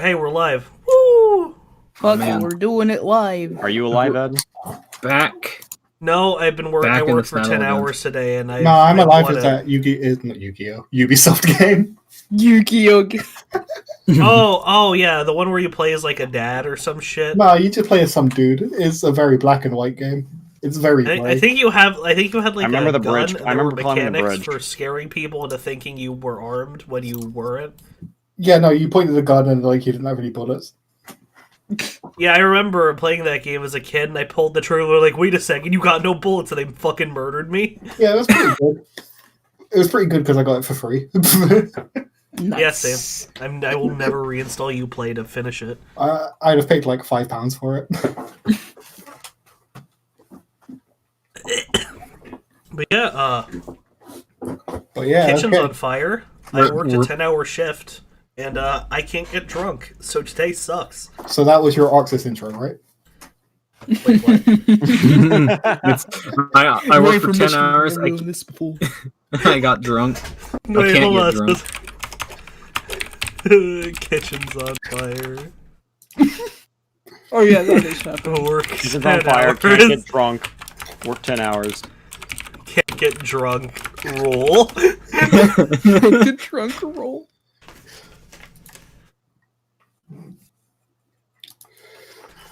Hey, we're live. Woo! Fuck it, we're doing it live. Are you alive, Ed? Back. No, I've been working. I worked for 10 hours today, and I. No, I'm alive. Is that Yu-Gi-Oh? Ubisoft game. Yu-Gi-Oh! oh yeah, the one where you play as like a dad or some shit. No, you just play as some dude. It's a very black and white game. It's very. I think you had like I remember a the gun, bridge. and I there were remember climbing the mechanics bridge for scaring people into thinking you were armed when you weren't. Yeah, no, you pointed the gun and like you didn't have any bullets. Yeah, I remember playing that game as a kid, and I pulled the trigger. Like, wait a second, you got no bullets, and they fucking murdered me. Yeah, it was pretty good. It was pretty good because I got it for free. Nice. Yeah, same. I will never reinstall Uplay to finish it. I'd have paid like £5 for it. But yeah, kitchen's okay. on fire. I worked a 10-hour shift, and I can't get drunk, so today sucks. So that was your Arxis intro, right? Wait, what? I worked for 10 hours. I got drunk. Wait, I can't hold get on. drunk. Kitchen's on fire. Oh yeah, that is happening. Work Kitchen's 10 on fire. hours. Can't get drunk. Work 10 hours. Can't get drunk. Roll. The drunk roll.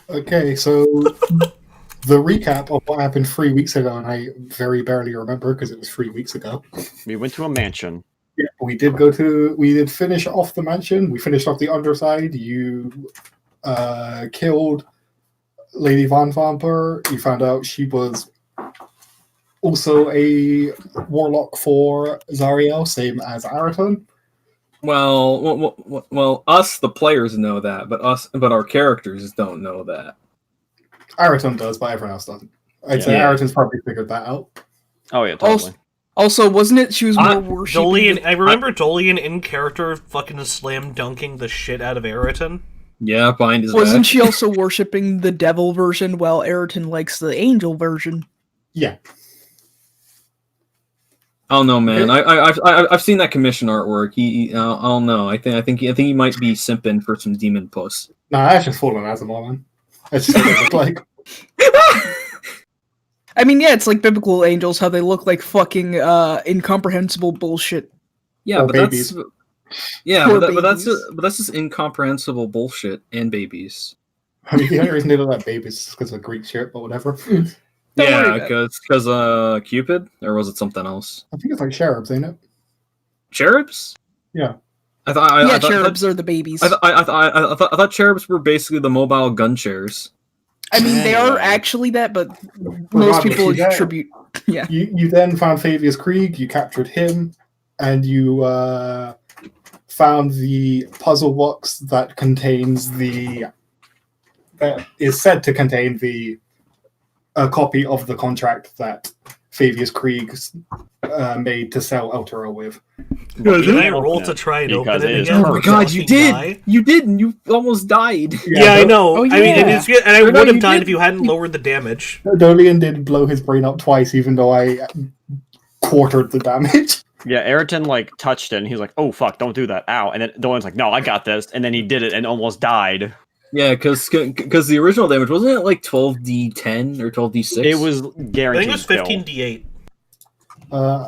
Okay, so the recap of what happened 3 weeks ago, and I very barely remember because it was 3 weeks ago. We went to a mansion. Yeah, we did finish off the mansion. We finished off the underside. You killed Lady Von Vamper. You found out she was also a warlock for Zariel, same as Araton. Well, us the players know that, but our characters don't know that. Araton does, but everyone else doesn't. I'd say Araton's probably figured that out. Oh yeah, totally. Also, wasn't it she was more worshipping? Dolian, I remember Dolian in character fucking slam dunking the shit out of Araton. Yeah, behind his Wasn't back. she also worshipping the devil version while Araton likes the angel version? Yeah. I don't know, man. I've seen that commission artwork. I don't know. I think he might be simping for some demon puss. Nah, that's just fallen as a man. That's just what they look like. I mean, yeah, it's like biblical angels, how they look like fucking incomprehensible bullshit. Yeah, Or but babies. that's just incomprehensible bullshit and babies. I mean, the only reason they look like babies is because of Greek shit, but whatever. Yeah, because Cupid, or was it something else? I think it's like cherubs, ain't it? Cherubs? Yeah. I thought cherubs are the babies. I thought cherubs were basically the mobile gun chairs. I mean, they are actually that, but most people attribute. Yeah. You then found Fabius Krieg, you captured him, and you found the puzzle box that is said to contain a copy of the contract that Fabius Krieg made to sell Eltera with. Did I roll to try and open it again? Oh my god, you did! You did, and you almost died. Yeah, I know. Oh, yeah. I mean, and I would have died if you hadn't lowered the damage. Dolian did blow his brain up twice, even though I quartered the damage. Yeah, Araton like touched it, and he was like, "Oh fuck, don't do that! Ow!" And then Dolian's like, "No, I got this," and then he did it and almost died. Yeah, because the original damage wasn't it like 12d10 or 12d6? It was guaranteed. I think it was 15d8.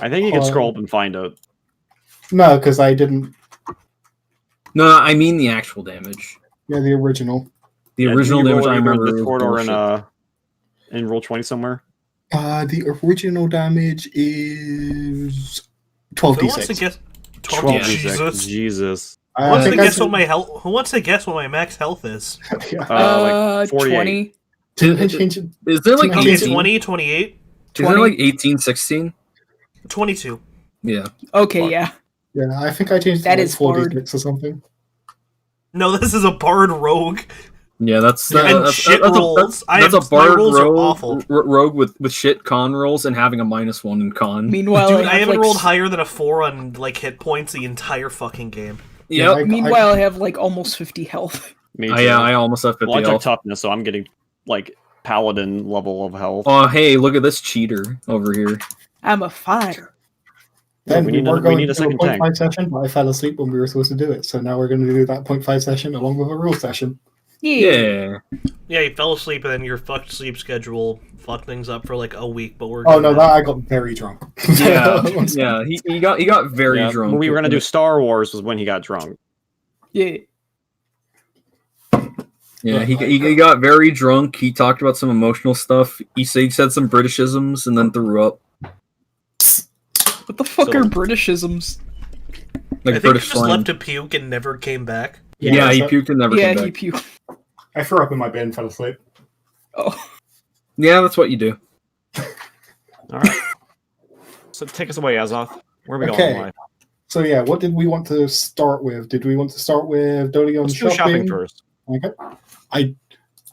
I think you can scroll up and find it. No, because I didn't. No, I mean the actual damage. Yeah, the original. The original damage I remember. Discord or in Roll20 somewhere. The original damage is 12d6. Who wants to guess? 12d6. Jesus. Who wants to guess what my health? Who wants to guess what my max health is? Like 48. 20. Is there like 20, 28, Is there like 18, 16? 22. Yeah. Okay, yeah. Yeah, I think I changed it That to is like hard. 46 or something. No, this is a bard rogue. Yeah, that's shit rolls. That's a my bard rolls are awful. rogue with shit con rolls and having a -1 in con. Meanwhile, Dude, I haven't rolled higher than a 4 on like hit points the entire fucking game. Yep. Meanwhile, I have like almost 50 health. Me too. I almost have 50 Well, I took health. toughness, so I'm getting like paladin level of health. Oh, hey, look at this cheater over here. I'm a fighter. Then we we, need were a- we going need to a do a second 0.5 tank. session, but I fell asleep when we were supposed to do it. So now we're going to do that 0.5 session along with a rule session. Yeah. Yeah, you fell asleep and then your fucked sleep schedule fucked things up for like a week, but we're Oh good no, now. that I got very drunk. Yeah. Yeah. He got very Yeah, drunk. when we were gonna do Star Wars was when he got drunk. Yeah. Yeah, he got very drunk. He talked about some emotional stuff. He said some Britishisms and then threw up. What the fuck So- are Britishisms? Like I think British he just slang. left to puke and never came back. Yeah, he so- puked and never Yeah, came he back. puked. I threw up in my bed and fell asleep. Oh. Yeah, that's what you do. All right. So take us away, Azoth. Where are we Okay. going in life? So yeah, what did we want to start with? Did we want to start with Doleon Let's do shopping first. Okay.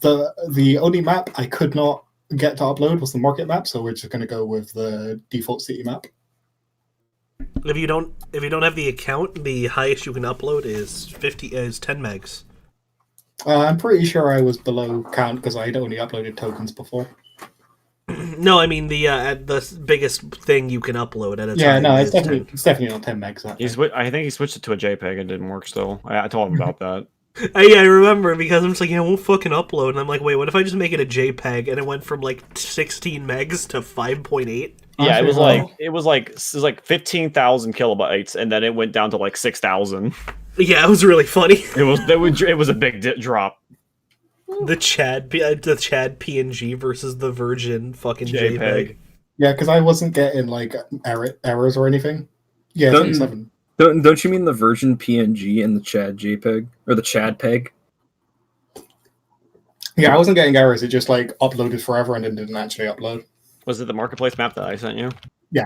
The only map I could not get to upload was the market map, so we're just going to go with the default city map. If you don't have the account, the highest you can upload is 10 megs. I'm pretty sure I was below count because I had only uploaded tokens before. No, I mean the biggest thing you can upload at a time. Yeah, no, is it's definitely not 10 megs. That thing. I think he switched it to a JPEG and didn't work still. I told him about that. I remember because I'm just like, yeah, we'll fucking upload, and I'm like, wait, what if I just make it a JPEG and it went from like 16 megs to 5.8? Yeah, Honestly, it was like 15,000 kilobytes, and then it went down to like 6,000. Yeah, it was really funny. It was a big drop. The Chad PNG versus the Virgin fucking JPEG. Yeah, because I wasn't getting like errors or anything. Yeah, Don't- 27. Don't you mean the Virgin PNG and the Chad JPEG or the Chad PEG? Yeah, I wasn't getting errors. It just like uploaded forever and then didn't actually upload. Was it the marketplace map that I sent you? Yeah.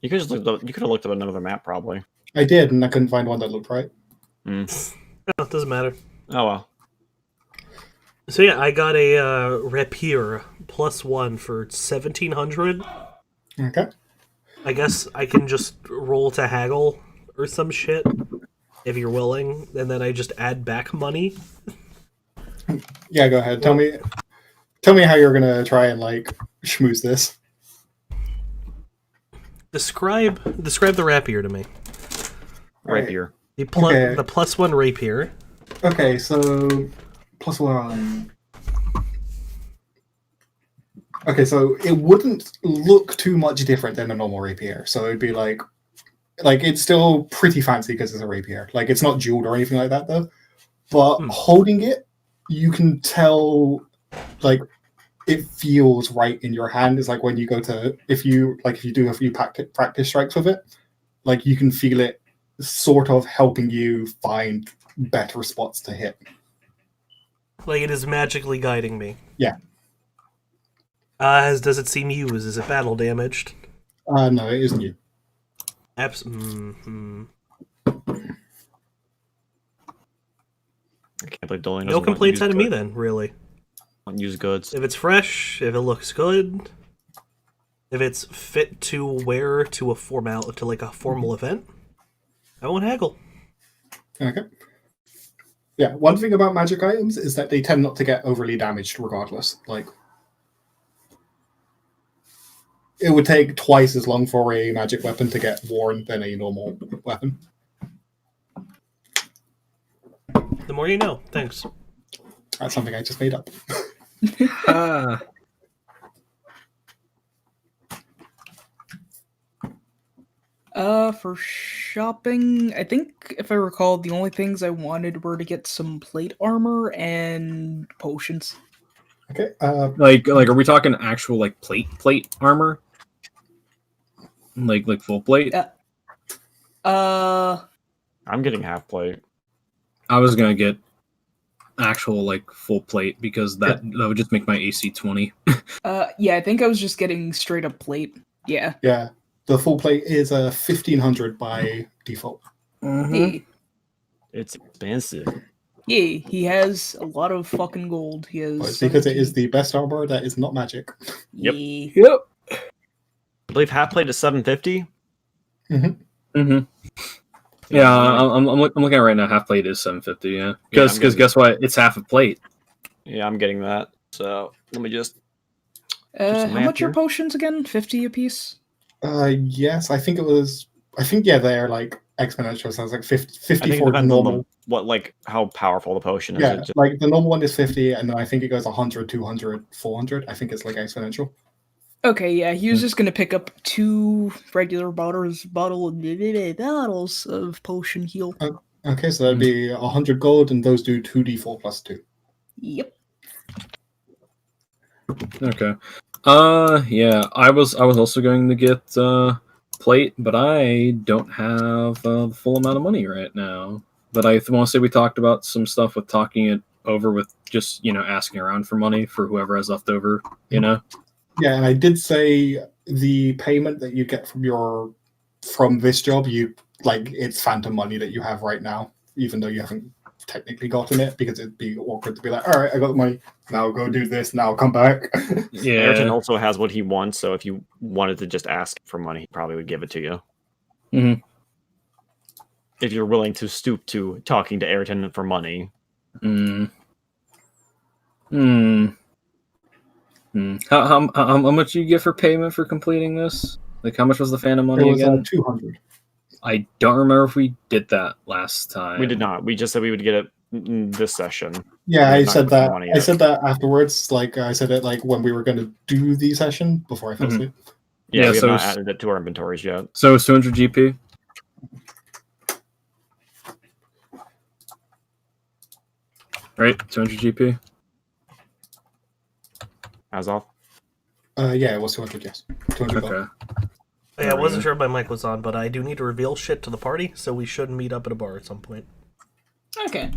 You could have looked up another map probably. I did, and I couldn't find one that looked right. No, it doesn't matter. Oh well. So yeah, I got a rapier +1 for 1,700. Okay. I guess I can just roll to haggle or some shit if you're willing, and then I just add back money. Yeah, go ahead. Tell me how you're gonna try and like schmooze this. Describe the rapier to me. Rapier. The Okay. the +1 rapier. Okay, so +1. Okay, so it wouldn't look too much different than a normal rapier. So it'd be like it's still pretty fancy because it's a rapier. Like it's not jeweled or anything like that though. But holding it, you can tell like it feels right in your hand. It's like when you go to if you do a few practice strikes with it, like you can feel it sort of helping you find better spots to hit. Like it is magically guiding me. Yeah. Does it seem used? Is it battle damaged? No, it isn't you. I can't believe Dolan No complaints out of me then, really. Use goods. If it's fresh, if it looks good, if it's fit to wear to a formal event, I won't haggle. Okay. Yeah, one thing about magic items is that they tend not to get overly damaged regardless. Like, it would take twice as long for a magic weapon to get worn than a normal weapon. The more you know. Thanks. That's something I just made up. For shopping, I think if I recall, the only things I wanted were to get some plate armor and potions. Okay. Like are we talking actual like plate armor? Like full plate? I'm getting half plate. I was gonna get actual like full plate because that would just make my AC 20. Yeah, I think I was just getting straight up plate. Yeah. Yeah. The full plate is 1,500 by default. Hey, It's expensive. yeah, he has a lot of fucking gold. He has But it's because it is the best armor that is not magic. Yep. Yeah. Yep. I believe half plate is 750. Mm-hmm. Yeah, I'm looking at it right now. Half plate is 750. Yeah, because getting guess what? It's half a plate. Yeah, I'm getting that. So let me just. How some math much are here. potions again? 50 apiece? Yes, I think it was. I think yeah, they're like exponential. So it's like 50, I 50 think it for the depends on normal. how powerful the potion is. Yeah, It just, like the normal one is 50, and then I think it goes 100, 200, 400. I think it's like exponential. Okay, yeah, he was just gonna pick up 2 regular bottles of potion heal. Okay, so that'd be 100 gold, and those do 2d4 plus 2. Yep. Okay. Yeah, I was also going to get plate, but I don't have the full amount of money right now. But I want to say we talked about some stuff with talking it over with just asking around for money for whoever has left over. Yeah, and I did say the payment that you get from this job, it's phantom money that you have right now, even though you haven't technically gotten it, because it'd be awkward to be like, all right, I got the money, now go do this, now come back. Ayrton Yeah. also has what he wants, so if you wanted to just ask for money, he probably would give it to you. Mhm. If you're willing to stoop to talking to Ayrton for money. How much do you get for payment for completing this? Like, how much was the phantom It money was again? 200. I don't remember if we did that last time. We did not. We just said we would get it in this session. Yeah, We I have not said put the that. money I yet. said that afterwards. Like I said it like when we were going to do the session before I fell Mhm. asleep. Yeah, Yeah, we have so not s- added it to our inventories yet. So it's 200 GP. Right, 200 GP. As off. Yeah, it was 200. Yes, 200 gold. Okay. Yeah, I wasn't Alright. sure if my mic was on, but I do need to reveal shit to the party, so we should meet up at a bar at some point. Okay.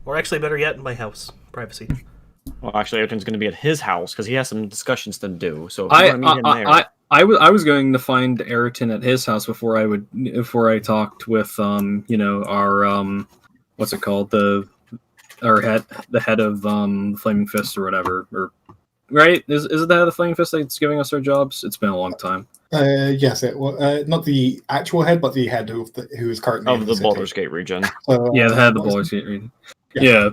Or actually, better yet, in my house. Privacy. Well, actually, Ayrton's going to be at his house because he has some discussions to do. So if you want to meet him there, I was going to find Ayrton at his house before I talked with our what's it called, the head of Flaming Fist or whatever, or right, is it the head of Flaming Fist that's giving us our jobs? It's been a long time. Yes, it was not the actual head, but the head who is currently in of the city. Baldur's Gate region. So, Yeah, the head of the what was boys. it? Yeah.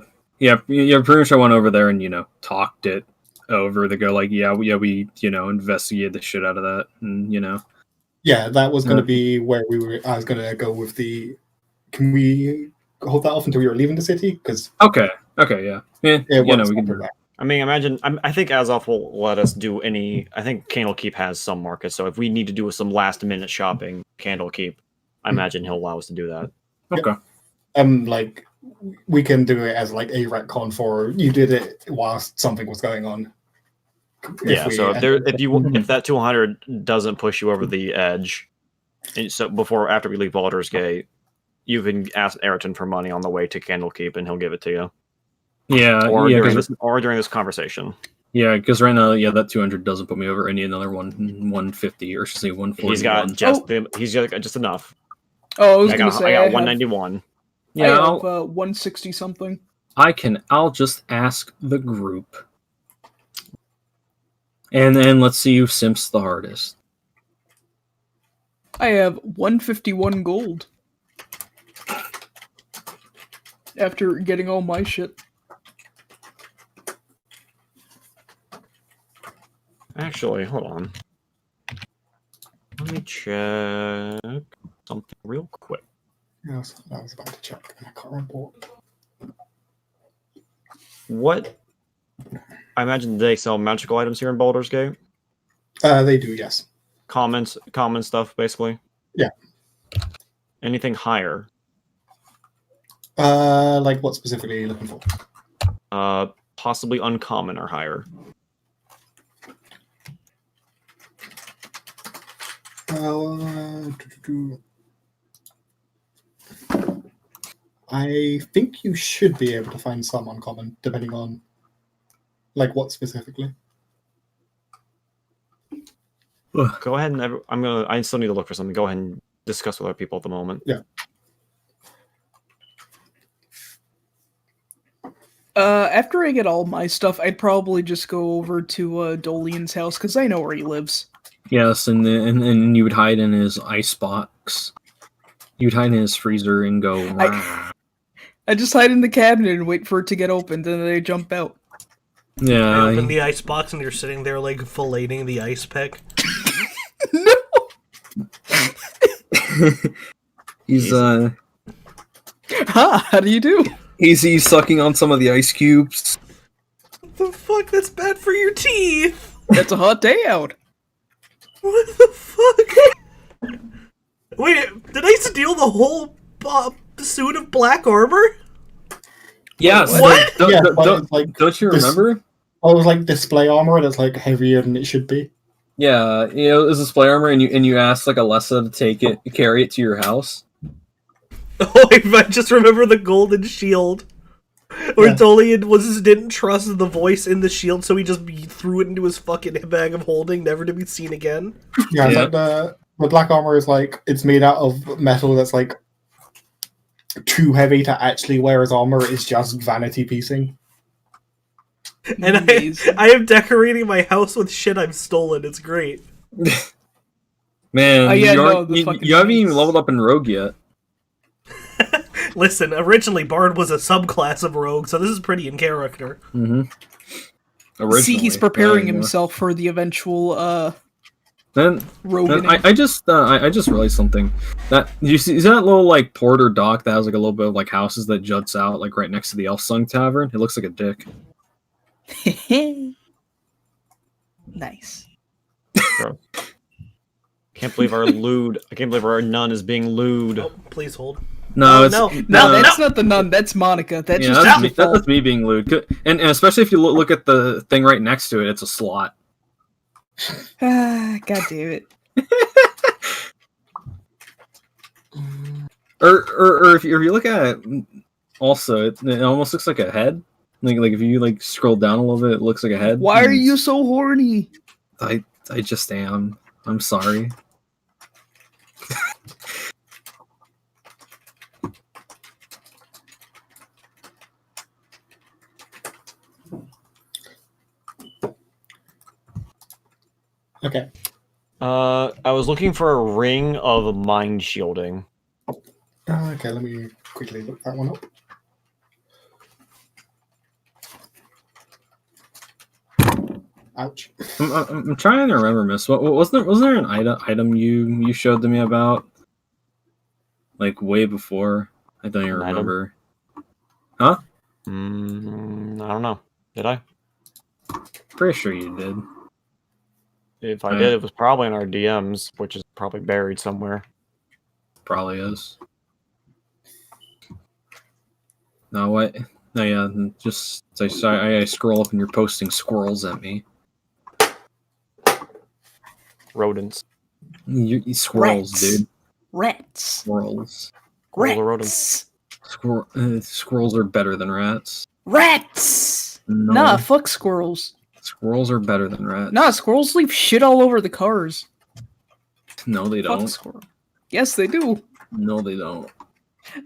Pretty much I went over there and talked it over. They go like, we investigated the shit out of that, and Yeah, that was going to Yeah. be where we were. I was going to go with the. Can we hold that off until we were leaving the city? Because Okay, yeah, it we was can do that. I mean, I think Azoth will let us do any. I think Candlekeep has some markets, so if we need to do some last minute shopping, Candlekeep, I imagine he'll allow us to do that. Okay. like we can do it as like a retcon for you did it whilst something was going on. Yeah. So Mhm. if that 200 doesn't push you over the edge, and so after we leave Baldur's Gate, you can ask Ayrton for money on the way to Candlekeep, and he'll give it to you. Yeah, Or yeah, during this conversation. yeah, because right now, that 200 doesn't put me over another 150 or say 140. He's got he's got just enough. Oh, I was I gonna got say I have 191. Yeah, 160 something. I'll just ask the group, and then let's see who simps the hardest. I have 151 gold. After getting all my shit. Actually, hold on. Let me check something real quick. Yes, I was about to check, and I can't remember what. What? I imagine they sell magical items here in Baldur's Gate. They do, yes. Common stuff, basically. Yeah. Anything higher? Like what specifically are you looking for? Possibly uncommon or higher. I think you should be able to find some uncommon, depending on like what specifically. Go ahead and I still need to look for something. Go ahead and discuss with other people at the moment. Yeah. After I get all my stuff, I'd probably just go over to Dolian's house because I know where he lives. Yes, and you would hide in his ice box. You'd hide in his freezer and go. I just hide in the cabinet and wait for it to get opened, and then I jump out. I Yeah. open the ice box and you're sitting there like filleting the ice pick. He's How do you do? he's sucking on some of the ice cubes. What the fuck? That's bad for your teeth. It's a hot day out. What the fuck? Wait, did I steal the whole suit of black armor? Yes. What? Yeah, but it's like Don't you this- remember? Oh, it was like display armor that's like heavier than it should be. Yeah, it was display armor, and you asked like Alessa to carry it to your house. Oh, I just remember the golden shield. Where Yeah. Dolian didn't trust the voice in the shield, so he just threw it into his fucking bag of holding, never to be seen again. Yeah, it's Yeah. like the black armor is like it's made out of metal that's like too heavy to actually wear as armor. It's just vanity piecing. And Amazing. I am decorating my house with shit I've stolen. It's great. Man, Oh, yeah, you, no, aren't- the you, fucking you haven't even beats. leveled up in Rogue yet. Listen, originally Bard was a subclass of rogue, so this is pretty in character. Mm-hmm. See, he's Originally, preparing not anymore. himself for the eventual Then rogue. I just realized something. That you see that little like port or dock that has like a little bit of like houses that juts out like right next to the Elfsung Tavern. It looks like a dick. Nice. Can't believe our lewd. I can't believe our nun is being lewd. Oh, please hold. No, Oh, it's no. No, that's not the nun. That's Monica. That's yeah, just that's, his me, fault. that's me being lewd. And especially if you look at the thing right next to it, it's a slot. Ah, God damn it. Or if you look at it, also it almost looks like a head. Like if you like scroll down a little bit, it looks like a head. Why are you so horny? I just am. I'm sorry. Okay. I was looking for a ring of mind shielding. Okay, let me quickly look that one up. Ouch. I'm trying to remember, Miss. What wasn't there an item you showed to me about like way before? I don't even An item? remember. Huh? I don't know. Did I? Pretty sure you did. If I did, it was probably in our DMs, which is probably buried somewhere. Probably is. No, what? No, yeah. Just I scroll up and you're posting squirrels at me. Rodents. You squirrels, Rats. dude. Rats. Squirrels. Squirrels are rodents. Rats. Squirrels are better than rats. Rats. No, Nah, fuck squirrels. squirrels are better than rats. Nah, squirrels leave shit all over the cars. No, they Fuck don't. squirrel. Yes, they do. No, they don't.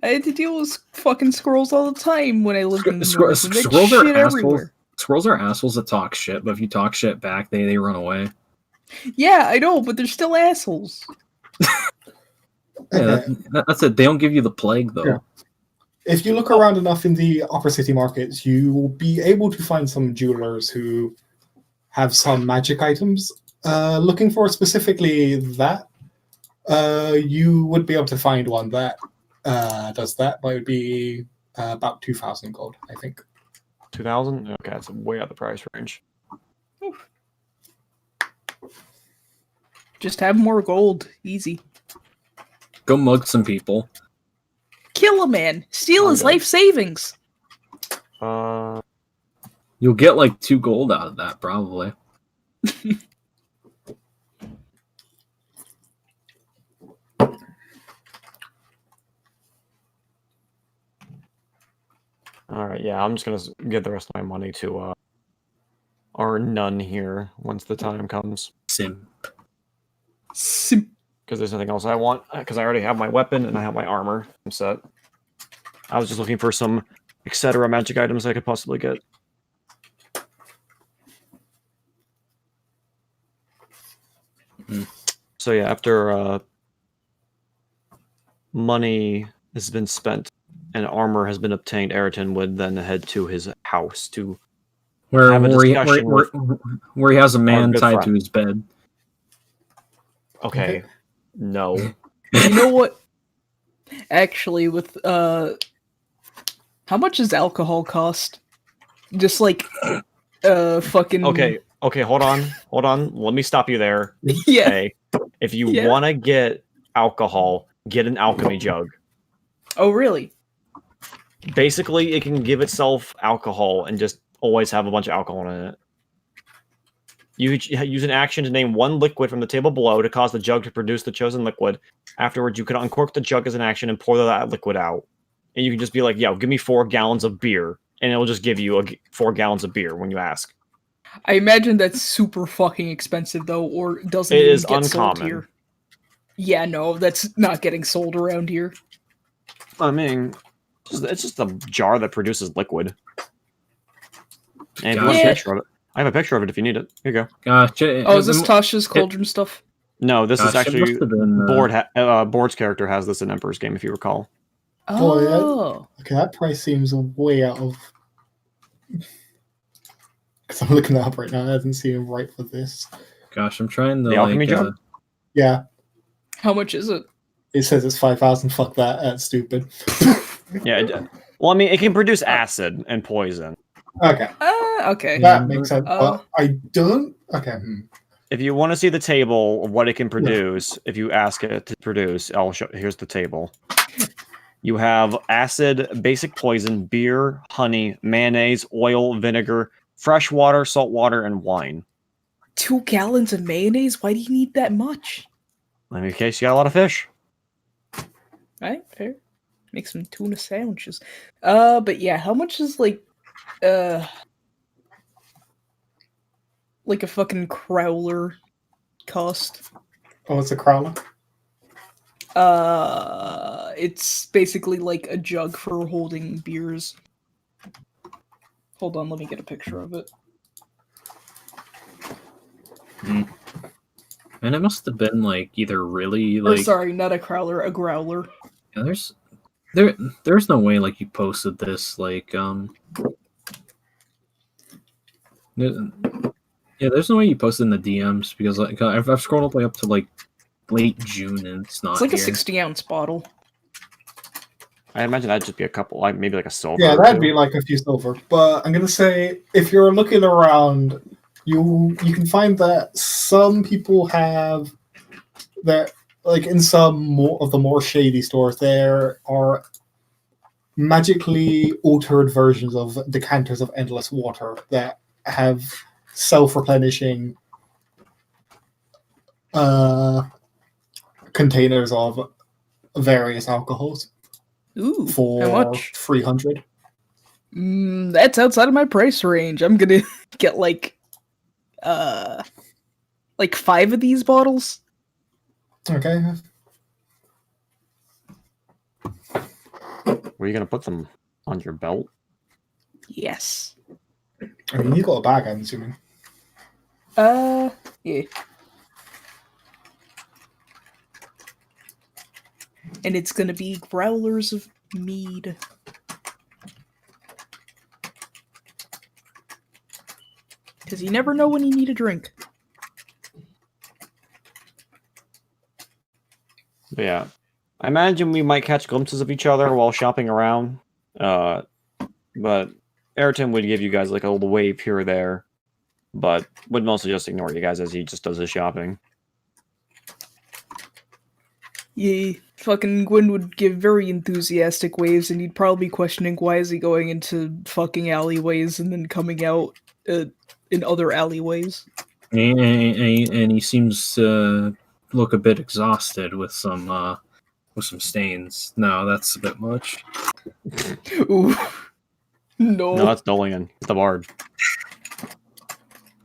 I had to deal with fucking squirrels all the time when I lived in the north. and they'd Squirrels are shit assholes. everywhere. Squirrels are assholes that talk shit, but if you talk shit back, they run away. Yeah, I know, but they're still assholes. Yeah, Okay. that's it. They don't give you the plague though. Yeah. If you look around enough in the upper city markets, you will be able to find some jewelers who have some magic items. Looking for specifically that, you would be able to find one that does that, but it would be about 2,000 gold, I think. 2,000? Okay, that's way out of the price range. Just have more gold. Easy. Go mug some people. Kill a man. Steal his Okay. life savings. You'll get like 2 gold out of that, probably. All right, yeah, I'm just gonna give the rest of my money to our nun here once the time comes. Sim. Because there's nothing else I want. Because I already have my weapon and I have my armor. I'm set. I was just looking for some etc. magic items I could possibly get. So yeah, after money has been spent and armor has been obtained, Ayrton would then head to his house to Where have a where he, discussion with where he has a man good tied to friend. his bed. Okay. No. You know what? Actually, with how much does alcohol cost? Just like fucking Okay. Hold on. Let me stop you there. yeah. Hey, if you Yeah. want to get alcohol, get an alchemy jug. Oh really? Basically, it can give itself alcohol and just always have a bunch of alcohol in it. You use an action to name one liquid from the table below to cause the jug to produce the chosen liquid. Afterwards, you can uncork the jug as an action and pour that liquid out. And you can just be like, yo, give me 4 gallons of beer. And it'll just give you 4 gallons of beer when you ask. I imagine that's super fucking expensive though, or doesn't It even is get sold uncommon. here. Yeah, no, that's not getting sold around here. I mean, it's just a jar that produces liquid. And if you want a Yeah. picture of it, I have a picture of it if you need it. Here you go. Gosh, Oh, is this Tasha's cauldron stuff? No, this is Gosh, it actually must have been, Board's character has this in Emperor's Game, if you recall. Oh, yeah. Oh, Okay, that price seems way out of. Because I'm looking that up right now. That doesn't seem right for this. Gosh, I'm trying to The alchemy like. jug? Yeah, how much is it? it says it's 5,000. Fuck that. That's stupid. Yeah. Well, I mean, it can produce acid and poison. Okay, Okay. that makes sense. Uh, But I don't. Okay. If you want to see the table of what it can produce, if you ask it to produce, I'll show. Here's the table. You have acid, basic poison, beer, honey, mayonnaise, oil, vinegar, fresh water, salt water, and wine. 2 gallons of mayonnaise? Why do you need that much? In case you got a lot of fish. Right, fair. Make some tuna sandwiches. But yeah, how much is like a fucking crowler cost? Oh, it's a crowler. It's basically like a jug for holding beers. Hold on, let me get a picture of it. And it must have been like either really Or like. sorry, not a crowler, a growler. Yeah, there's no way like you posted this like yeah, there's no way you posted in the DMs because like I've scrolled all the way up to like late June and it's not It's like a here. 60-ounce bottle. I imagine that'd just be a couple, like maybe like a silver. Yeah, or that'd two. be like a few silver. But I'm gonna say if you're looking around, you can find that some people have that, like in some more of the more shady stores, there are magically altered versions of decanters of endless water that have self-replenishing containers of various alcohols Ooh, for how much? 300. That's outside of my price range. I'm gonna get like 5 of these bottles. Okay. Were you gonna put them on your belt? Yes. I mean, you got a bag, I'm assuming. Yeah. And it's gonna be growlers of mead. Because you never know when you need a drink. But yeah, I imagine we might catch glimpses of each other while shopping around. But Ayrton would give you guys like a little wave here or there, but would mostly just ignore you guys as he just does his shopping. Yeah, fucking Gwyn would give very enthusiastic waves, and he'd probably be questioning why is he going into fucking alleyways and then coming out in other alleyways. And he seems to look a bit exhausted with some stains. No, that's a bit much. Ooh. No. No, that's Dolian, the bard.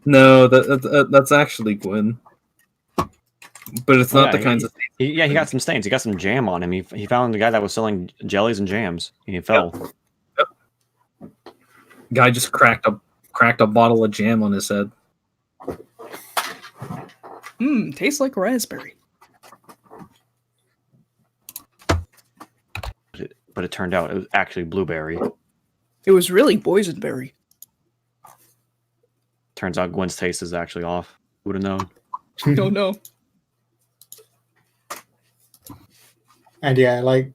No, that's actually Gwyn. But it's not the kinds of He got some stains. He got some jam on him. He found the guy that was selling jellies and jams. And he fell. Yep. Guy just cracked a bottle of jam on his head. Tastes like raspberry. But it turned out it was actually blueberry. It was really boysenberry. Turns out Gwen's taste is actually off. Would have known. Oh no. And yeah, like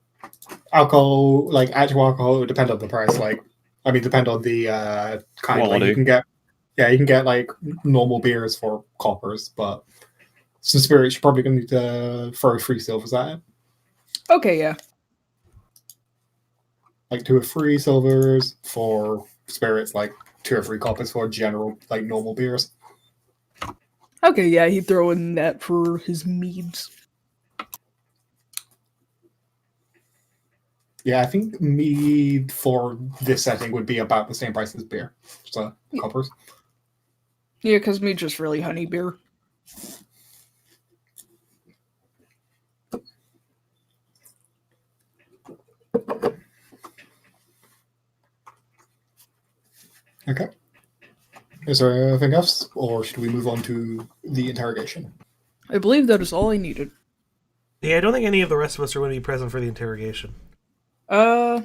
alcohol, like actual alcohol, would depend on the price. Depend on the kind. Like Quality. you can get like normal beers for coppers, but some spirits you're probably going to need to throw 3 silvers at it. Okay, yeah. Like 2 or 3 silvers for spirits, like 2 or 3 coppers for general, like normal beers. Okay, yeah, he'd throw in that for his meads. Yeah, I think mead for this setting would be about the same price as beer. So coppers. Yeah, because mead's just really honey beer. Okay. Is there anything else, or should we move on to the interrogation? I believe that is all I needed. Yeah, I don't think any of the rest of us are going to be present for the interrogation. I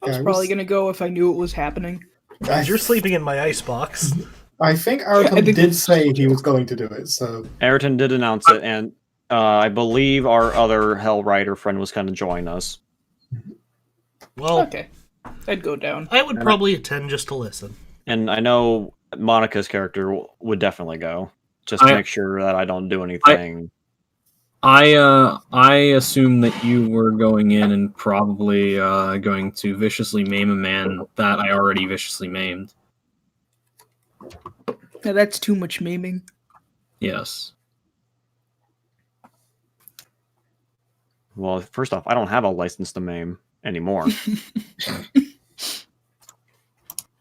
was Yeah, probably gonna go if I knew it was happening. Because you're sleeping in my icebox. I think Ayrton I think- did say he was going to do it, so Ayrton did announce it, and I believe our other Hell Rider friend was going to join us. Well, Okay. I'd go down. I would probably attend just to listen. And I know Monica's character would definitely go, just to make sure that I don't do anything. I assume that you were going in and probably going to viciously maim a man that I already viciously maimed. Yeah, that's too much maiming. Yes. Well, first off, I don't have a license to maim anymore.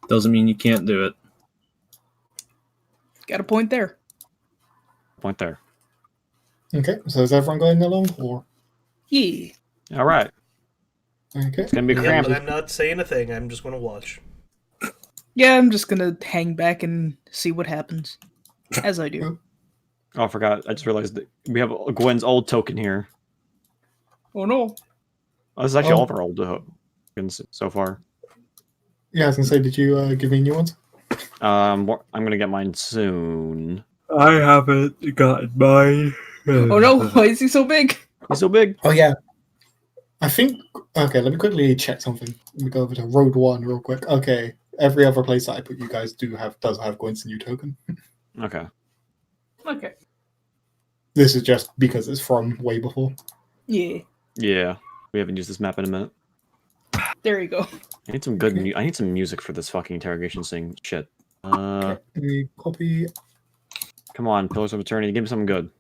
Doesn't mean you can't do it. Got a point there. Point there. okay. So is everyone going along, or Yeah. All right. okay? It's going to be Yeah, cramped. but I'm not saying a thing. I'm just going to watch. Yeah, I'm just gonna hang back and see what happens. As I do. Oh, I forgot. I just realized that we have Gwen's old token here. Oh no. Oh, this is actually Oh. all of our old tokens so far. Yeah, I was gonna say, did you give me new ones? I'm going to get mine soon. I haven't gotten mine. Oh no, why is he so big? He's so big. Oh yeah. I think. Okay, let me quickly check something. Let me go over to Road 1 real quick. Okay, every other place that I put you guys does have Gwen's new token. Okay. Okay. This is just because it's from way before. Yeah. Yeah. We haven't used this map in a minute. There you go. I need some good. I need some music for this fucking interrogation thing. Shit. Let me copy. Come on, Pillars of Eternity. Give me something good.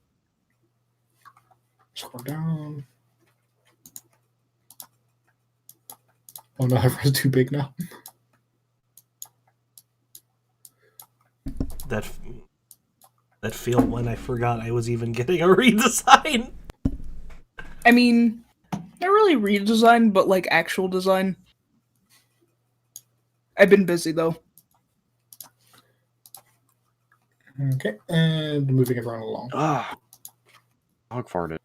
Scroll down. Oh no, everyone's too big now. That feel when I forgot I was even getting a redesign. I mean, not really redesign, but like actual design. I've been busy though. Okay, and moving everyone along. Ah. Dog farted.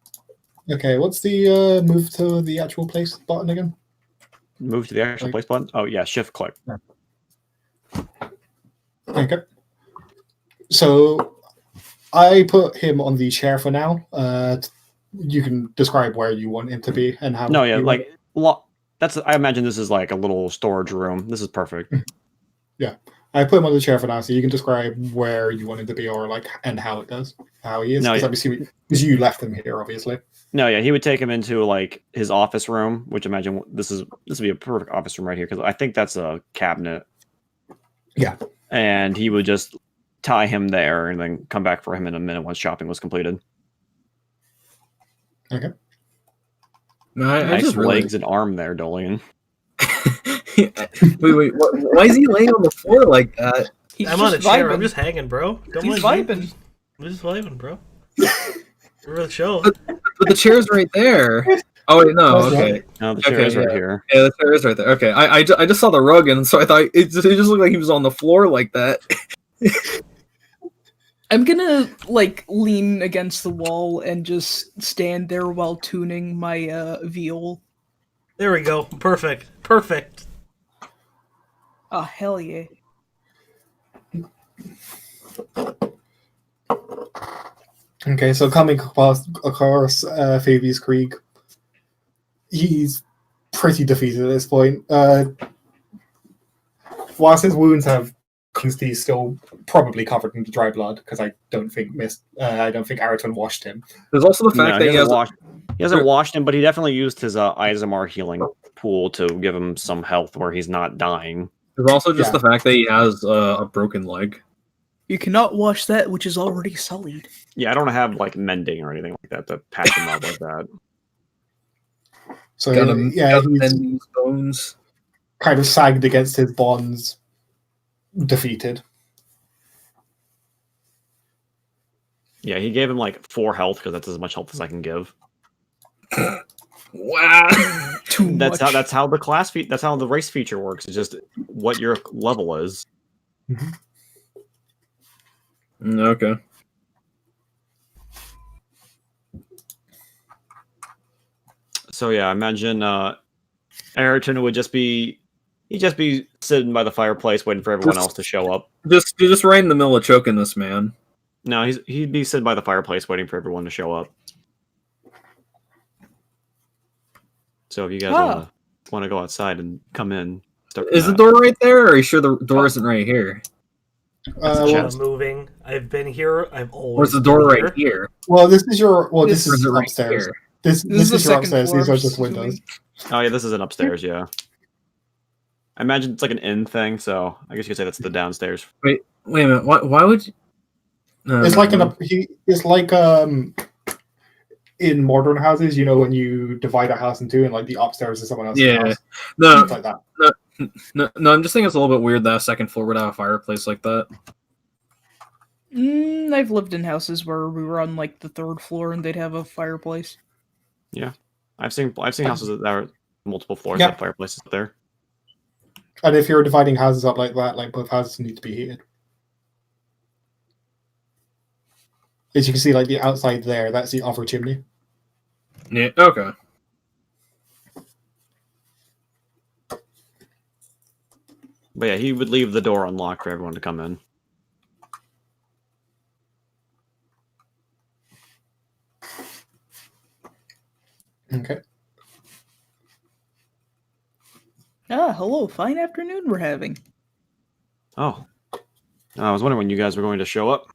Okay, what's the move to the actual place button again? Move to the actual Like- place button. Oh yeah, shift click. Okay. So I put him on the chair for now. You can describe where you want him to be and how. No, yeah, you like that's. I imagine this is like a little storage room. This is perfect. I put him on the chair for now, so you can describe where you want him to be, or like and how it does, how he is. No, Because yeah. I'm assuming because you left him here, obviously. No, yeah, he would take him into like his office room, which imagine this would be a perfect office room right here because I think that's a cabinet. Yeah. And he would just tie him there and then come back for him in a minute once shopping was completed. Okay. No, I Nice just really... legs and arm there, Dolian. wait, why is he laying on the floor like that? He's I'm on a just chair. vibing. I'm just hanging, bro. Don't He's mind me. vibing. I'm just vibing, bro. We're the show. But the chair's right there. Oh wait, no, That's okay. right. No, the chair Okay, is right yeah. here. Yeah, the chair is right there. Okay, I just saw the rug, and so I thought it just looked like he was on the floor like that. I'm gonna like lean against the wall and just stand there while tuning my viol. There we go. Perfect. Perfect. Oh hell yeah. Okay, so coming across Fabius Krieg, he's pretty defeated at this point. Whilst his wounds have, he's still probably covered in dry blood because I don't think Araton washed him. There's also the fact No, that he hasn't washed him, but he definitely used his Isomar healing pool to give him some health where he's not dying. There's also just the fact that he has a broken leg. You cannot wash that which is already sullied. Yeah, I don't have like mending or anything like that to patch him up like that. So Gotta he's mend these bones. kind of sagged against his bonds, defeated. Yeah, he gave him like 4 health because that's as much health as I can give. Wow. Too That's much. how the that's how the race feature works. It's just what your level is. Okay. So yeah, I imagine Ayrton would he'd just be sitting by the fireplace waiting for everyone else to show up. You're just right in the middle of choking this man. No, he'd be sitting by the fireplace waiting for everyone to show up. So if you guys want to go outside and come in, Is the door right there, or are you sure the door isn't right here? I'm moving. I've been here. I've always. Or is the door been right here? Well, this is your. Well, this Or is it right upstairs. here? This This is is the your second upstairs. floor, These are I'm just assuming. windows. Oh yeah, this is an upstairs. Yeah, I imagine it's like an inn thing. So I guess you could say that's the downstairs. Wait a minute. Why would you? No, It's no, like no. it's like in modern houses, you know, when you divide a house in two, and like the upstairs is someone else's Yeah. house. No, It's like that. no. I'm just thinking it's a little bit weird that a second floor would have a fireplace like that. I've lived in houses where we were on like the 3rd floor and they'd have a fireplace. I've seen houses that are multiple floors Yeah. have fireplaces up there. And if you're dividing houses up like that, like both houses need to be heated. As you can see, like the outside there, that's the other chimney. Yeah. Okay. But yeah, he would leave the door unlocked for everyone to come in. Okay. Hello, fine afternoon we're having. Oh, I was wondering when you guys were going to show up.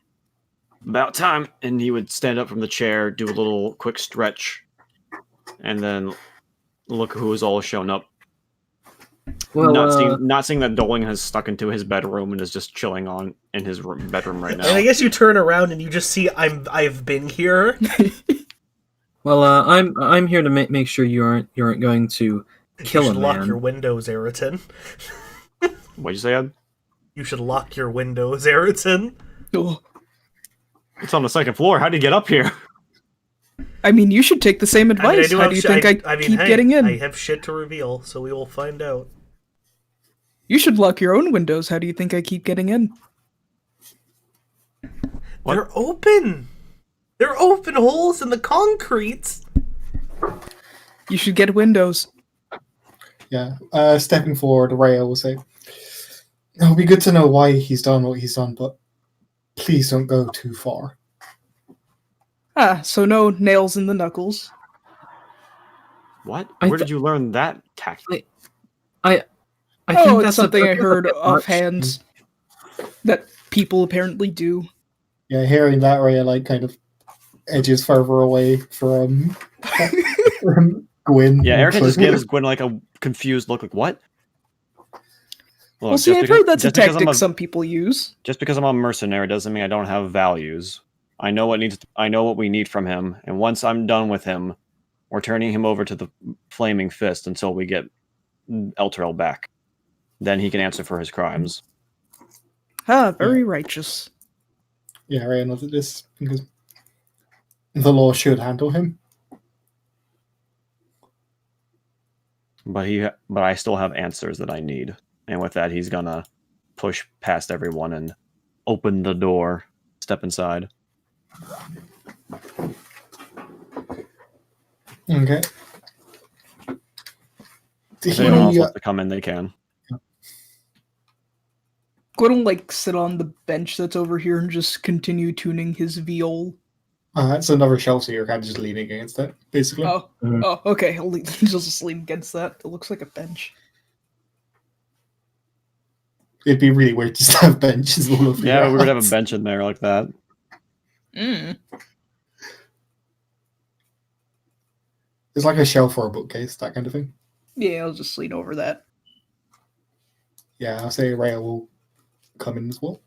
About time. And he would stand up from the chair, do a little quick stretch, and then look who has all shown up. Well, Not seeing that Doling has stuck into his bedroom and is just chilling in his bedroom right now. And I guess you turn around and you just see I've been here. well, I'm here to make sure you aren't going to kill You a should lock man. your windows, Araton. What'd you say, Ed? You should lock your windows, Araton. Oh, It's on the 2nd floor. How would you get up here? I mean, you should take the same advice. How do you think I keep hey, getting in? I have shit to reveal, so we will find out. You should lock your own windows. How do you think I keep getting in? What? They're open. They're open holes in the concrete. You should get windows. Yeah. Stepping forward, Rhea will say, "It'll be good to know why he's done what he's done, but please don't go too far." So no nails in the knuckles. What? I Where did you learn that tactic? I think It's that's something I that's a heard bit much. offhand that people apparently do. Yeah, hearing that, Rhea like kind of edges further away from Gwyn. Yeah, Erica just Like, gives Gwen like a confused look, like, what? Look, Well, see, just I've because- heard that's a just because I'm tactic some people use. Just because I'm a mercenary doesn't mean I don't have values. I know what we need from him, and once I'm done with him, we're turning him over to the Flaming Fist until we get Elturel back. Then he can answer for his crimes. Very righteous. Yeah, Rhea noted this because the law should handle him. But I still have answers that I need. And with that, he's gonna push past everyone and open the door, step inside. Okay. If anyone else wants to come in, they can. Gordon like sit on the bench that's over here and just continue tuning his viol. It's another shelf, so you're kind of just leaning against it, basically. Oh, Mhm. oh, okay. I'll just lean against that. It looks like a bench. It'd be really weird just to have benches all over Yeah, your we would have a house. bench in there like that. Mm. It's like a shelf or a bookcase, that kind of thing. Yeah, I'll just lean over that. Yeah, I'll say Rhea will come in as well.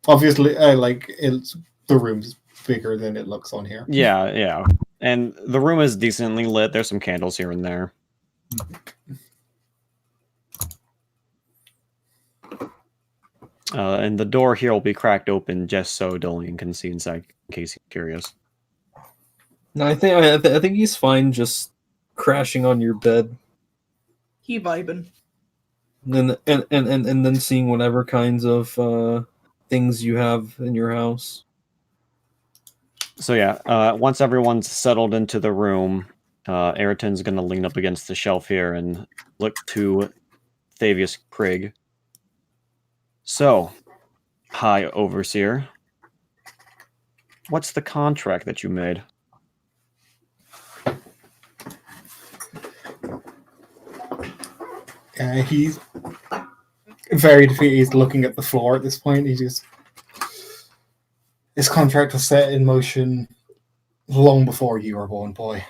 Obviously, the room's bigger than it looks on here. Yeah. And the room is decently lit. There's some candles here and there. And the door here will be cracked open just so Dolian can see inside in case he's curious. No, I think he's fine just crashing on your bed He vibing. and then seeing whatever kinds of things you have in your house. So yeah, once everyone's settled into the room, Ayrton's going to lean up against the shelf here and look to Thavius Krigg. So, High Overseer, what's the contract that you made? He's very defeated. He's looking at the floor at this point. His contract was set in motion long before you were born, boy.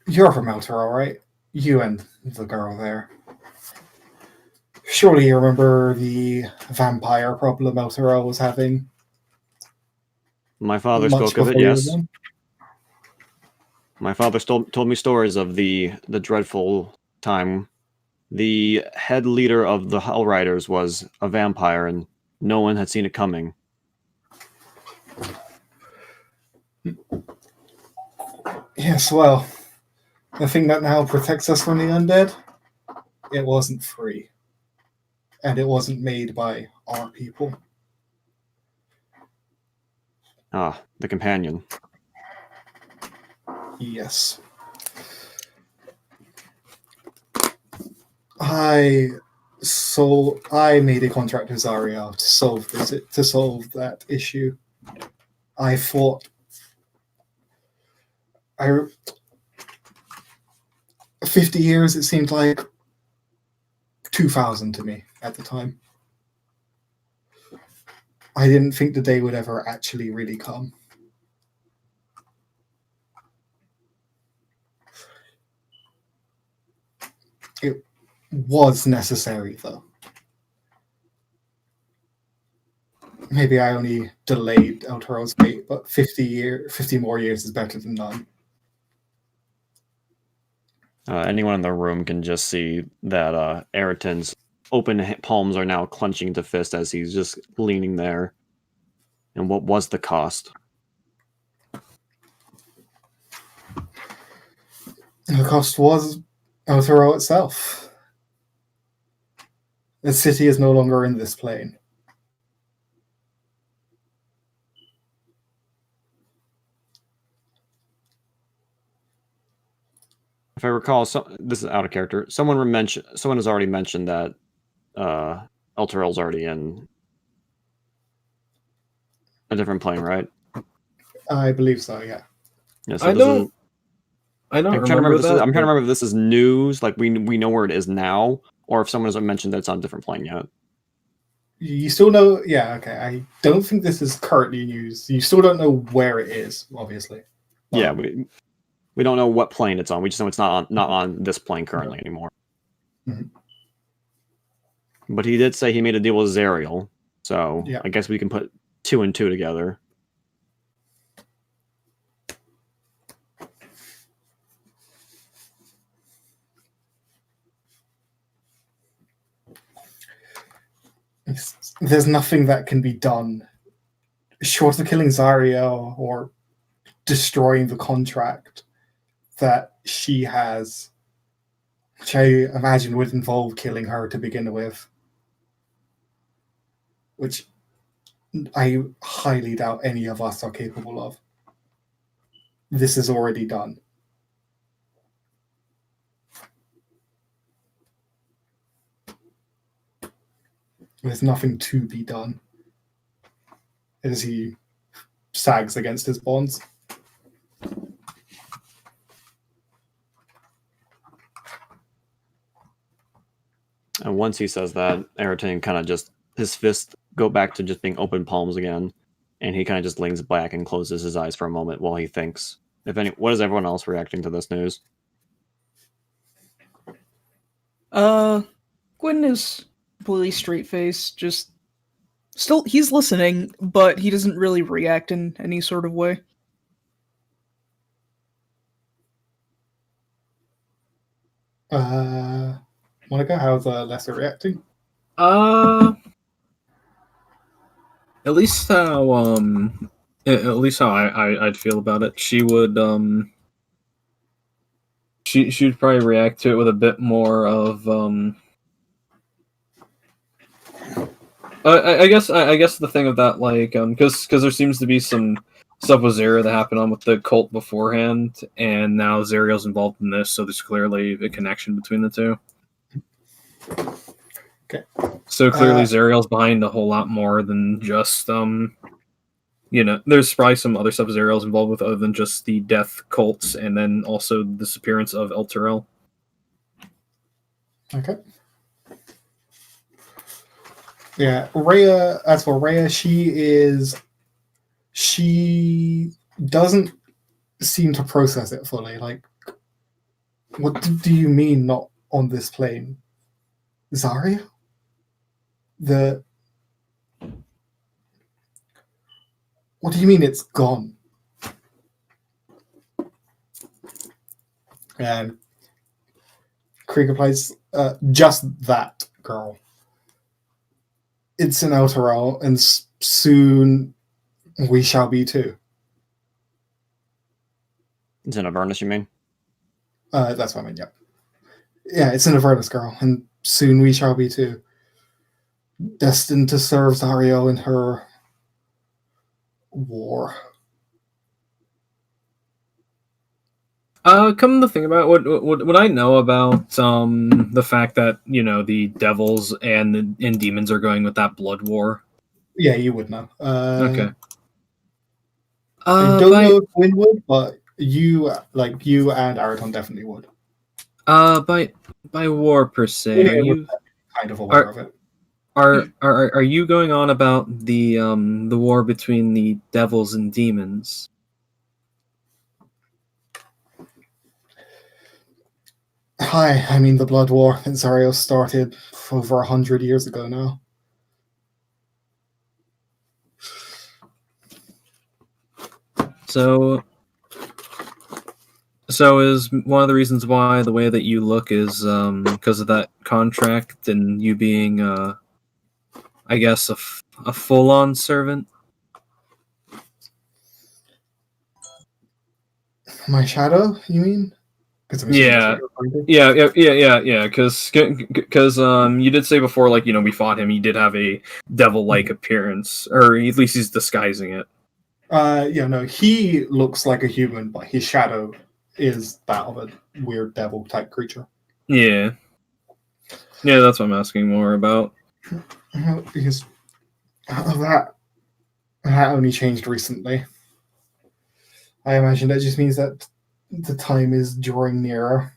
You're from Outer, all right? You and the girl there. Surely you remember the vampire problem Outer was having? My father much spoke of it, before you were yes. born? My father told me stories of the dreadful time. The head leader of the Hell Riders was a vampire, and no one had seen it coming. Yes, well, the thing that now protects us from the undead, it wasn't free. And it wasn't made by our people. Ah, the companion. Yes. I made a contract with Zariel to solve that issue. I thought 50 years, it seemed like 2,000 to me at the time. I didn't think the day would ever actually really come. It was necessary, though. Maybe I only delayed El Toro's fate, but 50 more years is better than none. Anyone in the room can just see that Ayrton's open palms are now clenching to fist as he's just leaning there. And what was the cost? The cost was El Toro itself. The city is no longer in this plane. If I recall, this is out of character. Someone has already mentioned that El Terrell's already in a different plane, right? I believe so, yeah. Yeah, so I don't I'm trying to remember if this is news, like we know where it is now, or if someone has mentioned that it's on a different plane yet. You still know, yeah, okay. I don't think this is currently news. You still don't know where it is, obviously. But Yeah, we don't know what plane it's on. We just know it's not on this plane currently anymore. Mhm. But he did say he made a deal with Zariel, so Yeah. I guess we can put 2 and 2 together. there's nothing that can be done short of killing Zariel or destroying the contract that she has, which I imagine would involve killing her to begin with, which I highly doubt any of us are capable of. this is already done. There's nothing to be done. As he sags against his bonds. And once he says that, Ayrton kind of just, his fists go back to just being open palms again, and he kind of just leans back and closes his eyes for a moment while he thinks. What is everyone else reacting to this news? Gwyn is completely straight faced, just still he's listening, but he doesn't really react in any sort of way. Monica, how's Lesser reacting? At least how I'd feel about it. She would she'd probably react to it with a bit more of I guess the thing of that, like, because there seems to be some stuff with Zariel that happened on with the cult beforehand, and now Zariel's involved in this, so there's clearly a connection between the two. Okay. So clearly Zariel's behind a whole lot more than just there's probably some other stuff Zariel's involved with other than just the death cults, and then also the disappearance of El Terrell. Okay. Yeah, Rhea, as for Rhea, she doesn't seem to process it fully. Like, what do you mean not on this plane? Zarya? What do you mean it's gone? And Krieg replies, just that, girl. It's an El Terrell, and soon we shall be too. It's in Avernus, you mean? That's what I mean, yeah. Yeah, it's an Avernus, girl, and soon we shall be too. Destined to serve Zariel in her war. Come to think about it, what I know about the fact that the devils and demons are going with that blood war. Yeah, you would know. Okay. I don't know if Gwyn would, but you and Araton definitely would. By war per se, Yeah, are you kind of aware of it? are you going on about the war between the devils and demons? Hi, I mean the blood war that Zariel started over 100 years ago now. So is one of the reasons why the way that you look is because of that contract and you being I guess a full-on servant? My shadow, you mean? Yeah. Because you did say before, like, we fought him. He did have a devil-like appearance, or at least he's disguising it. No, he looks like a human, but his shadow is that of a weird devil-type creature. Yeah, that's what I'm asking more about. Because that only changed recently. I imagine that just means that the time is drawing nearer.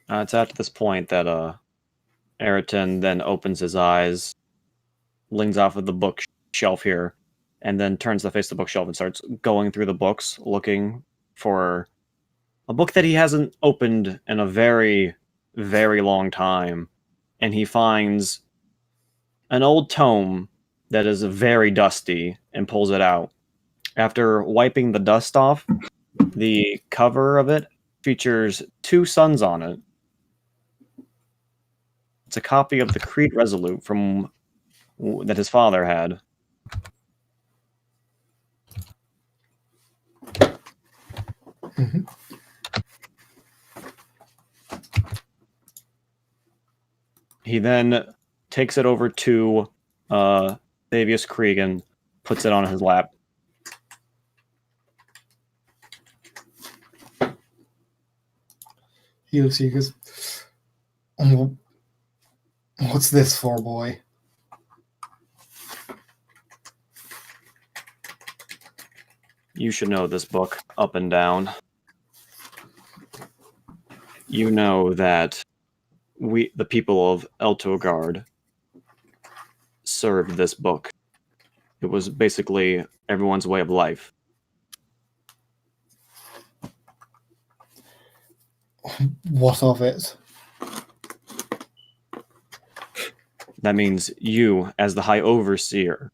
It's after this point that Ayrton then opens his eyes, leans off of the bookshelf here, and then turns to face the bookshelf and starts going through the books, looking for a book that he hasn't opened in a very, very long time. And he finds an old tome that is very dusty and pulls it out. After wiping the dust off, the cover of it features two suns on it. It's a copy of the Creed Resolute that his father had. Mhm. He then takes it over to Thavius Krieg and puts it on his lap. He looks at you and goes, "Oh, what's this for, boy?" You should know this book up and down. You know that we, the people of Eltogard, served this book. It was basically everyone's way of life. What of it? That means you, as the High Overseer,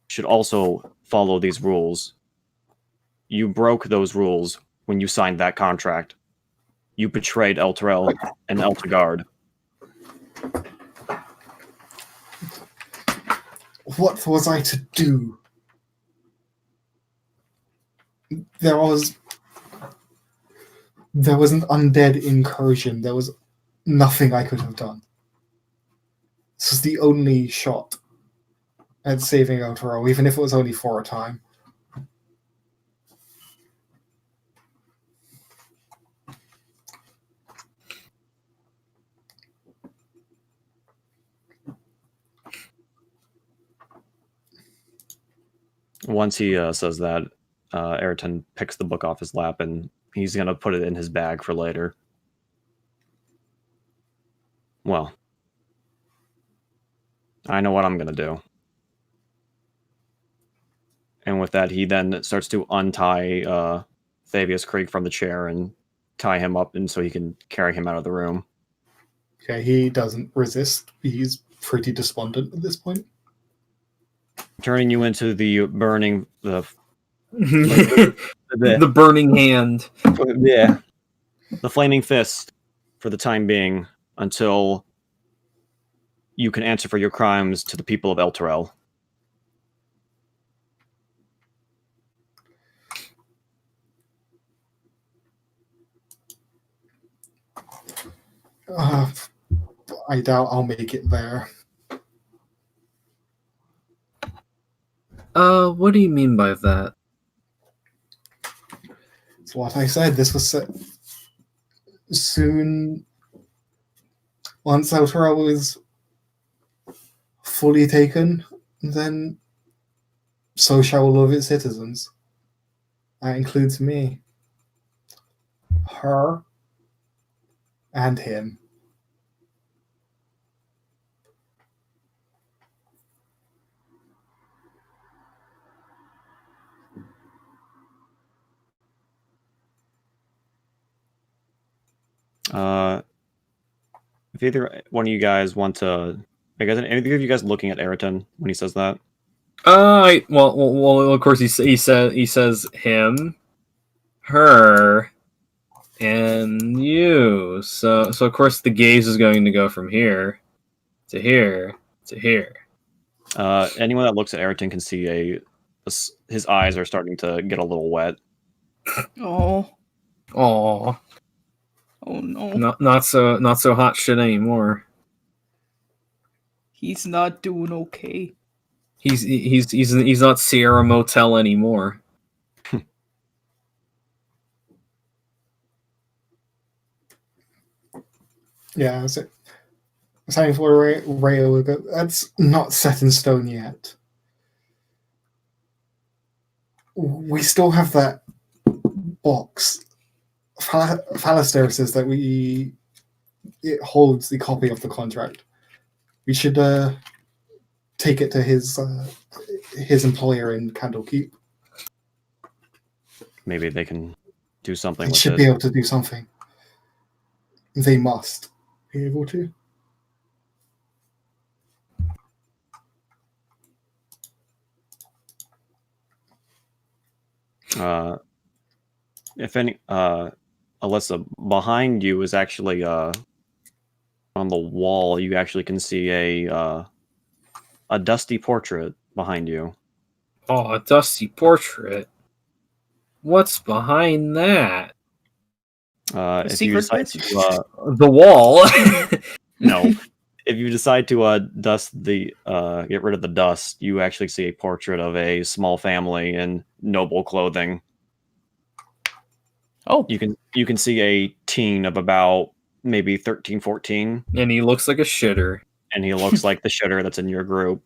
should also follow these rules. You broke those rules when you signed that contract. You betrayed Elturel and Eltogard. What was I to do? There was an undead incursion. There was nothing I could have done. This was the only shot at saving Elturel, even if it was only for a time. Once he says that, Ayrton picks the book off his lap and he's going to put it in his bag for later. Well, I know what I'm going to do. And with that, he then starts to untie Thavius Krieg from the chair and tie him up and so he can carry him out of the room. Okay, he doesn't resist. He's pretty despondent at this point. Turning you into the burning... the the burning hand. yeah. The flaming fist for the time being until you can answer for your crimes to the people of Elturel. I doubt I'll make it there. What do you mean by that? It's what I said. This was set soon. Once Elturel is fully taken, then so shall all of its citizens. That includes me, her, and him. If either one of you guys want to... Any of you guys looking at Ayrton when he says that? Well, of course he says him, her, and you. So of course the gaze is going to go from here to here to here. Anyone that looks at Ayrton can see his eyes are starting to get a little wet. Oh, Aw, oh no. not so hot shit anymore. He's not doing okay. He's not Sierra Motel anymore. Yeah, that's it. Signing for Rayo will go. That's not set in stone yet. We still have that box. Phalaster says that it holds the copy of the contract. We should take it to his employer in Candlekeep. Maybe they can do something They with should it. be able to do something. They must be able to. If any, Alyssa, behind you is actually on the wall. You actually can see a dusty portrait behind you. Oh, a dusty portrait. What's behind that? If you secret decide bit? to, The wall. no, if you decide to dust the get rid of the dust, you actually see a portrait of a small family in noble clothing. Oh, You can see a teen of about maybe 13, 14, And he looks like a shitter. and he looks like the shitter that's in your group.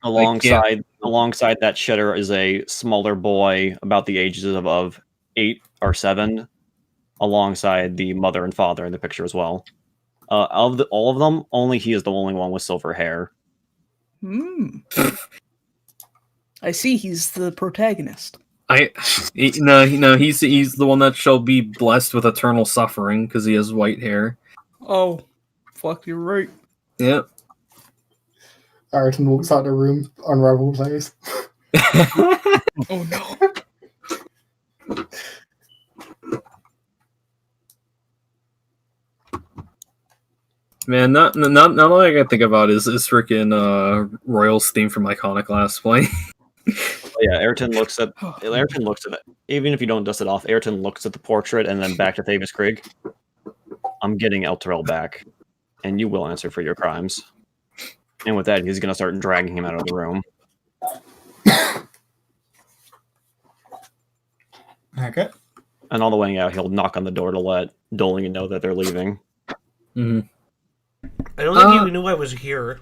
Alongside that shitter is a smaller boy about the ages of 8 or 7, alongside the mother and father in the picture as well. Of all of them, only he is the only one with silver hair. I see. He's the protagonist. He's the one that shall be blessed with eternal suffering because he has white hair. Oh, fuck, you're right. Yep. Ayrton walks out of the room, unraveled face. Oh no. Man, not all I can think about is freaking Royal's theme from Iconoclast playing. Yeah, Ayrton looks at it. Even if you don't dust it off, Ayrton looks at the portrait and then back to Thavis Krieg. I'm getting Elturel back, and you will answer for your crimes. And with that, he's going to start dragging him out of the room. Okay. And on the way out, he'll knock on the door to let Dolian know that they're leaving. Mm-hmm. I don't think he knew I was here.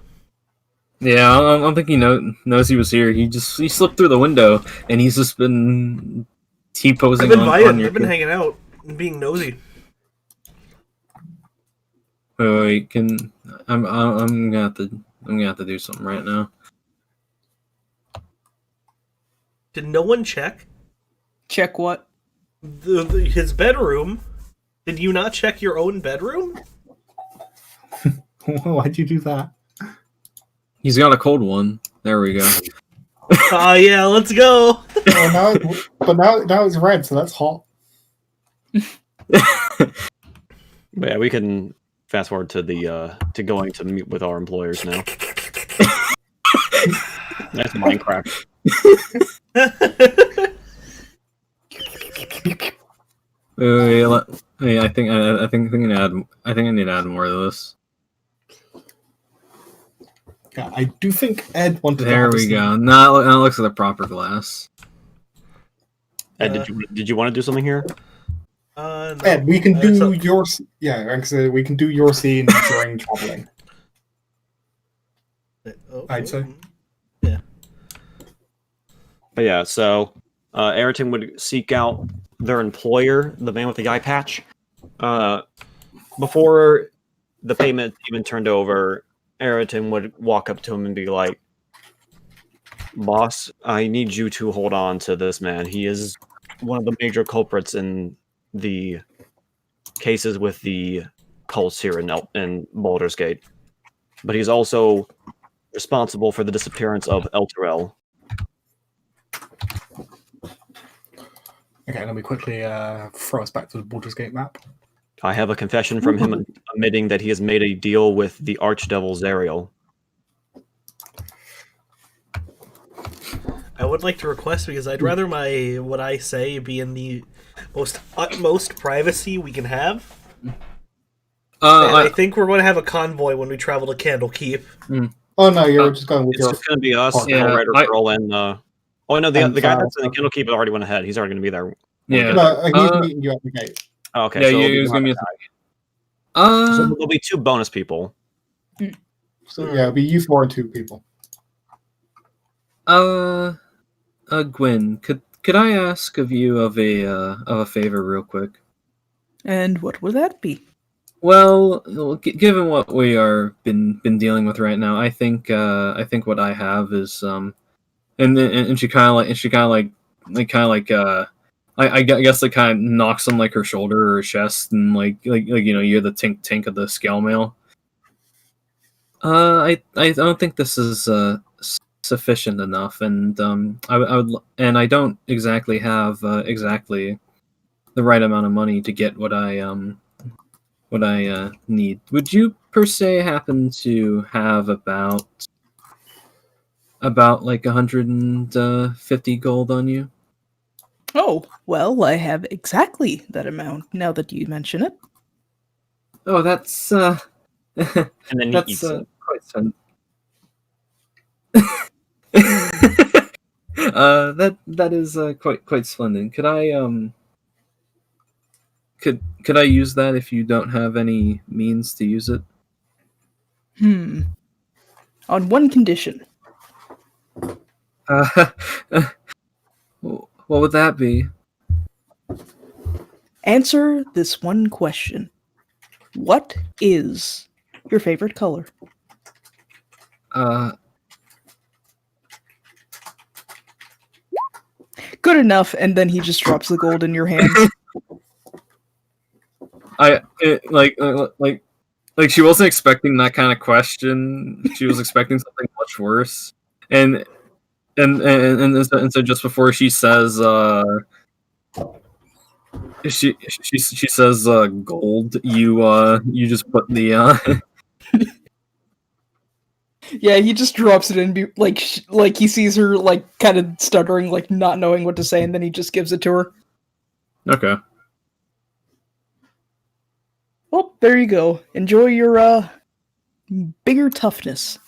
Yeah, I don't think he knows he was here. He slipped through the window, and he's just been T-posing. I've been hanging out and being nosy. Wait, I'm gonna have to do something right now. Did no one check Check what? his bedroom? Did you not check your own bedroom? Why'd you do that? He's got a cold one. There we go. Yeah, let's go. Now it's red, so that's hot. But yeah, we can fast forward to the to going to meet with our employers now. That's Minecraft. I think I need to add more to this. Yeah, I do think Ed wanted. There we go. Now it looks like the proper glass. Ed, did you want to do something here? No. Ed, we can do your we can do your scene during traveling. I'd say. Yeah. But yeah, so Ayrton would seek out their employer, the man with the eye patch. Before the payment even turned over, Ayrton would walk up to him and be like, "Boss, I need you to hold on to this man. He is one of the major culprits in the cases with the cults here in Baldur's Gate. But he's also responsible for the disappearance of Elturel." Okay, let me quickly throw us back to the Baldur's Gate map. I have a confession from him admitting that he has made a deal with the Archdevil Zariel. I would like to request, because I'd rather what I say be in the utmost privacy we can have. And I think we're going to have a convoy when we travel to Candlekeep. Oh no, you're just going with It's your. just going to be us, Yeah, Rider Pearl, and oh no, the guy that's in the Candlekeep Candlekeep already went ahead. He's already going to be there. Yeah. No, he's meeting you at the gate. Oh, okay, Yeah, so he was gonna be. so there'll be 2 bonus people. So yeah, it'll be you 4 and 2 people. Gwen, could I ask of you of a favor real quick? And what would that be? Well, given what we are been dealing with right now, I think what I have is and she kind of I guess like kind of knocks on like her shoulder or her chest and like you know, you're the tink of the scale mail. I don't think this is sufficient enough, and I would, and I don't exactly have exactly the right amount of money to get what I need. Would you per se happen to have about like 150 gold on you? Oh, well, I have exactly that amount now that you mention it. Oh, that's And then he that's eats it. quite fun. That is quite splendid. Could I use that if you don't have any means to use it? On one condition. Uh, what would that be? Answer this one question. What is your favorite color? Good enough, and then he just drops the gold in your hands. Like she wasn't expecting that kind of question. She was expecting something much worse. And so just before she says she says gold, you just put the Yeah, he just drops it in, like he sees her, like, kind of stuttering, like, not knowing what to say, and then he just gives it to her. Okay. Well, there you go. Enjoy your, bigger toughness.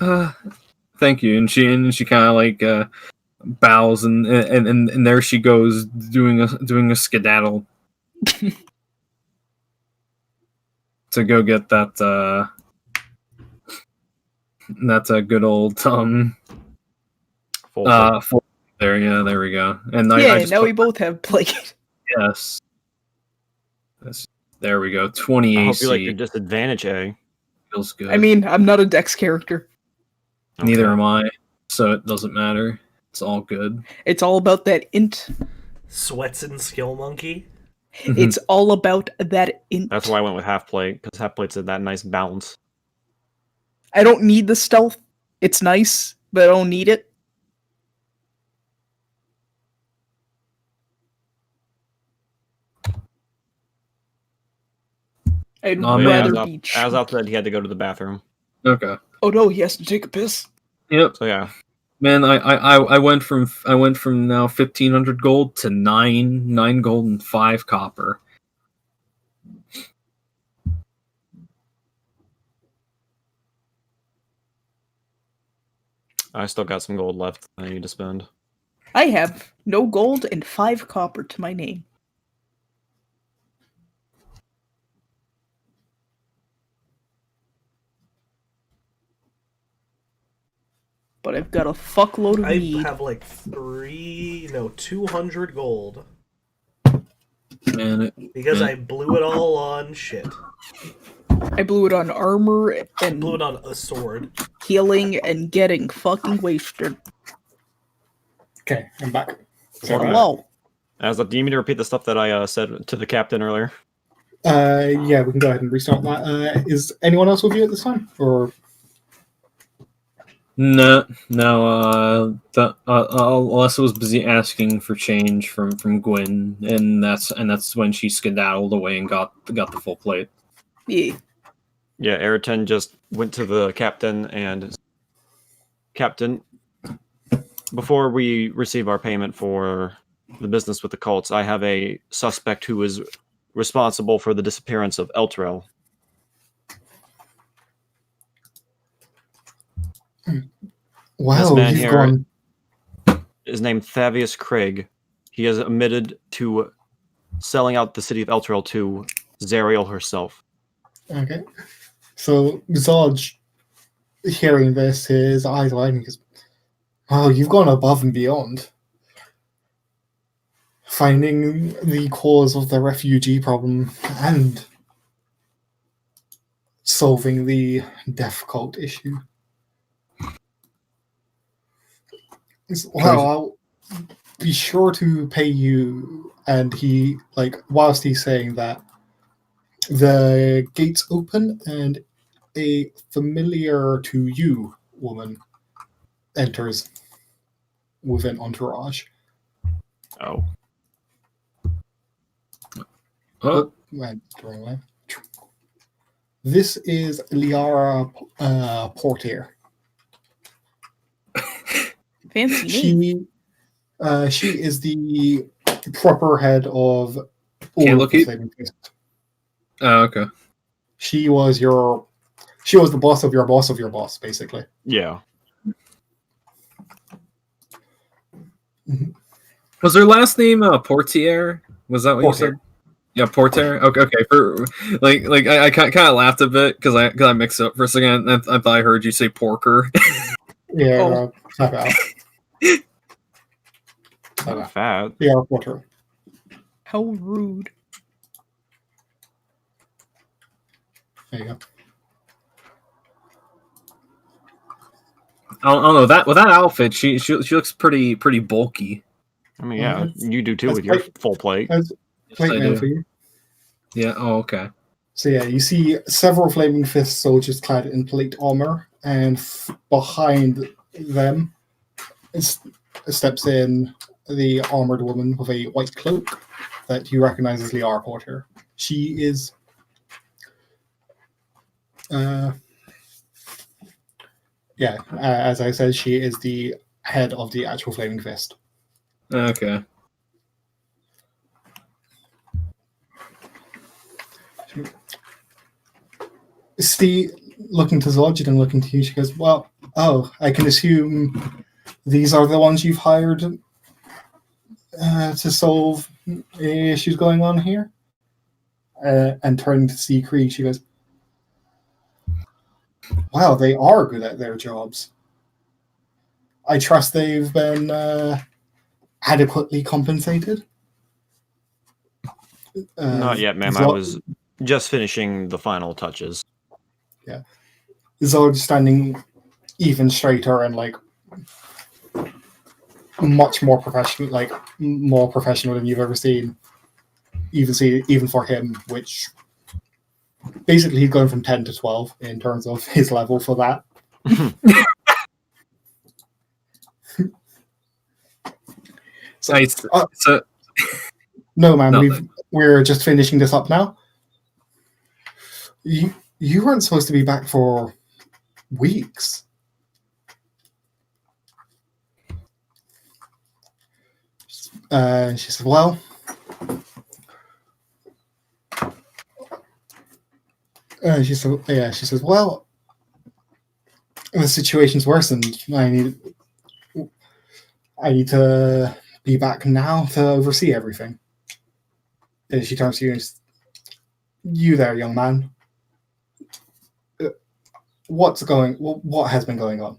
Thank you. And she kind of like bows and there she goes doing a skedaddle to go get that that's a good old Full full there. Yeah, there we go. And Yeah, I just now put, we both have plague. yes. There we go. 20 I AC. hope you like your disadvantage, eh? Feels good. I mean, I'm not a dex character. Neither Okay. am I, so it doesn't matter. It's all good. It's all about that int. Sweats and skill monkey. It's all about that int. That's why I went with half plate, because half plate's at that nice balance. I don't need the stealth. It's nice, but I don't need it. I'd Oh, man, rather as be Alp said, he had to go to the bathroom. Okay. Oh no, he has to take a piss. Yep. So yeah, Man, I went from now 1,500 gold to nine gold and 5 copper. I still got some gold left I need to spend. I have no gold and 5 copper to my name. But I've got a fuckload of I weed. have like 200 gold. Man, Because I blew it all on shit. I blew it on armor I and blew it on a sword. healing and getting fucking wasted. Okay, I'm back. Hello. As do you mean to repeat the stuff that I said to the captain earlier? Yeah, we can go ahead and restart that. Is anyone else with you at this time? Or no. Alessa was busy asking for change from Gwyn, and that's when she skedaddled away and got the full plate. Yeah. Yeah, Eriton just went to the captain and... Captain, before we receive our payment for the business with the cults, I have a suspect who is responsible for the disappearance of Eltrell. wow, man you've here- gone. Is named Thavius Craig. He has admitted to selling out the city of Eltrell to Zariel herself. Okay, so Zodge, hearing this, his eyes widening. Because, wow, you've gone above and beyond. Finding the cause of the refugee problem and solving the death cult issue. Well, I'll be sure to pay you. And he, like, whilst he's saying that, the gates open and a familiar to you woman enters with an entourage. Oh. Oh, Went the wrong way. This is Liara Portier. Fancy name. She is the proper head of all of the Flaming Fist. Oh, okay. She was the boss of your boss of your boss, basically. Yeah. Mhm. Was her last name Portier? Was that what you said? Yeah, Porter. Okay, okay. For I kind of laughed a bit because I mixed it up for a second. I thought I heard you say porker. Yeah, type it out. Not fat. Yeah, Porter. How rude. There you go. I don't know that with that outfit. She looks pretty bulky. I mean, yeah, Mhm. you do too That's with your great. full plate. That's plate I mail do. for you. Yeah. Oh, okay. So yeah, you see several Flaming Fist soldiers clad in plate armor, and behind them steps in the armored woman with a white cloak that you recognize as Liara Porter. She is as I said, she is the head of the actual Flaming Fist. Okay. See, looking to Zodge and looking to you, she goes, well, I can assume these are the ones you've hired to solve the issues going on here? And turning to see Krieg, she goes, wow, they are good at their jobs. I trust they've been adequately compensated? Not yet, ma'am. I was just finishing the final touches. Yeah. Zod standing even straighter and much more professional, more professional than you've ever seen. Even for him, which basically he's going from 10 to 12 in terms of his level for that. No, man, no. We're just finishing this up now. You weren't supposed to be back for weeks. She said, well, she says, well, the situation's worsened. I need to be back now to oversee everything. And she turns to you and says, you there, young man. What has been going on?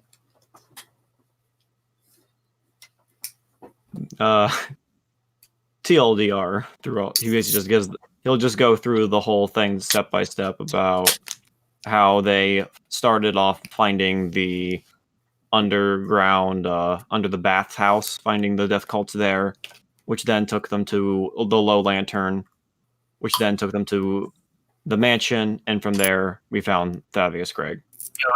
TLDR throughout. He basically he'll just go through the whole thing step by step about how they started off finding the underground, under the bathhouse, finding the death cults there, which then took them to the Low Lantern, which then took them to the mansion, and from there we found Thavius Gregg.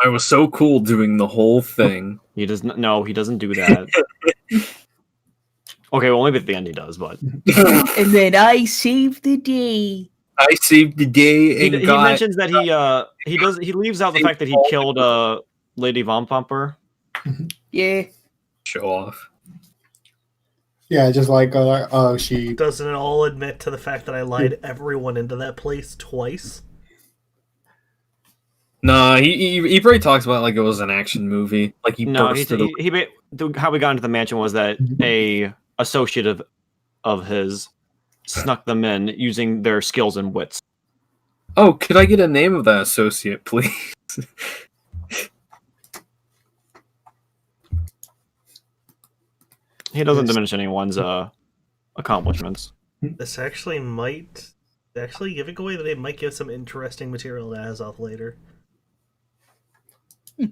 I was so cool doing the whole thing. He doesn't. No, he doesn't do that. Okay, well maybe at the end he does, but. And then I saved the day. I saved the day. And he mentions that he leaves out the fact that he killed Lady Von Pumper. Yeah. Show off. Yeah, just she doesn't it all admit to the fact that I lied everyone into that place twice. Nah, he probably talks about it like it was an action movie. Like how we got into the mansion was that a associate of his snuck them in using their skills and wits. Oh, could I get a name of that associate, please? He doesn't diminish anyone's accomplishments. This actually might giving away that it might give some interesting material to Azoth later. You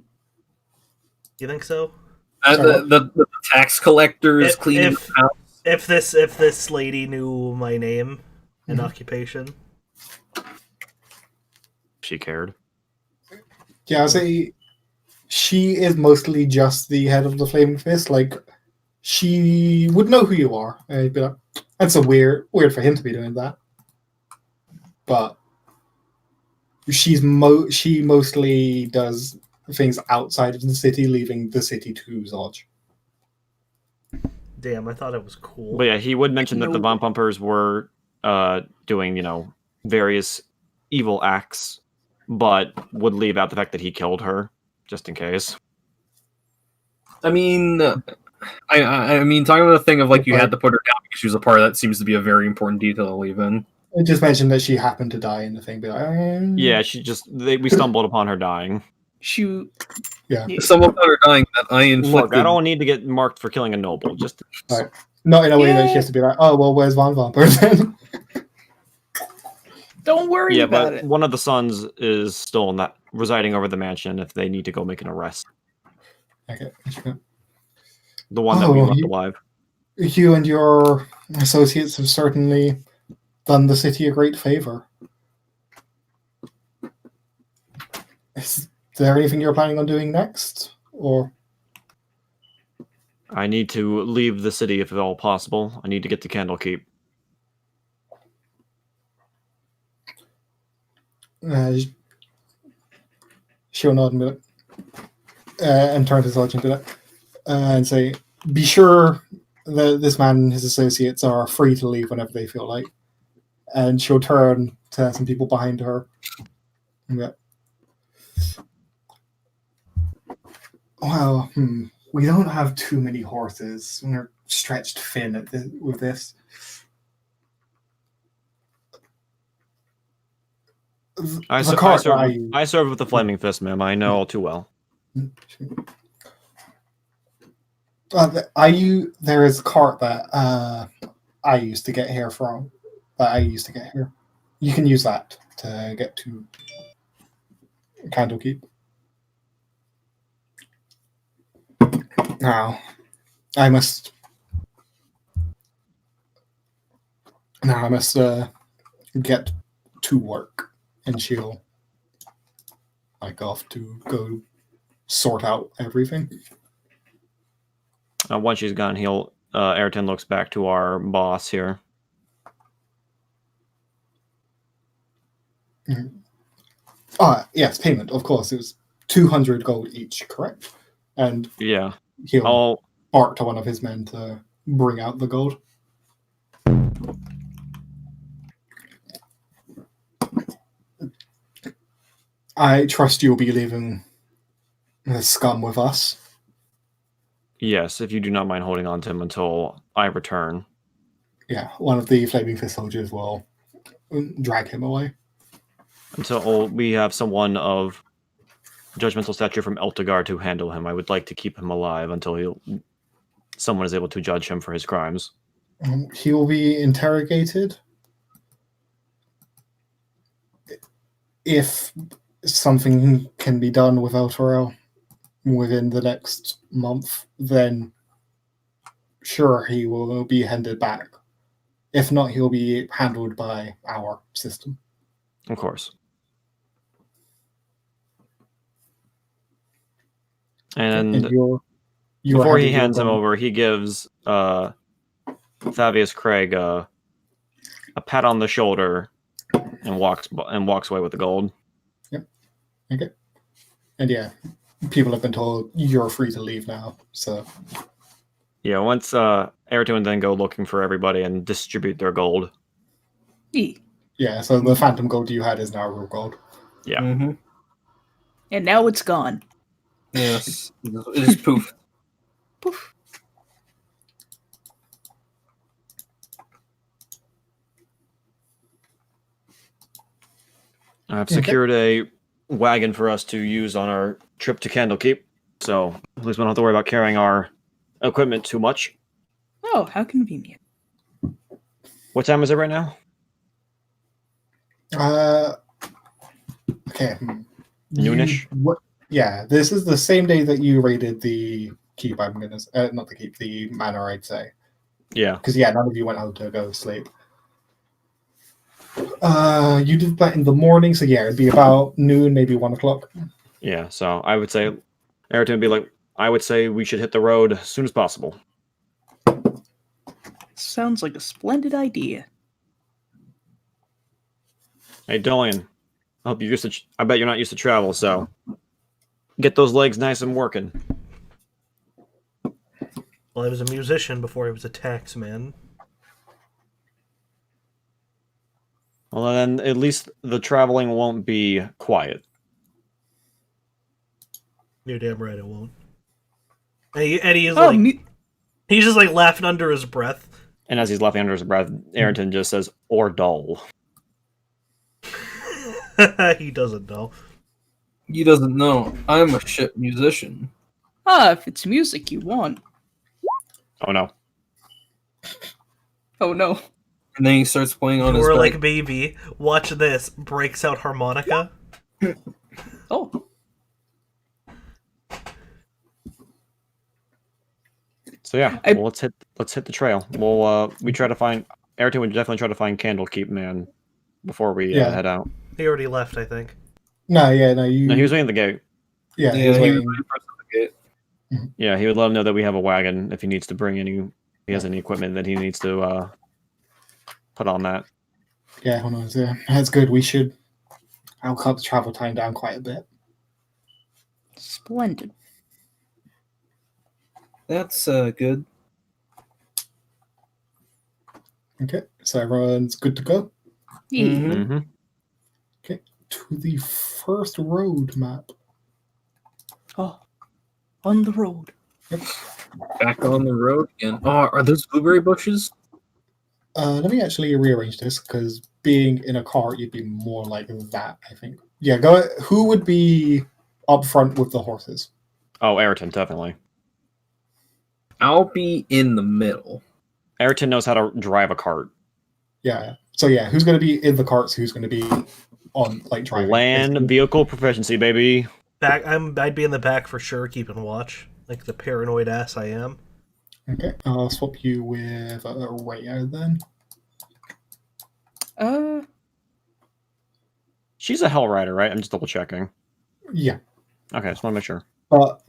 think so? The tax collector is cleaning the house. If this lady knew my name and occupation, she cared. Yeah, I say she is mostly just the head of the Flaming Fist. She would know who you are. I'd be like, that's a weird for him to be doing that. But she mostly does things outside of the city, leaving the city to Zodge. Damn, I thought it was cool. But yeah, he would mention that the Von Pumpers were doing, various evil acts, but would leave out the fact that he killed her, just in case. I mean, I mean, talking about the thing of like you had to put her down because she was a part of that seems to be a very important detail to leave in. I just mentioned that she happened to die in the thing. Be like, Yeah, we stumbled upon her dying. Someone upon her dying that I inflicted. Look, I don't need to get marked for killing a noble. Just right. Not in a way that she has to be like, oh well, where's Von Vamper then? Don't worry about but it. One of the sons is still not residing over the mansion if they need to go make an arrest. Okay. The one that we left alive. You and your associates have certainly done the city a great favor. Is there anything you're planning on doing next? Or I need to leave the city if at all possible. I need to get to Candlekeep. She'll nod and turn to Sergeant and say, be sure that this man and his associates are free to leave whenever they feel like. And she'll turn to some people behind her. Well, we don't have too many horses. We're stretched thin with this. I served with the Flaming Fist, ma'am. I know all too well. There is a cart that I used to get here from. You can use that to get to Candlekeep. Now, I must get to work, and she'll off to go sort out everything. Once she's gone, Ayrton looks back to our boss here. Yes, payment, of course. It was 200 gold each, correct? And yeah, he'll bark to one of his men to bring out the gold. I trust you'll be leaving the scum with us. Yes, if you do not mind holding on to him until I return. Yeah, one of the Flaming Fist soldiers will drag him away. Until we have someone of judgmental stature from Eltegard to handle him. I would like to keep him alive until someone is able to judge him for his crimes. He will be interrogated. If something can be done with Elturel within the next month, then sure, he will be handed back. If not, he'll be handled by our system. Of course. And before he hands him over, he gives Thavius Craig a pat on the shoulder and walks away with the gold. Yep. Okay. And yeah, people have been told you're free to leave now. So yeah, once Ayrton would then go looking for everybody and distribute their gold. Yeah, so the phantom gold you had is now real gold. Yeah. Mm-hmm. And now it's gone. Yes. It is poof. Poof. I've secured a wagon for us to use on our trip to Candlekeep, so at least we don't have to worry about carrying our equipment too much. Oh, how convenient. What time is it right now? Okay. Noonish? Yeah, this is the same day that you raided the keep. I'm gonna not the keep, the manor, I'd say. Yeah. Because none of you went out to go sleep. You did that in the morning, so yeah, it'd be about noon, maybe 1 o'clock. Yeah, so I would say Ayrton would be like, I would say we should hit the road as soon as possible. Sounds like a splendid idea. Hey, Dolian, I bet you're not used to travel, so get those legs nice and working. Well, Well, he was a musician before he was a taxman. Well, then at least the traveling won't be quiet. You're damn right it won't. And he is Oh, he's just like laughing under his breath. And as he's laughing under his breath, Ayrton just says, "Or dull." He doesn't know. He doesn't know. I'm a shit musician. if it's music you want. Oh no. Oh no. And then he starts playing on his We're bike. like, baby, watch this. Breaks out harmonica. Oh. So yeah, well, let's hit the trail. We'll we try to find Ayrton would definitely try to find Candlekeep Man before we head out. He already left, I think. No, No, he was waiting at the gate. Yeah, Yeah, he was he waiting. was waiting for us at the gate. Yeah, he would let him know that we have a wagon if he needs to bring any. If he has any equipment that he needs to put on that. Yeah, hold on. Yeah, that's good. I'll cut the travel time down quite a bit. Splendid. That's good. Okay, so everyone's good to go. Yeah. Mm-hmm. To the first road map. Oh. On the road. Back on the road again. Oh, are those blueberry bushes? Let me actually rearrange this because being in a cart, you'd be more like that, I think. Yeah, go. Who would be up front with the horses? Oh, Ayrton, definitely. I'll be in the middle. Ayrton knows how to drive a cart. Yeah. So yeah, who's going to be in the carts? Who's going to be on like driving? Land vehicle proficiency, baby. I'd be in the back for sure, keeping watch, like the paranoid ass I am. Okay, I'll swap you with Raya then. She's a Hell Rider, right? I'm just double checking. Yeah, Okay, just want to make sure. but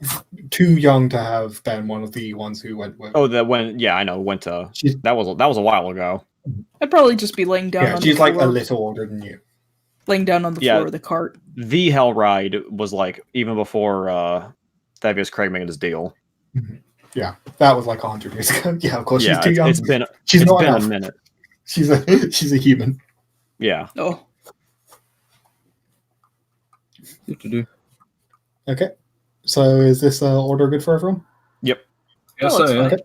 too young to have been one of the ones who went with. Oh, that went. Yeah, I know. Went to. She's, That was a while ago. I'd probably just be laying down yeah, on she's the like floor. a little older than you. Laying down on the Yeah. floor of the cart. The Hell Ride was like even before Thaddeus Craig made his deal. Yeah, that was like 100 years ago. Yeah, of course, Yeah, she's too young. it's been she's not been a enough. minute. She's a human. Yeah. Oh. Do-do-do. Okay, so is this order good for everyone? Yes, Oh, it's I am. fine.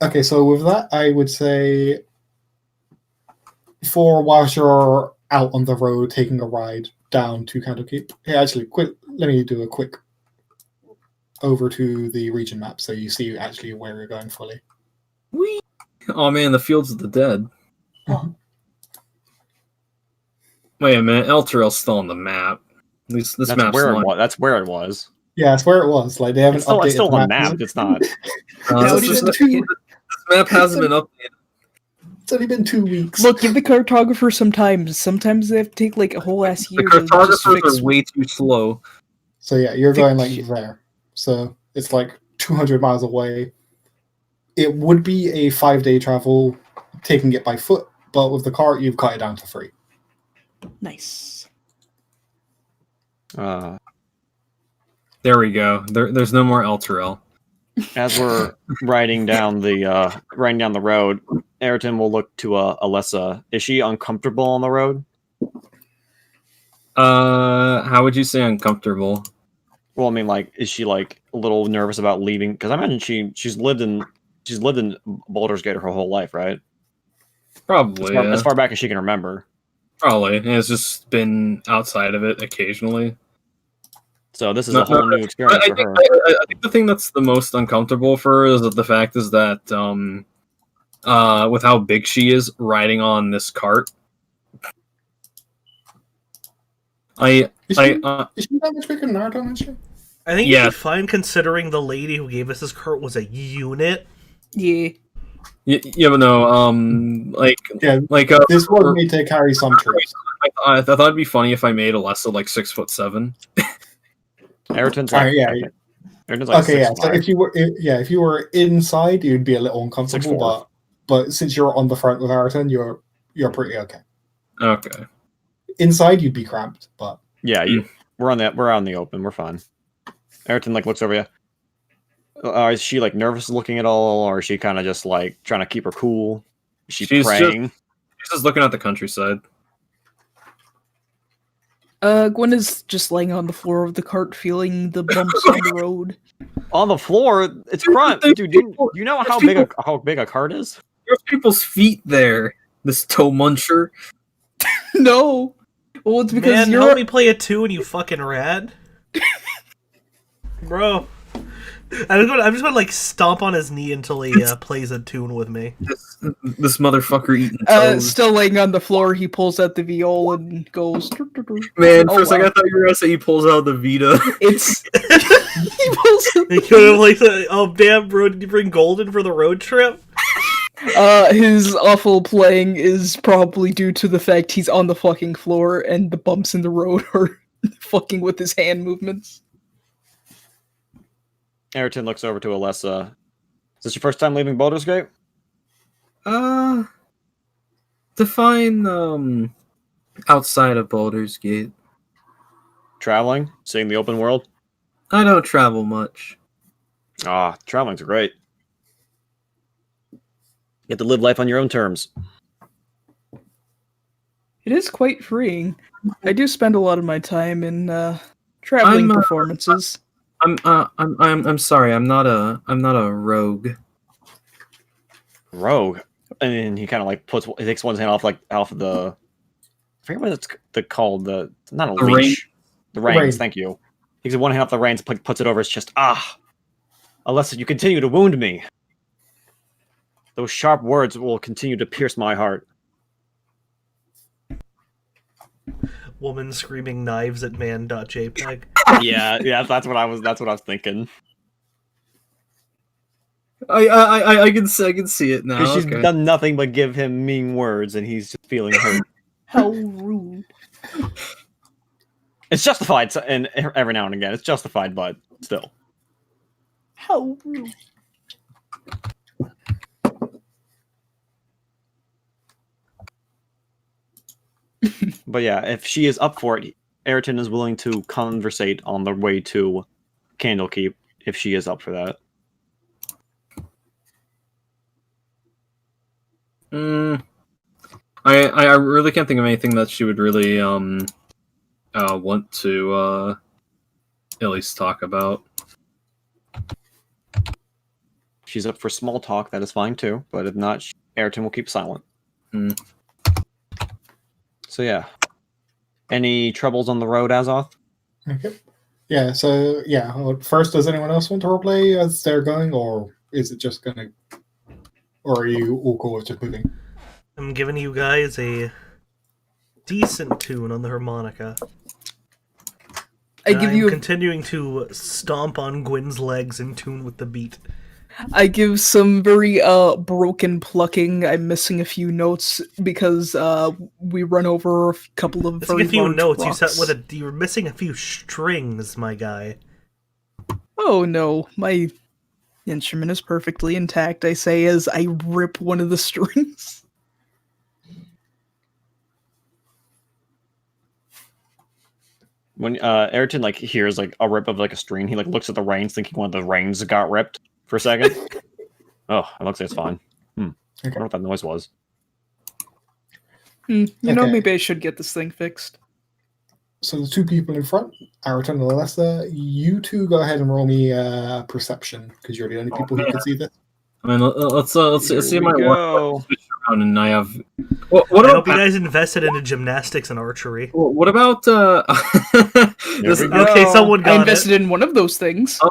Okay, so with that, I would say for whilst you're out on the road taking a ride down to Candlekeep. Hey, actually, let me do a quick over to the region map so you see actually where you're going fully. Whee! Oh man, the Fields of the Dead. Mhm. Wait a minute, Elturel's still on the map. This That's map's where not. it was. That's where it was. Yeah, that's where it was. Like they haven't It's still, updated on the the map. map. It's not. Now This, it's this just- map hasn't been updated. It's only been 2 weeks. Look, give the cartographer some time. Sometimes they have to take like a whole ass The year to just cartographers fix. are way too slow. So yeah, you're Fix going like shit. there. So it's like 200 miles away. It would be a 5-day travel, taking it by foot, but with the cart, you've cut it down to 3. Nice. There we go. There's no more Elturel. As we're riding down the road, Ayrton will look to Alessa. Is she uncomfortable on the road? How would you say uncomfortable? Well, I mean, like, is she like a little nervous about leaving? Because I imagine she's lived in Baldur's Gate her whole life, right? Probably. Yeah. As far back as she can remember. Probably. And it's just been outside of it occasionally. So this is a whole new experience I for think, her. I think the thing that's the most uncomfortable for her is that the fact is that with how big she is riding on this cart. Is she uh, that much bigger than Naruto, is she? I think Yeah. you'd be fine considering the lady who gave us this cart was a unit. Yeah. yeah, but no, Yeah, like this was made to carry some troops. I thought it'd be funny if I made Alessa like 6'7". Ayrton's All like, right, yeah. Ayrton's like Okay, yeah. 6'5". So if you were inside, you'd be a little uncomfortable, 6'4". but since you're on the front with Araton, you're pretty okay. Okay. Inside, you'd be cramped, but Yeah, we're out in the open. We're fine. Ayrton like looks over you. Is she like nervous looking at all, or is she kind of just like trying to keep her cool? Is she's praying? She's just looking at the countryside. Gwen is just laying on the floor of the cart, feeling the bumps on the road. On the floor, it's front, dude. You know how big a cart is? There's people's feet there. This toe muncher. No. Well, it's because help me play a tune, you fucking rat. Bro. I'm just gonna like stomp on his knee until he plays a tune with me. This motherfucker eating toes. Still laying on the floor, he pulls out the viola and goes. Man, for a second I thought you were gonna say he pulls out the Vita. It's he pulls. He could have like, oh damn, bro, did you bring Golden for the road trip? His awful playing is probably due to the fact he's on the fucking floor and the bumps in the road are fucking with his hand movements. Ayrton looks over to Alessa. Is this your first time leaving Baldur's Gate? Define outside of Baldur's Gate. Traveling? Seeing the open world? I don't travel much. Traveling's great. You get to live life on your own terms. It is quite freeing. I do spend a lot of my time in traveling performances. I'm sorry. I'm not a rogue. Rogue, and he kind of like he takes one hand off of the. I forget what it's called. Not a leash. The reins. Thank you. He takes one hand off the reins, puts it over his chest. Unless you continue to wound me, those sharp words will continue to pierce my heart. Woman screaming knives at man.jpg. Yeah, that's what I was thinking. I can see it now. She's done nothing but give him mean words, and he's just feeling hurt. How rude. It's justified, and every now and again, it's justified, but still. How rude. But yeah, if she is up for it, Ayrton is willing to conversate on the way to Candlekeep if she is up for that. I really can't think of anything that she would really want to at least talk about. She's up for small talk, that is fine too, but if not, Ayrton will keep silent. So yeah. Any troubles on the road, Azoth? Okay. Yeah, so first, does anyone else want to roleplay as they're going, or is it just gonna, or are you all cool with just moving? I'm giving you guys a decent tune on the harmonica. I'm continuing to stomp on Gwyn's legs in tune with the beat. I give some very broken plucking. I'm missing a few notes because we run over a couple of missing very a few large notes. rocks. You're missing a few strings, my guy. Oh no, my instrument is perfectly intact. I say as I rip one of the strings. When Ayrton hears a rip of a string, he looks at the reins, thinking one of the reins got ripped for a second. Oh, it looks like it's fine. I wonder what that noise was. You know, maybe I should get this thing fixed. So the two people in front, Ayrton and Alessa, you two go ahead and roll me perception, because you're the only people who can see this. I mean, let's see my go. And I have. I hope you guys invested into gymnastics and archery. What about? Okay, someone got I invested in one of those things.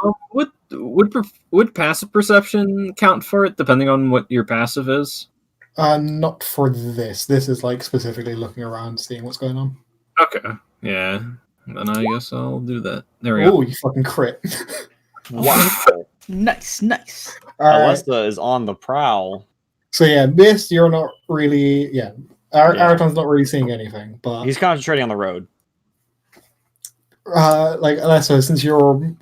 Would passive perception count for it, depending on what your passive is? Not for this. This is specifically looking around, seeing what's going on. Okay. Yeah. Then I guess I'll do that. There we go. Oh, you fucking crit! Wow. Nice. Alessa is on the prowl. So yeah, this you're not really. Yeah, Ayrton's not really seeing anything, but He's concentrating on the road. Alessa, since you're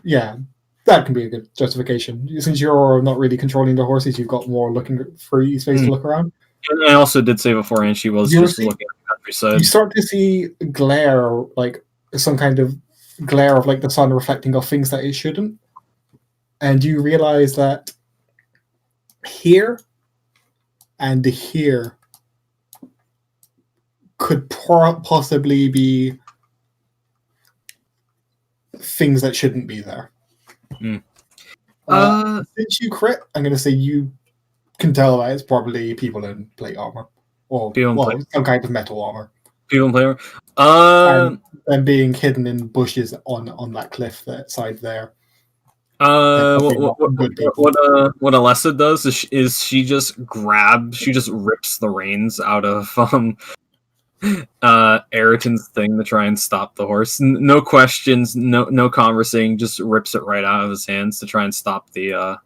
that can be a good justification. Since you're not really controlling the horses, you've got more looking free space to look around. And I also did say beforehand she was just looking at the countryside. You start to see glare, some kind of glare of like the sun reflecting off things that it shouldn't, and you realize that here and here could possibly be things that shouldn't be there. Since you crit, I'm going to say you can tell that it's probably people in plate armor, or some kind of metal armor. People in plate armor. And being hidden in bushes on that cliff that side there. What Alessa does is she just rips the reins out of Ayrton's thing to try and stop the horse. No questions, no conversing, just rips it right out of his hands to try and stop the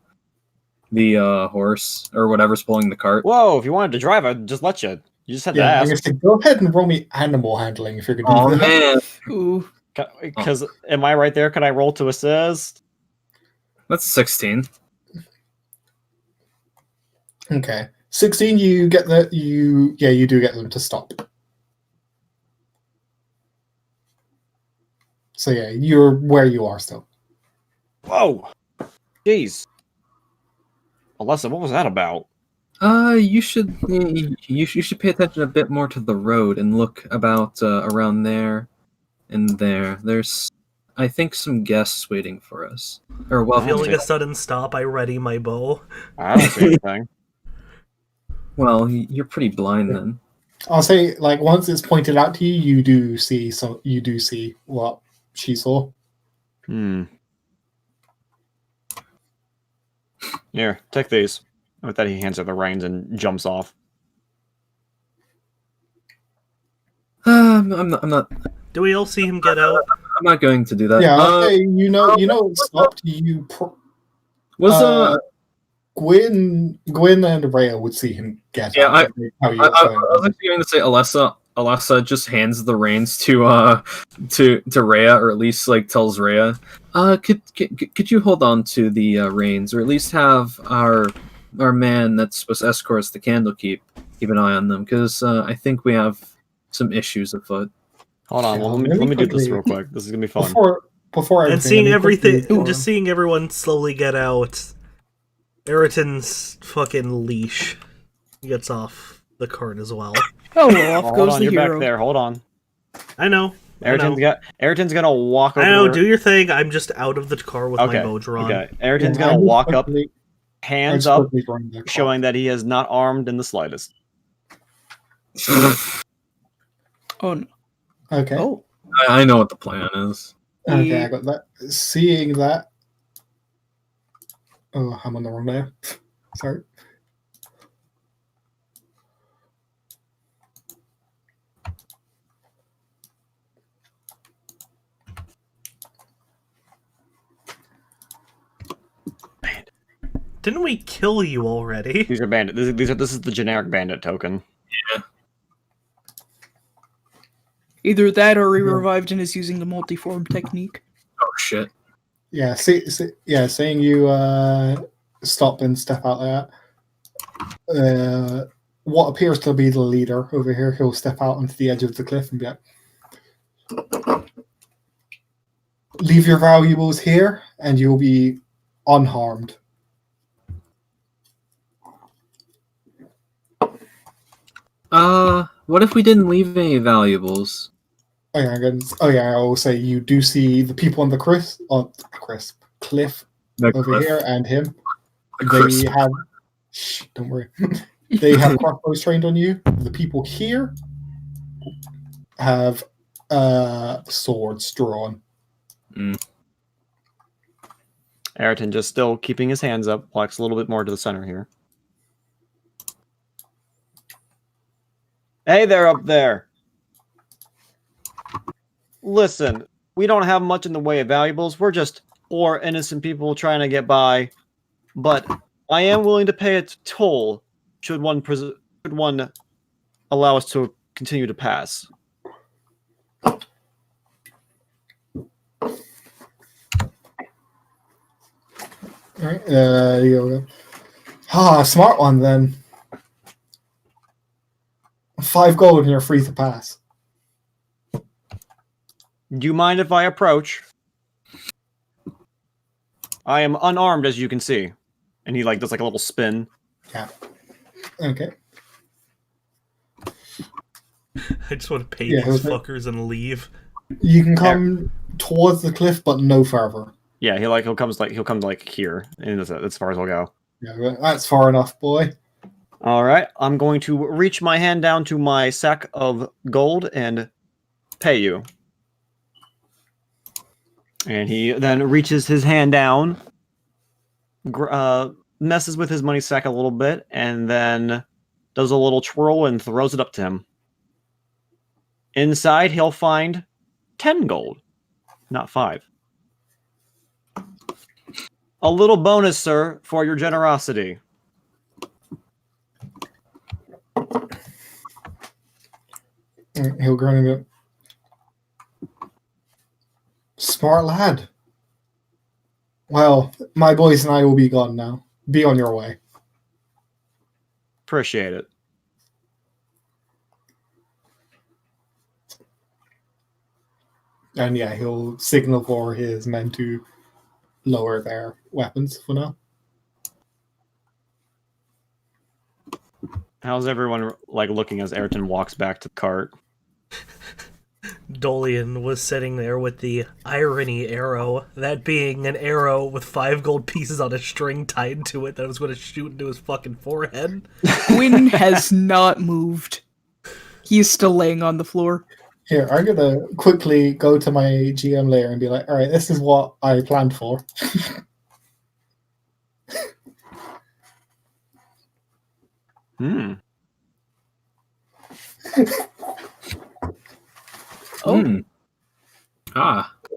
horse or whatever's pulling the cart. Whoa! If you wanted to drive, I'd just let you. You just had to ask. I'm gonna say, go ahead and roll me animal handling if you're gonna do that. Man. Ooh. Because am I right there? Can I roll to assist? That's 16. Okay, 16. You get you do get them to stop. So yeah, you're where you are still. Whoa! Jeez. Alessa, what was that about? You should pay attention a bit more to the road and look about around there and there. There's, I think, some guests waiting for us. Or feeling a sudden stop, I ready my bow. I don't see anything. Well, you're pretty blind then. I'll say, like, once it's pointed out to you, you do see what she saw. Here, take these. With that, he hands her the reins and jumps off. I'm not. Do we all see him get out? I'm not going to do that. Yeah, I'll say, it stopped. Gwyn and Rhea would see him get out. I was actually going to say Alessa just hands the reins to Rhea, or at least like tells Rhea, could you hold on to the reins, or at least have our man that's supposed to escort us to Candlekeep keep an eye on them, because I think we have some issues afoot. Hold on, let me do this real quick. This is gonna be fun. Before and seeing just seeing everyone slowly get out, Ayrton's fucking leash gets off the cart as well. Oh, well, off goes the you're hero. Back there. Hold on. I know. Ayrton's gonna walk over. I know. Do your thing. I'm just out of the car with my bow drawn. Okay. Ayrton's gonna walk up, hands up, showing that he is not armed in the slightest. Oh no. Okay. Oh. I know what the plan is. Okay, I got that. Seeing that. Oh, I'm on the wrong layer. Sorry. Didn't we kill you already? These are bandit. This is the generic bandit token. Yeah. Either that or he revived and is using the multi-form technique. Oh shit. Yeah, saying you stop and step out there. What appears to be the leader over here, he'll step out onto the edge of the cliff and be like, leave your valuables here and you'll be unharmed. What if we didn't leave any valuables? I will say you do see the people on the cliff over here and him. They have. Shh, don't worry. They have crossbows trained on you. The people here have swords drawn. Ayrton just still keeping his hands up, walks a little bit more to the center here. Hey there up there. Listen, we don't have much in the way of valuables. We're just poor, innocent people trying to get by. But I am willing to pay a toll should one allow us to continue to pass. All right, you go. Smart one then. 5 gold and you're free to pass. Do you mind if I approach? I am unarmed, as you can see. And he does a little spin. Yeah. Okay. I just want to pay Yeah, these okay. fuckers and leave. You can come towards the cliff, but no further. Yeah, he'll come here, and that's as far as I'll go. Yeah, that's far enough, boy. All right, I'm going to reach my hand down to my sack of gold and pay you. And he then reaches his hand down, messes with his money sack a little bit, and then does a little twirl and throws it up to him. Inside, he'll find 10 gold, not 5. A little bonus, sir, for your generosity. He'll grin and go, smart lad. Well, my boys and I will be gone now. Be on your way. Appreciate it. And yeah, he'll signal for his men to lower their weapons for now. How's everyone looking as Ayrton walks back to the cart? Dolian was sitting there with the irony arrow, that being an arrow with 5 gold pieces on a string tied to it that was going to shoot into his fucking forehead. Gwyn has not moved. He's still laying on the floor. Here, I'm gonna quickly go to my GM layer and be like, all right, this is what I planned for. Oh.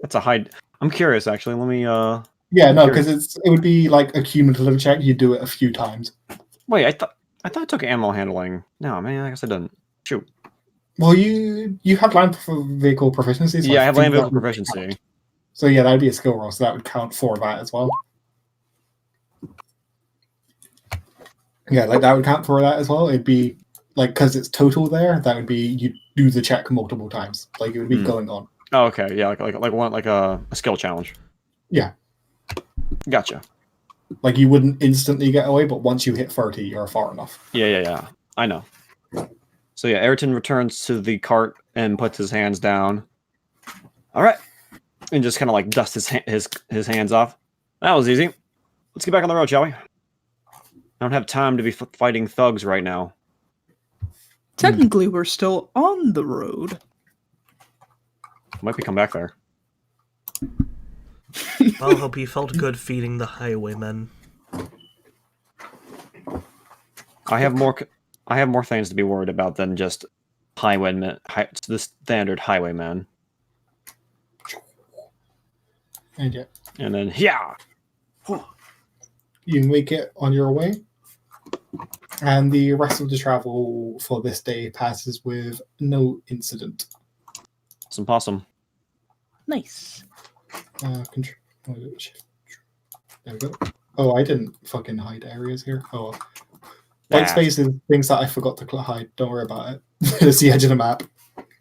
That's a high. I'm curious, actually. Let me. Yeah, no, because it would be like a cumulative check. You do it a few times. Wait, I thought I took ammo handling. No, man, I guess I didn't. Shoot. Well, you have land vehicle proficiency. So Yeah, I have think land vehicle that would proficiency. count. So yeah, that would be a skill roll. So that would count for that as well. Yeah, that would count for that as well. It'd be because it's total there. That would be you do the check multiple times. It would be going on. Oh, okay. Yeah, like a skill challenge. Yeah. Gotcha. You wouldn't instantly get away, but once you hit 30, you're far enough. Yeah. I know. So yeah, Ayrton returns to the cart and puts his hands down. All right, and just kind of dust his hands off. That was easy. Let's get back on the road, shall we? I don't have time to be fighting thugs right now. Technically, we're still on the road. Might be come back there. I'll hope he felt good feeding the highwaymen. I have more things to be worried about than just highwaymen. The standard highwayman. And yeah, And then you make it on your way, and the rest of the travel for this day passes with no incident. some possum. Nice. There we go. Oh, I didn't fucking hide areas here. Oh, well. White space is things that I forgot to hide. Don't worry about it. It's the edge of the map.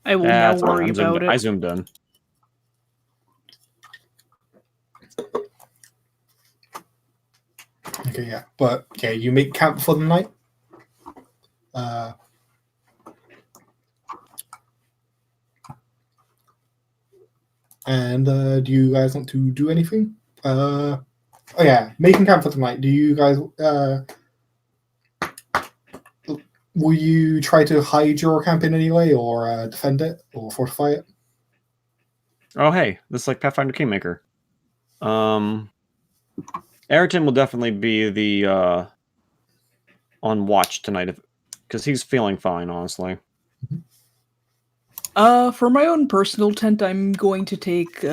I will now worry about it. I zoomed in. Okay, yeah. But, yeah, you make camp for the night. And do you guys want to do anything? Oh, yeah. Making camp for the night. Do you guys... will you try to hide your camp in any way, or defend it, or fortify it? Oh, hey, this is like Pathfinder Kingmaker. Ayrton will definitely be the on watch tonight, because he's feeling fine, honestly. For my own personal tent, I'm going to take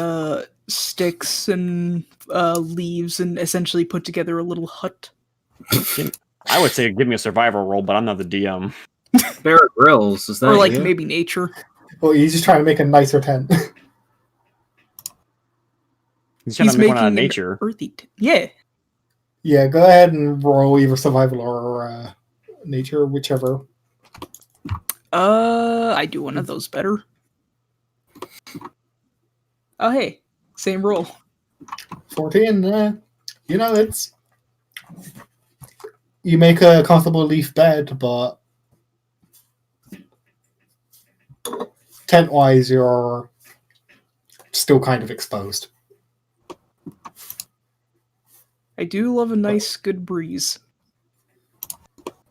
sticks and leaves and essentially put together a little hut. I would say give me a survival roll, but I'm not the DM. Bear Grylls, is that? Or you? maybe nature. Well, he's just trying to make a nicer tent. He's trying to make one out of nature. Earthy yeah. Yeah, go ahead and roll either survival or nature, whichever. I do one of those better. Oh, hey, same roll. 14, it's... You make a comfortable leaf bed, but tent-wise, you're still kind of exposed. I do love a nice, good breeze.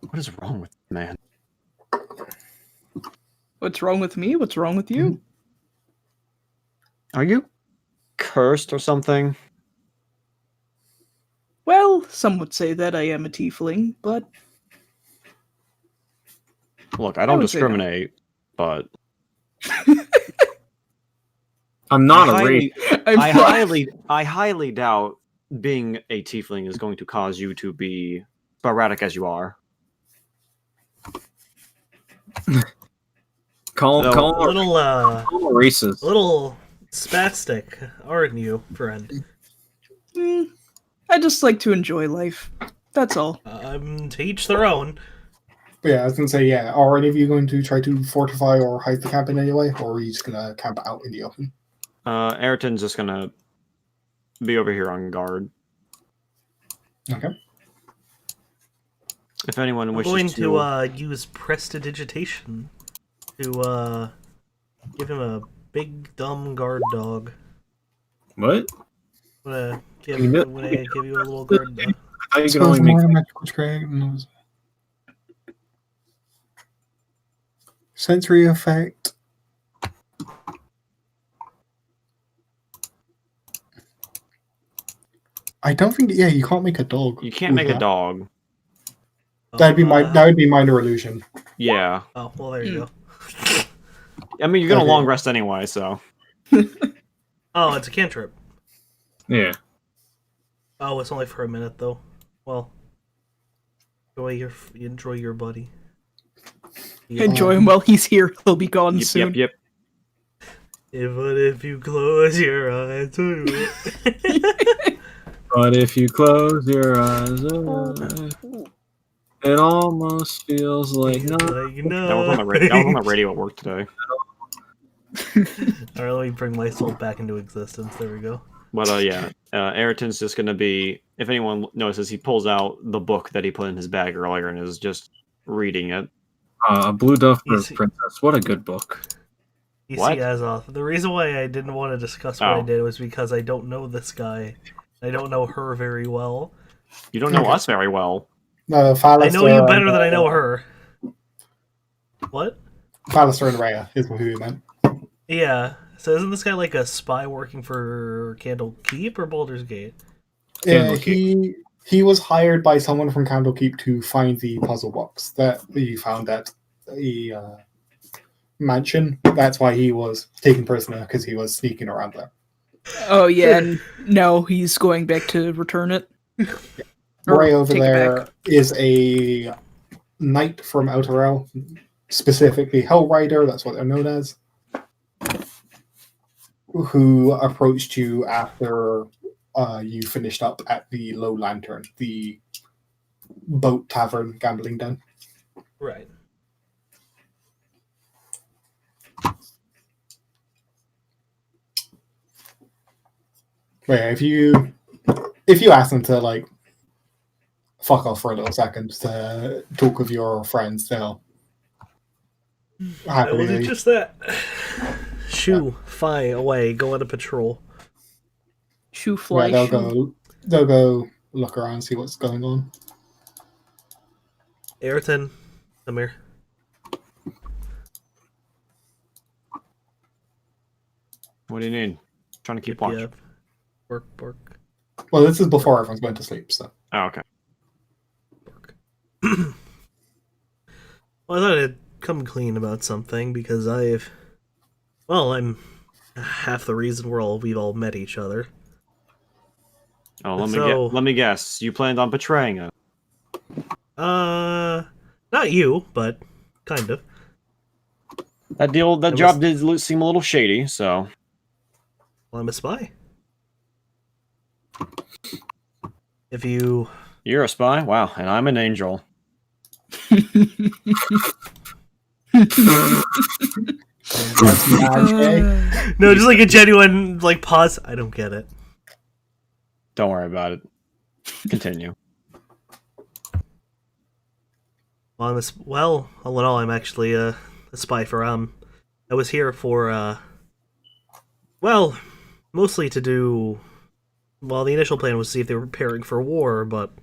What is wrong with this man? What's wrong with me? What's wrong with you? Are you cursed or something? Well, some would say that I am a tiefling, but Look, I don't would say no. discriminate, but I'm not a highly, race. I highly doubt being a tiefling is going to cause you to be sporadic as you are. Call A him racist. a little spastic, aren't you, friend? I just like to enjoy life. That's all. To each their own. But yeah, I was going to say, yeah, are any of you going to try to fortify or hide the camp in any way, or are you just going to camp out in the open? Ayrton's just gonna be over here on guard. Okay. If anyone I'm wishes going to use prestidigitation to give him a big dumb guard dog. What? I'm gonna give you a little guard dog. I can only make sensory effect. I don't think. Yeah, you can't make a dog. You can't make a dog. That would be minor illusion. Yeah. Oh well, there you go. I mean, you're gonna long rest anyway, so. Oh, it's a cantrip. Yeah. Oh, it's only for a minute though. Well, enjoy your buddy. Enjoy him while he's here. He'll be gone soon. Yep. But if you close your eyes, But if you close your eyes, it almost feels like no. That was on the radio at work today. Alright, let me bring my soul back into existence. There we go. But yeah, Ayrton's just gonna be. If anyone notices, he pulls out the book that he put in his bag earlier and is just reading it. Blue Duff Princess. What a good book. You What? see, Azoth, the reason why I didn't want to discuss what I did was because I don't know this guy. I don't know her very well. You don't know us very well. No, I know you better than I know her. What? Baldur and Rhea is who you meant. Yeah. So isn't this guy like a spy working for Candlekeep or Baldur's Gate? Yeah, he was hired by someone from Candlekeep to find the puzzle box that you found at the mansion. That's why he was taken prisoner, because he was sneaking around there. Oh yeah, and now he's going back to return it. Right over there is a knight from Outer Realm, specifically Hellrider, that's what they're known as, who approached you after you finished up at the Low Lantern, the boat tavern gambling den. Right. Yeah, if you ask them to like fuck off for a little second to talk with your friends, they'll Was it just that? Shoo, fly away, go on a patrol. Shoo fly. Yeah, they'll go look around, see what's going on. Ayrton, come here. What do you need? Trying to keep watch. Yep. Work. Well, this is before everyone's going to sleep, so. Oh, okay. Well, I thought I'd come clean about something because I'm half the reason we've all met each other. Oh, let me guess. You planned on betraying us. Not you, but kind of. That job did seem a little shady, so. Well, I'm a spy. If you... You're a spy? Wow, and I'm an angel. That's mad gay. No, just like a genuine like pause. I don't get it. Don't worry about it. Continue. Well, all in all, I'm actually a spy for I was here for well, mostly to do. Well, the initial plan was to see if they were preparing for war, but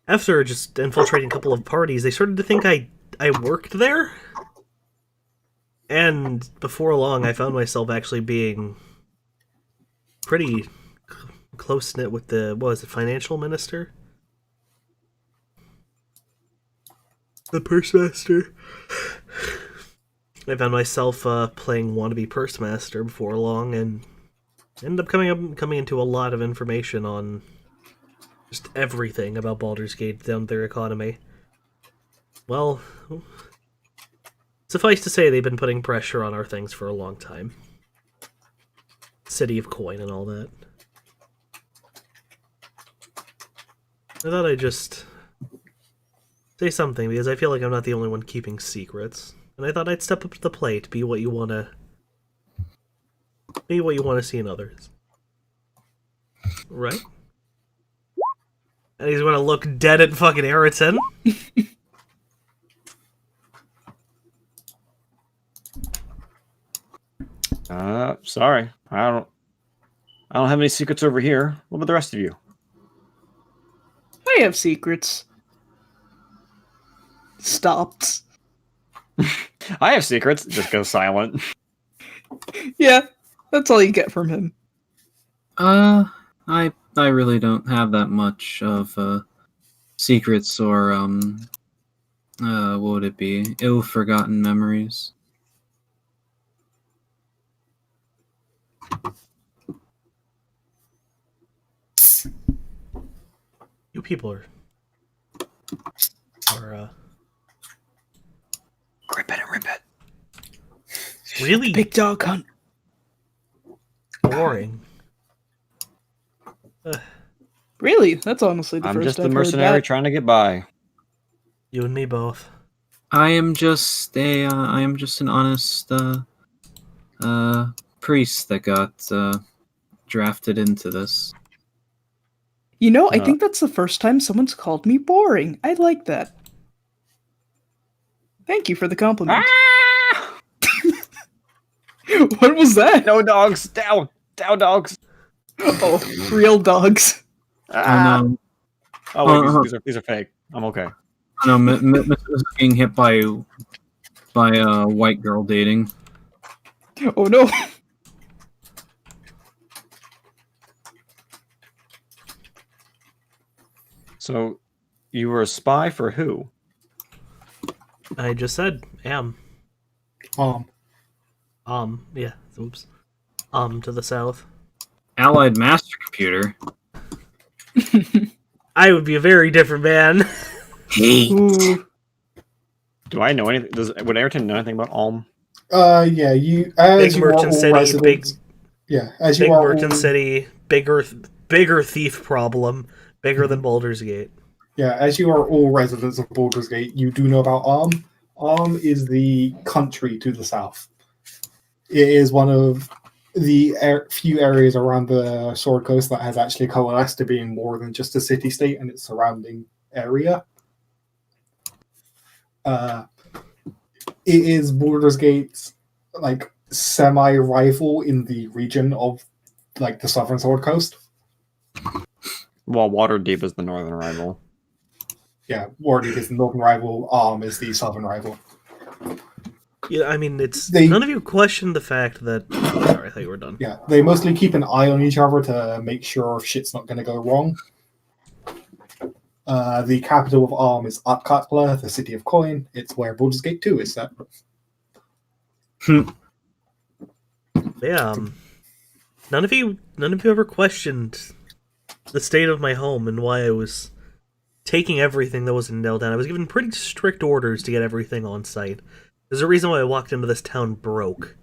after just infiltrating a couple of parties, they started to think I worked there. And before long, I found myself actually being pretty close knit with the financial minister, the purse master. I found myself playing wannabe purse master before long, and ended up coming into a lot of information on just everything about Baldur's Gate down their economy. Well, suffice to say, they've been putting pressure on our things for a long time. City of Coin and all that. I thought I'd just say something, because I feel like I'm not the only one keeping secrets. And I thought I'd step up to the plate, be what you want to see in others. Right? And he's gonna look dead at fucking Eriton. Sorry. I don't have any secrets over here. What about the rest of you? I have secrets. Stopped. I have secrets. Just go silent. Yeah, that's all you get from him. I really don't have that much of secrets or what would it be? Ill-forgotten memories. You people are Grip it and rip it. really Big dog hunt. boring. Really? That's honestly the I'm first just a I've heard mercenary that. trying to get by. You and me both. I am just an honest priest that got drafted into this. You know, I think that's the first time someone's called me boring. I like that. Thank you for the compliment. Ah! What was that? No dogs. Down dogs. Oh, real dogs. Ah. Oh no! Oh wait, these are fake. I'm okay. No, Mrs. is being hit by a white girl dating. Oh no. So, you were a spy for who? I just said am. Yeah. Oops. To the south. Allied Master Computer. I would be a very different man. Ooh. Do I know anything? Would Ayrton know anything about Alm? Yeah, you as Big you are merchant all city, residents. Yeah, as you Big are merchant all, city, bigger thief problem, bigger than Baldur's Gate. Yeah, as you are all residents of Baldur's Gate, you do know about Arm. Arm is the country to the south. It is one of the few areas around the Sword Coast that has actually coalesced to being more than just a city-state and its surrounding area. It is Baldur's Gate's like semi-rival in the region of like the southern Sword Coast. Well, Waterdeep is the northern rival. Yeah, Waterdeep is the northern rival. Arm is the southern rival. Yeah, I mean, none of you questioned the fact that. Sorry, I thought you were done. Yeah, they mostly keep an eye on each other to make sure shit's not going to go wrong. The capital of Arm is Upcatla, the city of coin. It's where Baldur's Gate 2 is set. Yeah, none of you ever questioned the state of my home and why I was taking everything that wasn't nailed down. I was given pretty strict orders to get everything on site. There's a reason why I walked into this town broke.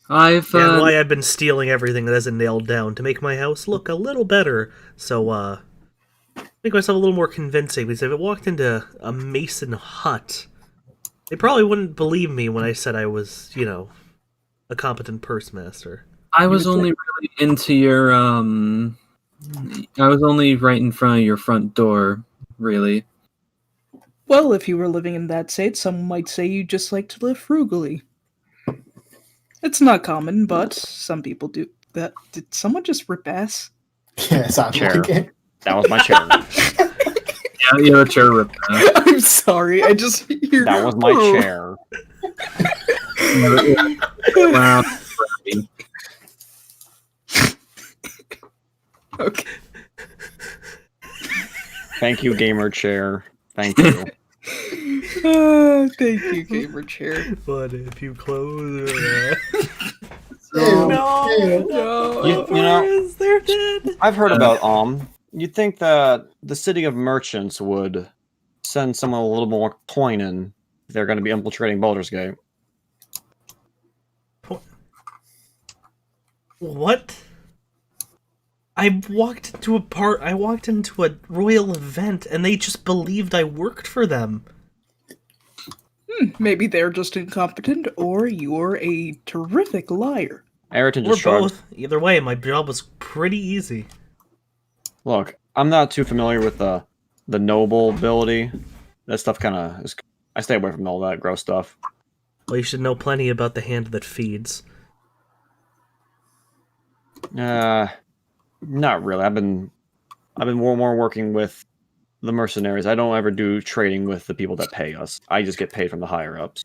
And why I've been stealing everything that isn't nailed down to make my house look a little better. So, make myself a little more convincing. Because if it walked into a mason hut They probably wouldn't believe me when I said I was, a competent purse master. I was only really into your I was only right in front of your front door, really. Well, if you were living in that state, some might say you just like to live frugally. It's not common, but some people do that. Did someone just rip ass? Yeah, sounds Chair. like it. That was my chair. Yeah, the chair ripped that. I'm sorry, I just hear. That was my chair. Wow. Okay. Thank you, gamer chair. Thank you. Thank you, gamer chair. But if you close it... Ew, No! ew. No. You know, They're dead! I've heard about You'd think that the city of merchants would send someone a little more coin in if they're going to be infiltrating Baldur's Gate. What? I walked into a royal event and they just believed I worked for them. Maybe they're just incompetent, or you're a terrific liar. Ayrton Or just shrugged. both. Either way, my job was pretty easy. Look, I'm not too familiar with the noble ability. That stuff kind of is. I stay away from all that gross stuff. Well, you should know plenty about the hand that feeds. Not really. I've been more working with the mercenaries. I don't ever do trading with the people that pay us. I just get paid from the higher ups.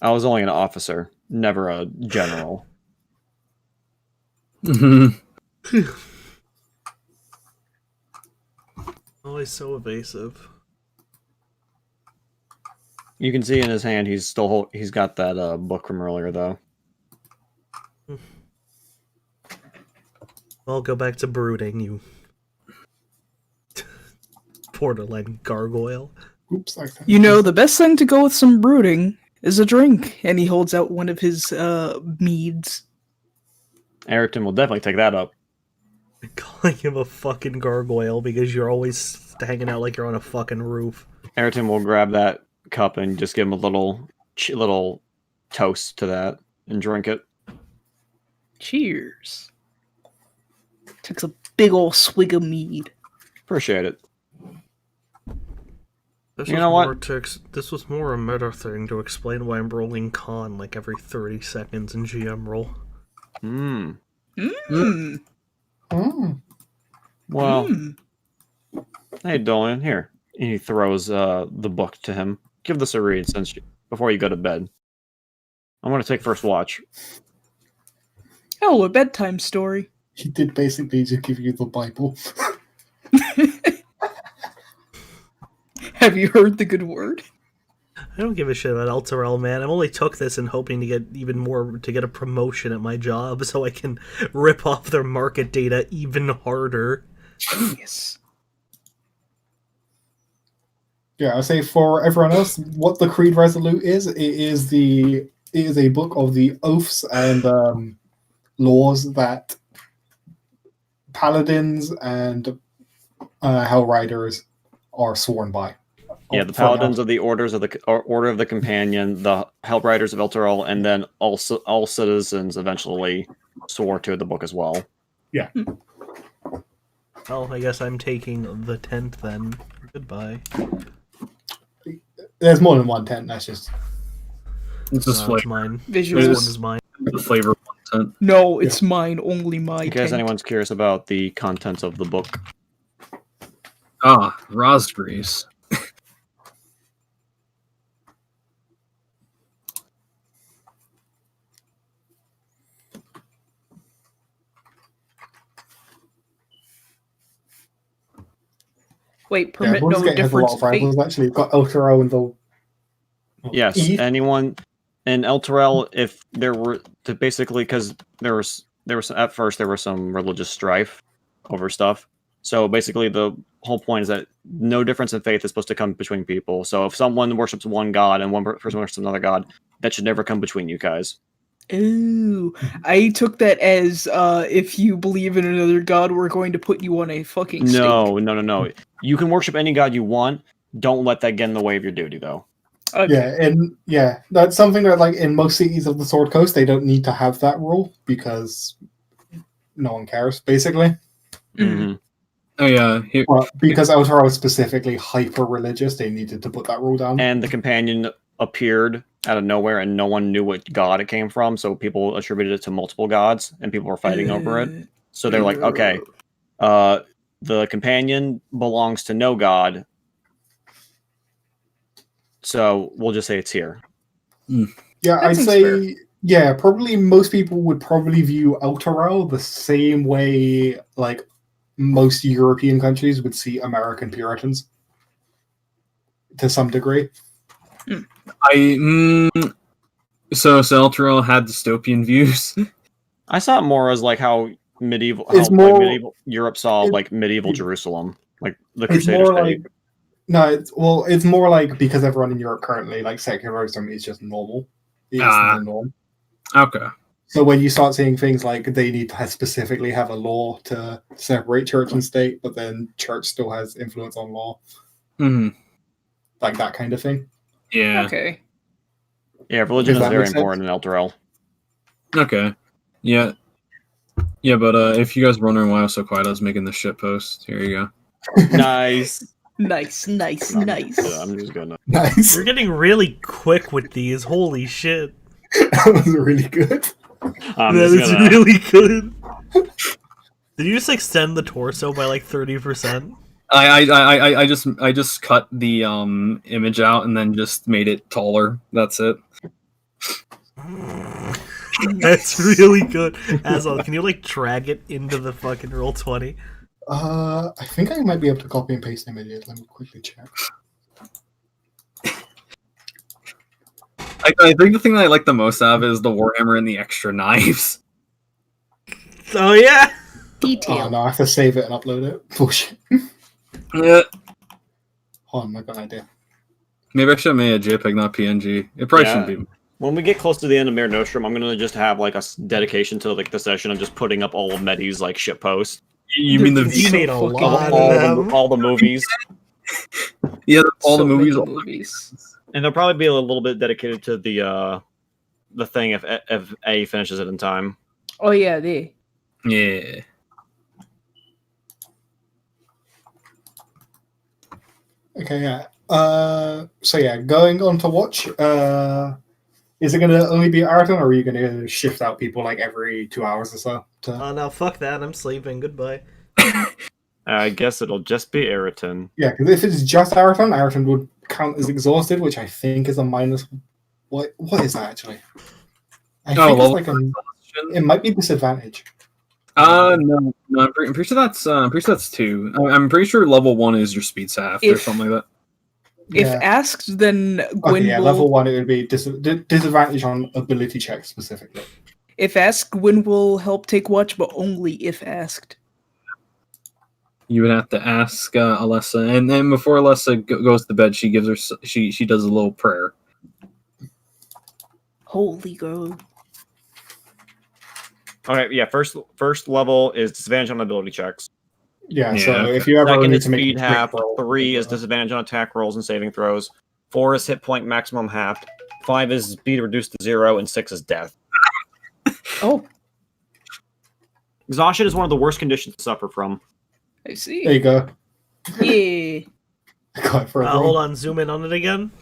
I was only an officer, never a general. Always so evasive. You can see in his hand he's got that book from earlier though. I'll go back to brooding, you borderline gargoyle. Oops, I think. You know, the best thing to go with some brooding is a drink. And he holds out one of his meads. Ayrton will definitely take that up. Calling him a fucking gargoyle because you're always hanging out like you're on a fucking roof. Ayrton will grab that cup and just give him a little toast to that and drink it. Cheers. Takes a big ol' swig of mead. Appreciate it. This You was know more what? This was more a meta thing to explain why I'm rolling con like every 30 seconds in GM roll. Mm. Well, Mm. hey Dolan, here. And he throws the book to him. Give this a read before you go to bed. I want to take first watch. Oh, a bedtime story. He did basically just give you the Bible. Have you heard the good word? I don't give a shit about Elturel, man. I only took this in hoping to get a promotion at my job so I can rip off their market data even harder. Genius. Yeah, I say for everyone else, what the Creed Resolute is, it is a book of the oaths and laws that paladins and hell riders are sworn by. Yeah, the paladins of the Order of the Companion, the Hellriders of Elturel, and then also all citizens eventually swore to the book as well. Yeah. Well, I guess I'm taking the 10th then. Goodbye. There's more than one tent. That's just It's just It's flavor. mine. Visual. This one is mine. The flavor content. No, it's mine. Only my In case tent. anyone's curious about the contents of the book. Ah, raspberries. Wait, yeah. permit Baldur's no Gate has a lot difference of of fate. rivals. Actually, you've got Eltero and the Yes, Eve. anyone in Elturel, if there were to basically because there was at first there was some religious strife over stuff. So basically, the whole point is that no difference in faith is supposed to come between people. So if someone worships one god and one person worships another god, that should never come between you guys. Ooh, I took that as if you believe in another god, we're going to put you on a fucking stake. No. You can worship any god you want. Don't let that get in the way of your duty, though. Okay. and that's something that like in most cities of the Sword Coast they don't need to have that rule because no one cares basically. Mm. Oh yeah, here, But because Eltar was specifically hyper religious, they needed to put that rule down. And the companion appeared out of nowhere, and no one knew what god it came from, so people attributed it to multiple gods, and people were fighting over it. So they're like, okay, the companion belongs to no god, so we'll just say it's here. Yeah, That I'd seems say fair. yeah, probably most people would probably view Elturel the same way like most European countries would see American Puritans to some degree. So Elturel had dystopian views. I saw it more as like how medieval, It's like more- medieval Europe saw it- like medieval Jerusalem, like the It's Crusader more state. like no, it's more like because everyone in Europe currently like secularism is just normal. It's the norm. Okay. So when you start seeing things like they need to specifically have a law to separate church and state, but then church still has influence on law, Hmm. like that kind of thing. Yeah. Okay. Yeah, religion Does is that very make sense? important in Elturel. Okay. Yeah. Yeah, but if you guys were wondering why I was so quiet, I was making this shit post. Here you go. Nice. Nice. I'm just gonna. Nice. You're getting really quick with these. Holy shit. That was really good. I'm That just is gonna. really good. Did you just extend the torso by like 30%? I just cut the image out and then just made it taller. That's it. That's really good. Azal, can you like drag it into the fucking Roll20? I think I might be able to copy and paste images. Let me quickly check. I think the thing that I like the most out of it is the Warhammer and the extra knives. Oh yeah. Oh no, I have to save it and upload it. Bullshit. Yeah. Hold on, I got an idea. Maybe I should have made a JPEG, not PNG. It probably Yeah. shouldn't be. When we get close to the end of Mare Nostrum, I'm gonna just have like a dedication to like the session of just putting up all of Medi's like shit posts. You mean the You made a fucking lot all, of the, them. all the movies, yeah, all So the movies. many movies. and there'll probably be a little bit dedicated to the thing if A finishes it in time. Oh yeah, they. Yeah. Okay, yeah. So yeah, going on to watch. Is it going to only be Araton, or are you going to shift out people like every 2 hours or so? Oh no, fuck that. I'm sleeping. Goodbye. I guess it'll just be Eriton. Yeah, because if it's just Araton, Araton would count as exhausted, which I think is a minus. What is that actually? I think it's well, like it might be disadvantage. No, I'm pretty sure that's 2. I'm pretty sure level 1 is your speed staff or If- something like that. If Yeah. asked, then Gwyn Okay, yeah, will. level 1 it would be disadvantage on ability checks specifically. If asked, Gwyn will help take watch, but only if asked. You would have to ask Alessa, and then before Alessa goes to bed, she gives her she does a little prayer. Holy girl. Okay, yeah. First level is disadvantage on ability checks. Yeah, Yeah, so okay. if you ever Second need is to make speed a half. quick roll, 3 is disadvantage on attack rolls and saving throws. 4 is hit point maximum half. 5 is speed reduced to 0, and 6 is death. Oh, Exhaustion is one of the worst conditions to suffer from. I see. There you go. Yeah. Got it for a roll. Hold on, zoom in on it again.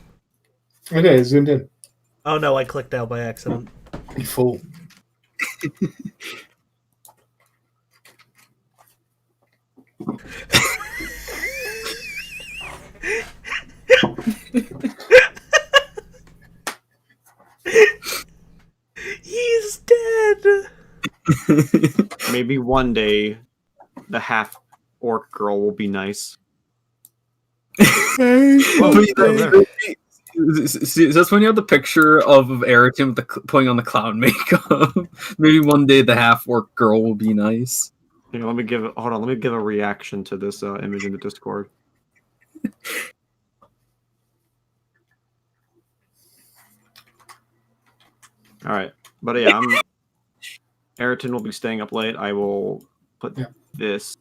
Okay, zoomed in. Oh no, I clicked out by accident. You fool. He's dead. Maybe one day the half orc girl will be nice. See, that's when you have the picture of Eriton with putting on the clown makeup. Maybe one day the half orc girl will be nice. Here, let me give a reaction to this image in the Discord. All right, but yeah, Eriton will be staying up late. I will put this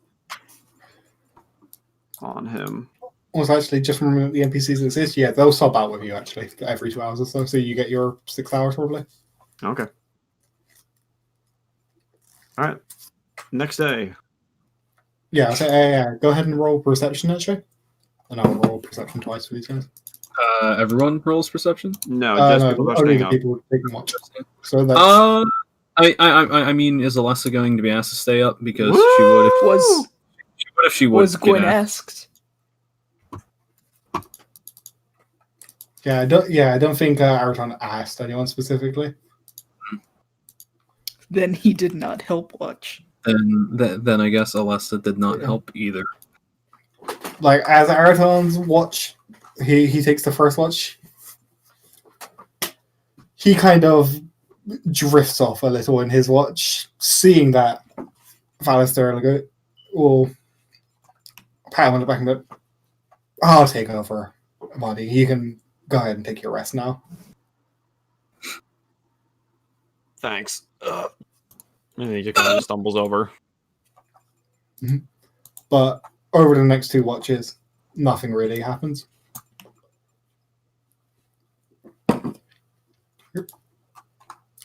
on him. was actually just remembering that the NPCs exist. Yeah, they'll sub out with you actually every 2 hours or so. So you get your 6 hours probably. Okay. All right. Next day. Yeah, so go ahead and roll perception actually, and I'll roll perception twice for these guys. Everyone rolls perception. No, just people who are only staying the up. people taking watch. So that's I mean, is Alessa going to be asked to stay up because she would if she would. Was Gwen asked? yeah. I don't think Araton asked anyone specifically. Then he did not help watch. Then I guess Alessa did not help either. Like as Araton's watch, he takes the first watch. He kind of drifts off a little in his watch, seeing that Valister will pat him on the back and go, I'll take over, buddy. You can go ahead and take your rest now. Thanks. And he just kind of stumbles over. But over the next 2 watches, nothing really happens.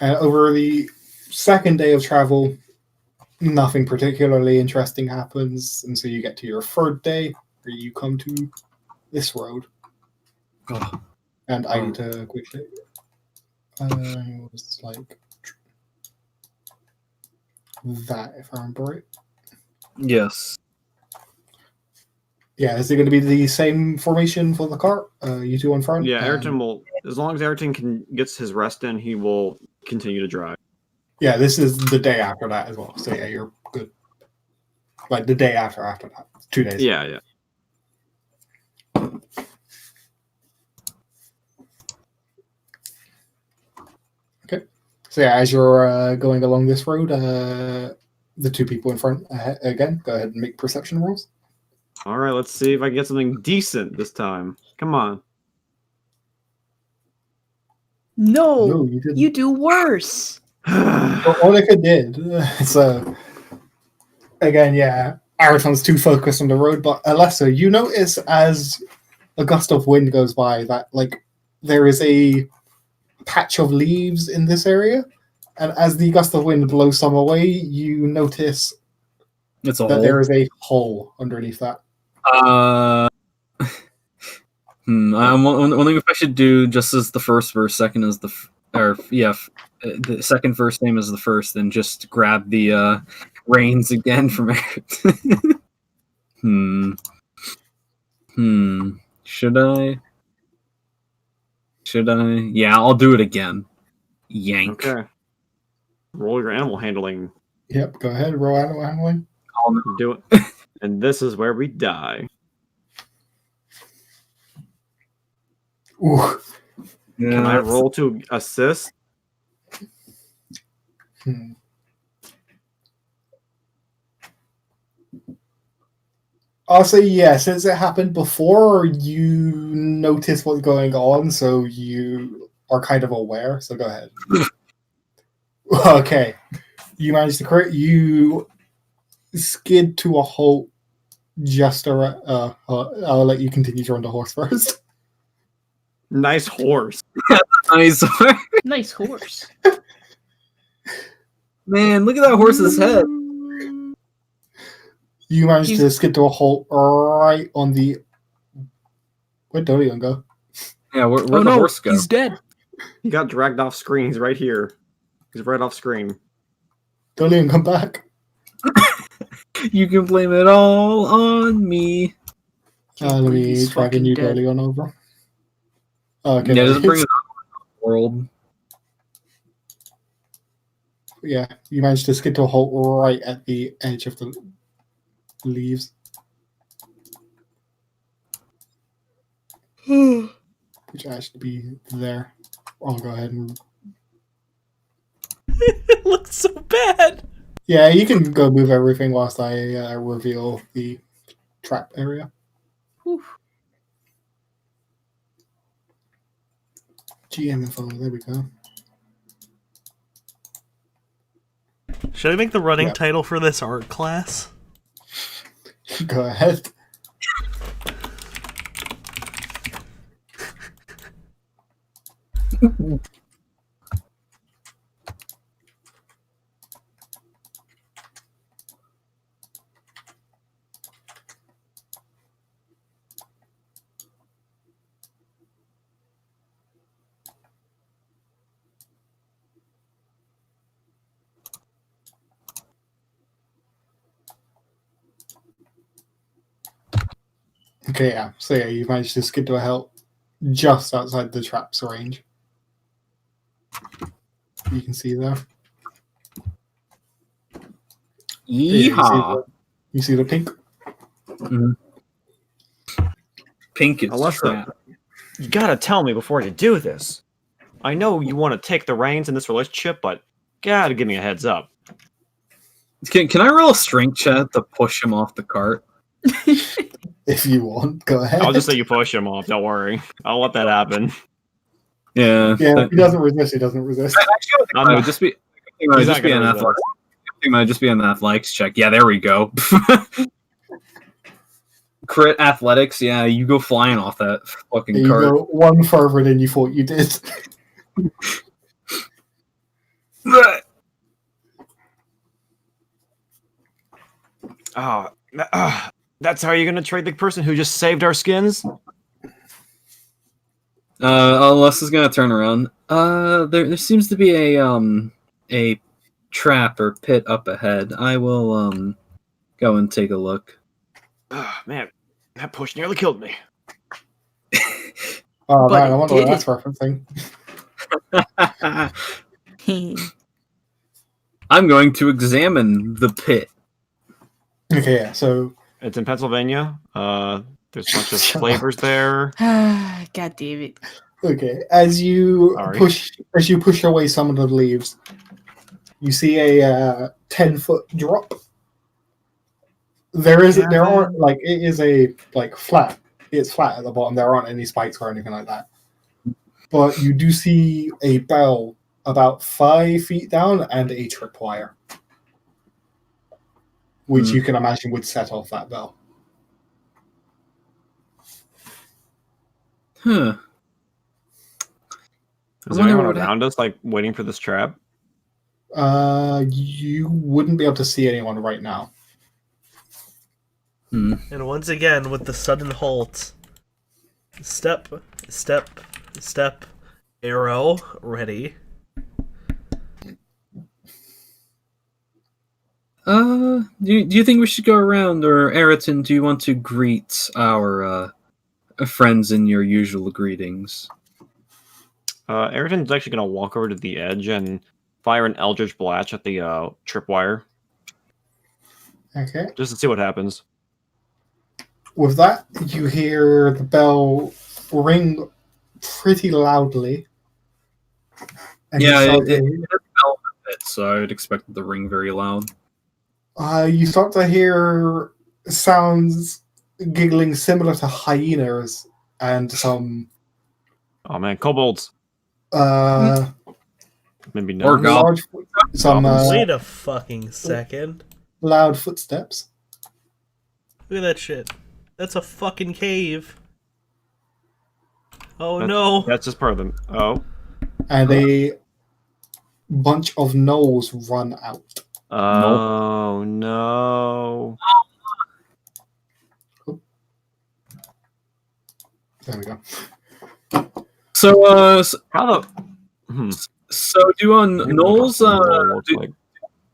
And over the second day of travel, nothing particularly interesting happens. And so you get to your 3rd day, where you come to this road. Oh. And I need to quickly... it was like... that, if I remember right. Yes. Yeah, is it going to be the same formation for the cart? You two on front? Yeah, Ayrton will, as long as Ayrton gets his rest in, he will continue to drive. Yeah, this is the day after that as well. So yeah, you're good. Like the day after that. 2 days. Yeah. Okay. So yeah, as you're going along this road, the 2 people in front, again, go ahead and make perception rolls. All right, let's see if I can get something decent this time. Come on. No, you didn't. you do worse. Well, Onika did. So, again, yeah, Araton's too focused on the road, but Alessa, you notice as a gust of wind goes by that, like, there is a patch of leaves in this area, and as the gust of wind blows some away, you notice It's a that hole. there is a hole underneath that. I'm wondering if I should do just as the first verse, second as the the second verse name as the first, and just grab the reins again from it. Should I? Yeah, I'll do it again. Yank. Okay. Roll your animal handling. Yep, go ahead, roll animal handling. I'll Do it. And this is where we die. Ooh. Can I roll to assist? I'll say yes, since it happened before, you notice what's going on, so you are kind of aware, so go ahead. Okay. You managed to crit. You skid to a halt just around... I'll let you continue to run the horse first. Nice horse. Nice. Nice horse. Man, look at that horse's head. You managed to skid to a halt right on the... Where'd Dolian go? Yeah, where'd the horse go? He's dead. He got dragged off screen. He's right here. He's right off screen. Dolian, come back. You can blame it all on me. Let me He's drag a fucking new dead. Dolian over. Okay. Yeah, just bring it up in the world. Yeah, you managed to skid to a halt right at the edge of the leaves. Which actually be there. I'll go ahead and... It looks so bad. Yeah, you can go move everything whilst I reveal the trap area. Whew. GM info, there we go. Should I make the running Yeah. title for this art class? Go ahead. Okay, yeah. So yeah, you managed to skid to a halt just outside the trap's range. You can see there. Yeehaw! You see the pink? Pink is Alyssa, trap. you gotta tell me before you do this. I know you want to take the reins in this relationship, but gotta give me a heads up. Can I roll a strength check to push him off the cart? If you want, go ahead. I'll just say you push him off. Don't worry. I'll let that happen. Yeah. Yeah, he doesn't resist. He doesn't resist. Actually, I'm it not- would just be. It He's would not just be gonna an resist. athletics. It might just be an athletics check. Yeah, there we go. Crit athletics. Yeah, you go flying off that fucking You cart. go one further than you thought you did. Oh, that's how you're gonna trade the person who just saved our skins? Alessa's gonna turn around. There seems to be a trap or pit up ahead. I will go and take a look. Oh, man, that push nearly killed me. Oh But man, I it wonder what did that's referencing. I'm going to examine the pit. Okay, yeah. So It's in Pennsylvania. There's a bunch of Shut up. flavors there. God damn it. okay, as you Sorry. push away some of the leaves, you see a 10-foot drop. There aren't like it is a like flat. It's flat at the bottom. There aren't any spikes or anything like that. But you do see a bell about 5 feet down and a tripwire, which you can imagine would set off that bell. Huh. Is I there wonder anyone what around us, like, waiting for this trap? You wouldn't be able to see anyone right now. And once again, with the sudden halt, step, step, step, arrow, ready. Do you think we should go around, or Eriton, do you want to greet our friends in your usual greetings? Ayrton's actually gonna walk over to the edge and fire an Eldritch Blast at the tripwire, Okay. just to see what happens. With that, you hear the bell ring pretty loudly. And you Yeah, start it to- so I would expect it to ring very loud. you start to hear sounds giggling similar to hyenas and some Oh man, kobolds. Maybe no. Or goblins. Wait a fucking second. loud footsteps. Look at that shit. That's a fucking cave. Oh That's- no. That's just part of them. Oh. And a bunch of gnolls run out. Oh no. There we go. So, How the? so do Knowles? Looks like.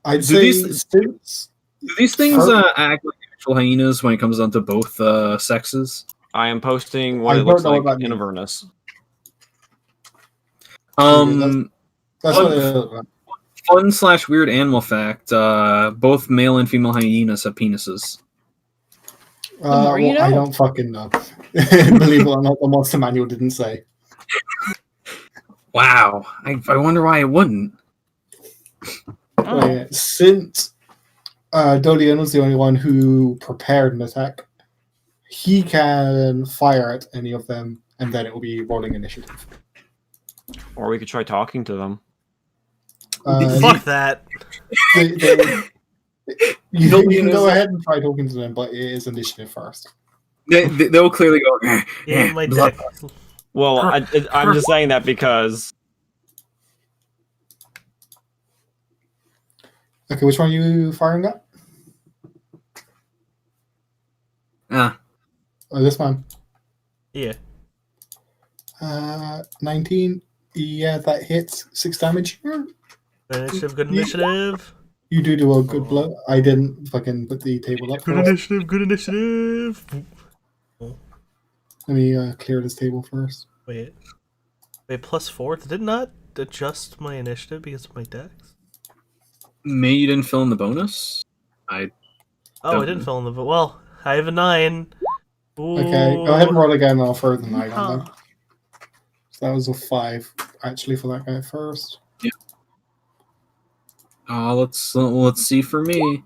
I'd Do say these- since Do these things Fur- act like actual hyenas when it comes down to both sexes? I am posting what I it looks don't know like what that in means. Avernus. that's what it is. Fun/weird animal fact: both male and female hyenas have penises. more you I know. don't fucking know. Believe it or not, the monster manual didn't say. Wow, I wonder why it wouldn't. Right, since Dolian was the only one who prepared an attack, he can fire at any of them, and then it will be rolling initiative. Or we could try talking to them. Fuck that. You Dolian can is- go ahead and try talking to them, but it is initiative first. They'll clearly go. Yeah, my blah, deck. Well, I'm just saying that because... Okay, which one are you firing at? Ah, Oh, this one. Yeah. 19. Yeah, that hits. 6 damage. Initiative, good initiative. You do a good blow. I didn't fucking put the table up Good first. initiative, good initiative. Let me clear this table first. Wait, +4? Did it not adjust my initiative because of my dex? May you didn't fill in the bonus? I didn't fill in the... Well, I have a 9. Ooh. Okay, go ahead and roll again. I'll throw the 9 on Huh. them. So that was a 5, actually, for that guy first. Let's see for me.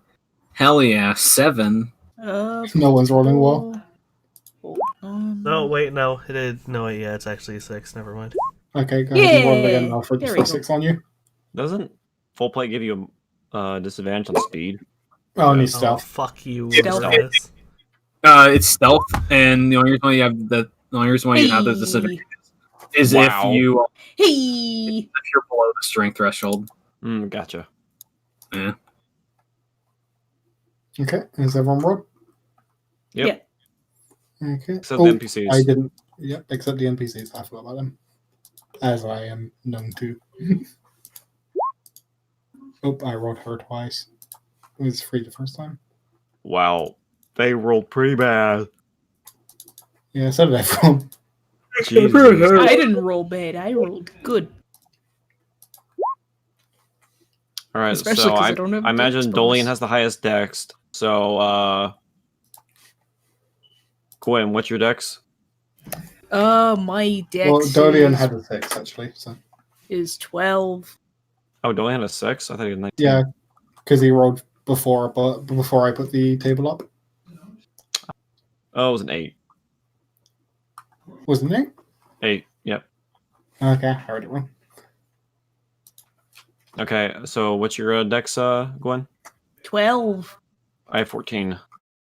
Hell yeah, 7. No one's rolling well. No, wait, no. It did. No, wait, yeah, it's actually a 6. Never mind. Okay, go ahead and roll again. Yay! I'll throw There we go. 6 on you. Doesn't full plate give you a disadvantage on speed? Oh, and Yeah. he's Oh, stealth. fuck you, Stealth. Avernus. It's stealth, and the only reason why you have the only reason why you have the disadvantage is Wow. if you're Hey! below the strength threshold. Gotcha. Yeah. Okay, is everyone rolled? Yep. Okay. Except the NPCs. I didn't. Yep, except the NPCs. I forgot about them. As I am known to. I rolled her twice. It was 3 the first time. Wow. They rolled pretty bad. Yeah, so did everyone. Jesus. I didn't roll bad. I rolled good. All right, Especially so 'cause I I don't have imagine dex Dolian bonus. has the highest dex. So, Gwen, what's your dex? My dex Well, Dolian had a 6, actually. So is 12. Oh, Dolian had a 6? I thought he had 19. yeah, because he rolled before, but before I put the table up. Oh, it was an 8. Wasn't it? 8, yep. Okay, I heard it wrong. Okay, so what's your dex, Gwen? 12. I have 14.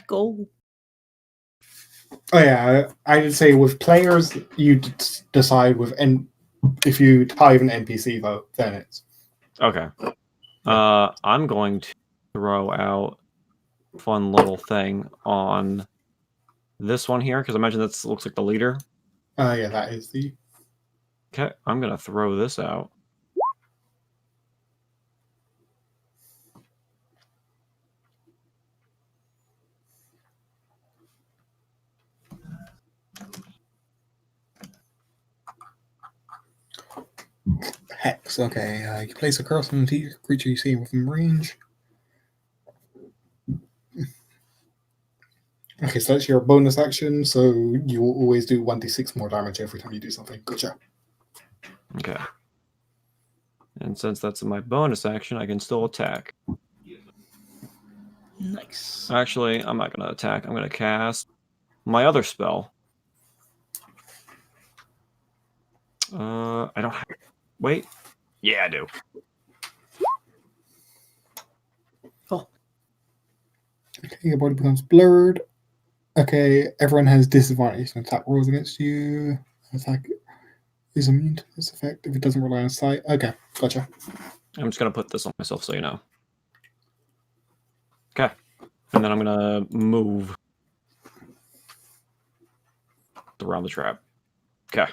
Go. Oh yeah, I did say with players, you decide with if you tie an NPC vote, then it's Okay. I'm going to throw out a fun little thing on this one here, because I imagine that looks like the leader. yeah, that is the Okay, I'm going to throw this out. hex. Okay, you place a curse on a creature you see within range. Okay, so that's your bonus action, so you will always do 1d6 more damage every time you do something. Gotcha. Okay. And since that's my bonus action, I can still attack. Nice. Actually, I'm not going to attack. I'm going to cast my other spell. I don't have... Wait. Yeah, I do. Oh. Okay, your body becomes blurred. Okay, everyone has disadvantage on attack rolls against you. Attack is immune to this effect if it doesn't rely on sight. Okay, gotcha. I'm just going to put this on myself so you know. Okay. And then I'm going to move around the trap. Okay.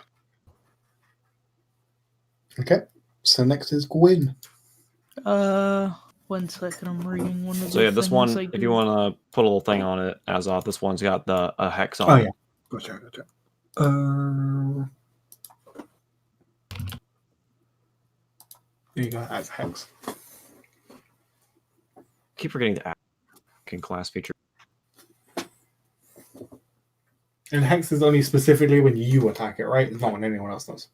Okay, so next is Gwyn. 1 second. I'm reading one of the So yeah, this things one, I if do. you want to put a little thing on it as off, this one's got a hex on Oh, it. yeah. Gotcha. There you go, that's hex. Keep forgetting the acting class feature. And hex is only specifically when you attack it, right? It's not when anyone else does.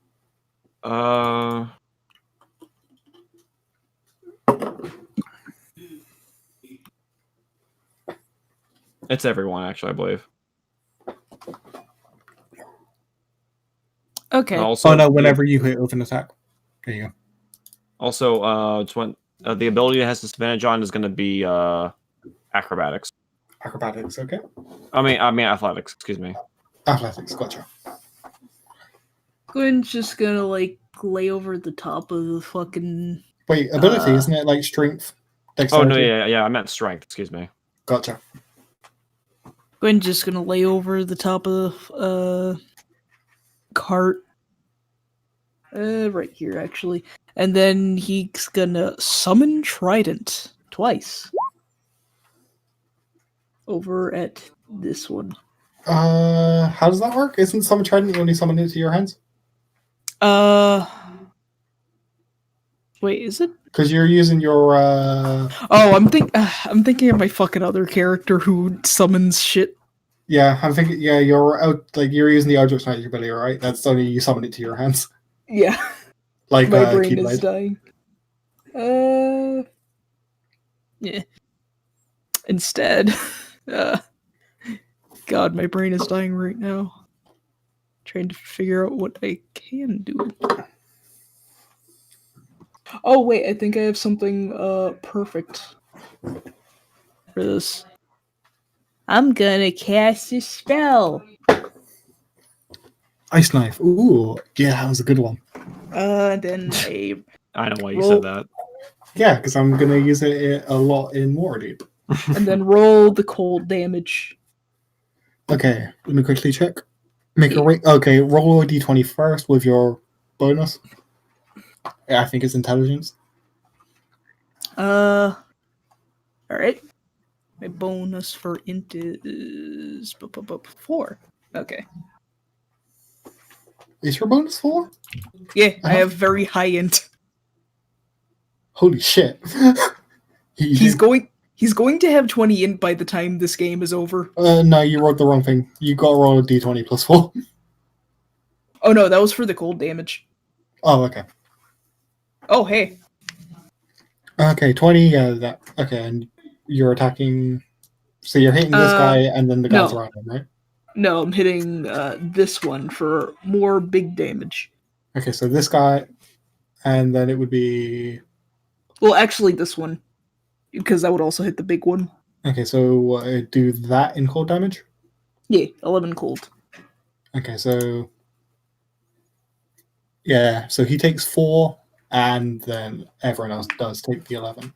It's everyone, actually, I believe. Okay. Also, Oh no, whenever you hit with an attack. There you go. Also, it's when the ability it has disadvantage on is going to be acrobatics. Acrobatics, okay. I mean athletics. Excuse me. Athletics, gotcha. Quinn's just gonna like lay over the top of the fucking. Wait, ability, isn't it like strength? Oh Dexterity? no, yeah, I meant strength. Excuse me. Gotcha. Quinn's just gonna lay over the top of the cart. Right here, actually. And then he's gonna summon Trident twice. Over at this one. How does that work? Isn't summon trident you only summon it to your hands? Wait, is it? Because you're using your Oh, I'm thinking of my fucking other character who summons shit. yeah, I'm thinking you're out like you're using the Eldritch Knight ability, right? That's only you summon it to your hands. Yeah. Like My brain is Keyblade. dying. Yeah. Instead, God, my brain is dying right now. Trying to figure out what I can do. Oh wait, I think I have something perfect for this. I'm gonna cast a spell. Ice Knife. Ooh, yeah, that was a good one. Then I know why you Roll. said that. Yeah, because I'm gonna use it a lot in Waterdeep. and then roll the cold damage. Okay, let me quickly check. Make a rate. Okay, roll a d20 first with your bonus. Yeah, I think it's intelligence. Alright. My bonus for int is 4. Okay. Is your bonus 4? Yeah, I have very high int. Holy shit! He's going to have 20 int by the time this game is over. No, you wrote the wrong thing. You got to roll a d20 plus 4. Oh no, that was for the cold damage. Oh, okay. Oh hey. Okay, 20. Yeah, that. Okay, and you're attacking. So you're hitting this guy and then the guys no. around him, right? No, I'm hitting this one for more big damage. Okay, so this guy, and then it would be. Well, actually, this one, because that would also hit the big one. Okay, so do that in cold damage. Yeah, 11 cold. Okay, so yeah, so he takes 4, and then everyone else does take the 11.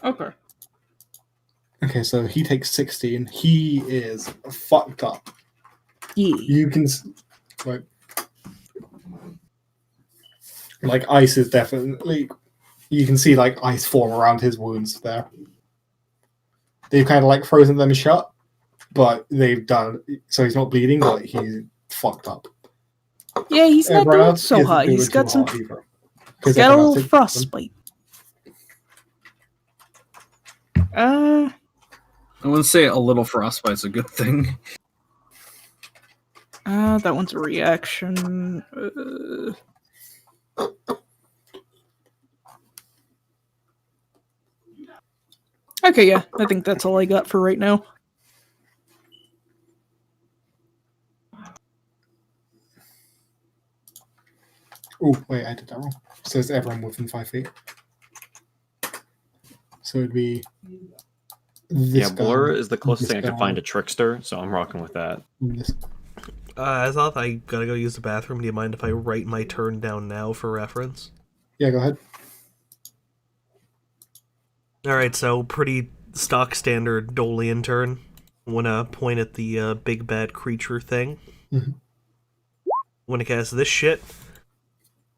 Okay. Okay, so he takes 16. He is fucked up. Yeah. You can like ice is definitely. You can see like ice form around his wounds there. They've kind of like frozen them shut, but they've done so he's not bleeding, but he's fucked up. Yeah, he's not Everyone doing else so isn't hot. doing He's too got some. hot either. He's 'Cause got a everyone else little is- frostbite. I wouldn't say a little frostbite's a good thing. That one's a reaction. Okay, yeah, I think that's all I got for right now. Oh, wait, I did that wrong. So it's everyone within 5 feet. So it'd be this guy, Blur is the closest this thing I could guy, find to Trickster, so I'm rocking with that. and this. Azoth, I gotta go use the bathroom. Do you mind if I write my turn down now for reference? Yeah, go ahead. Alright, so pretty stock standard Dolian turn. I'm gonna point at the big bad creature thing. Mhm. I'm gonna cast this shit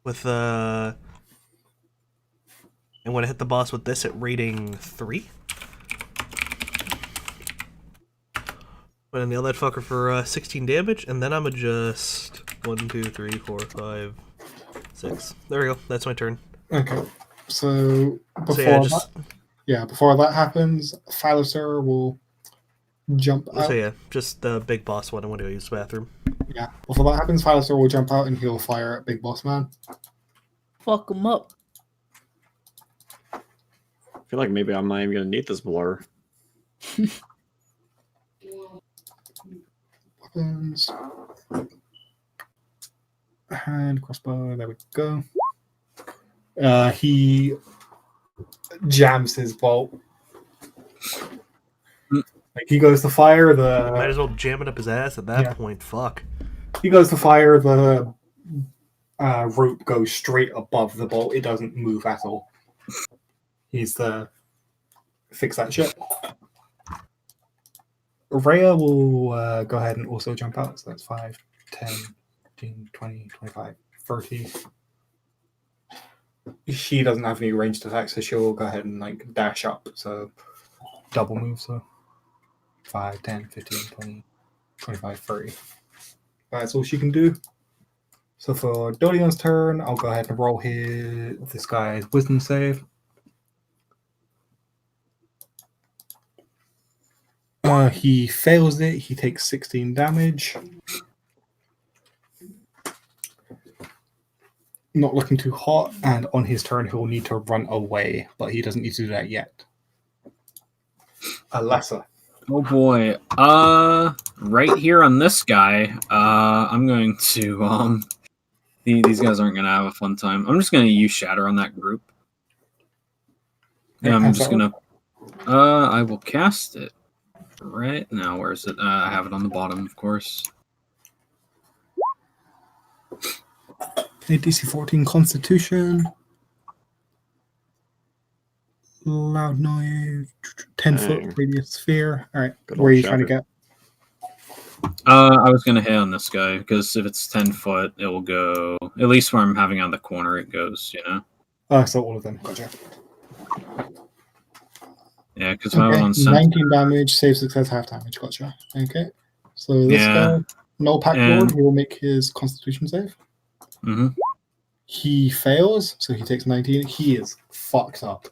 with I'm gonna hit the boss with this at rating 3. I'm gonna nail that fucker for 16 damage, and then I'm gonna just 1, 2, 3, 4, 5, 6. There we go. That's my turn. Okay. So before So yeah, just before that happens, Phalaster will jump out. so yeah, just the big boss one. I'm gonna go use the bathroom. Yeah. Before that happens, Phalaster will jump out and he'll fire at Big Boss Man. Fuck him up. I feel like maybe I'm not even gonna need this Blur. Weapons. And crossbow, there we go. He jams his bolt. Like he goes to fire Might the. as well jam it up his ass at that Yeah. point. Fuck. He goes to fire the rope goes straight above the bolt. It doesn't move at all. He's the fix that shit. Rhea will go ahead and also jump out. So that's 5, 10, 15, 20, 25, 30. She doesn't have any ranged attacks, so she'll go ahead and like dash up. So double move. So 5, 10, 15, 20, 25, 30. That's all she can do. So for Dodion's turn, I'll go ahead and roll this guy's wisdom save. He fails it. He takes 16 damage. Not looking too hot, and on his turn, he'll need to run away, but he doesn't need to do that yet. Alessa. Oh boy. Right here on this guy, I'm going to these guys aren't gonna have a fun time. I'm just gonna use Shatter on that group. And I'm just gonna I will cast it right now. Where is it? I have it on the bottom, of course. DC 14 Constitution. Loud noise. 10-foot radius sphere. Alright. Where are you trying to get? I was gonna hit on this guy because if it's 10 foot, it will go at least where I'm having on the corner. It goes, you know. Oh, so all of them. Gotcha. Yeah, because if I was on center, 19 damage, save success, half damage. Gotcha. Okay. So this guy, no pack lord, he will make his Constitution save. Mm-hmm. He fails, so he takes 19. He is fucked up.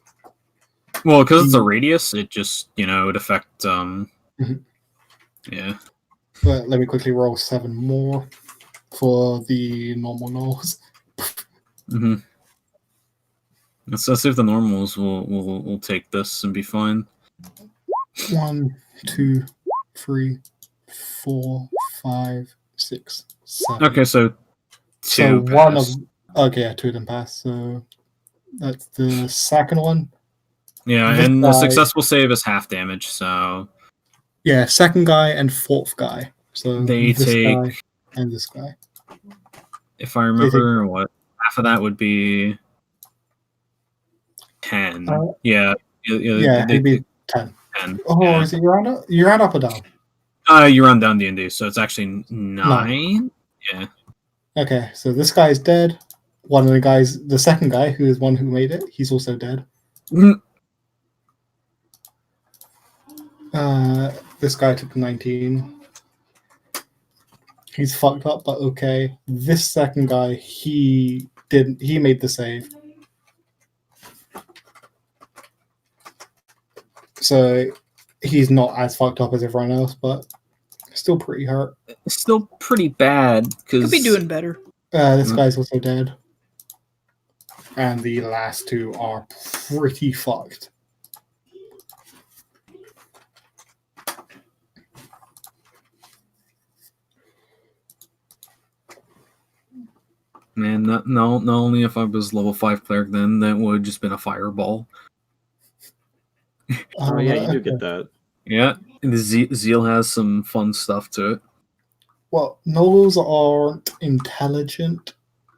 Well, because it's a radius, it just it would affect. Yeah. But let me quickly roll 7 more for the normal nose. Mm-hmm. Let's see if the normals will take this and be fine. 1, 2, 3, 4, 5, 6, 7. Okay, so 2 pass. One of 2 of them pass. So that's the second one. Yeah, and the successful save is half damage. So yeah, second guy and fourth guy. So they take guy and this guy. If I remember, what half of that would be 10. Yeah, it'd be 10. 10. Oh, yeah. Is it you round up or down? You run down D&D, so it's actually 9. Yeah. Okay, so this guy's dead. One of the guys, the second guy, who is one who made it, he's also dead. This guy took 19. He's fucked up, but okay. This second guy, he made the save. So he's not as fucked up as everyone else, but still pretty hurt. Still pretty bad. Could be doing better. This guy's also dead. And the last 2 are pretty fucked. Man, not only if I was level 5 cleric, then that would have just been a fireball. Oh yeah, you do get that. Yeah, and the Zeal has some fun stuff to it. Well, Gnolls aren't intelligent,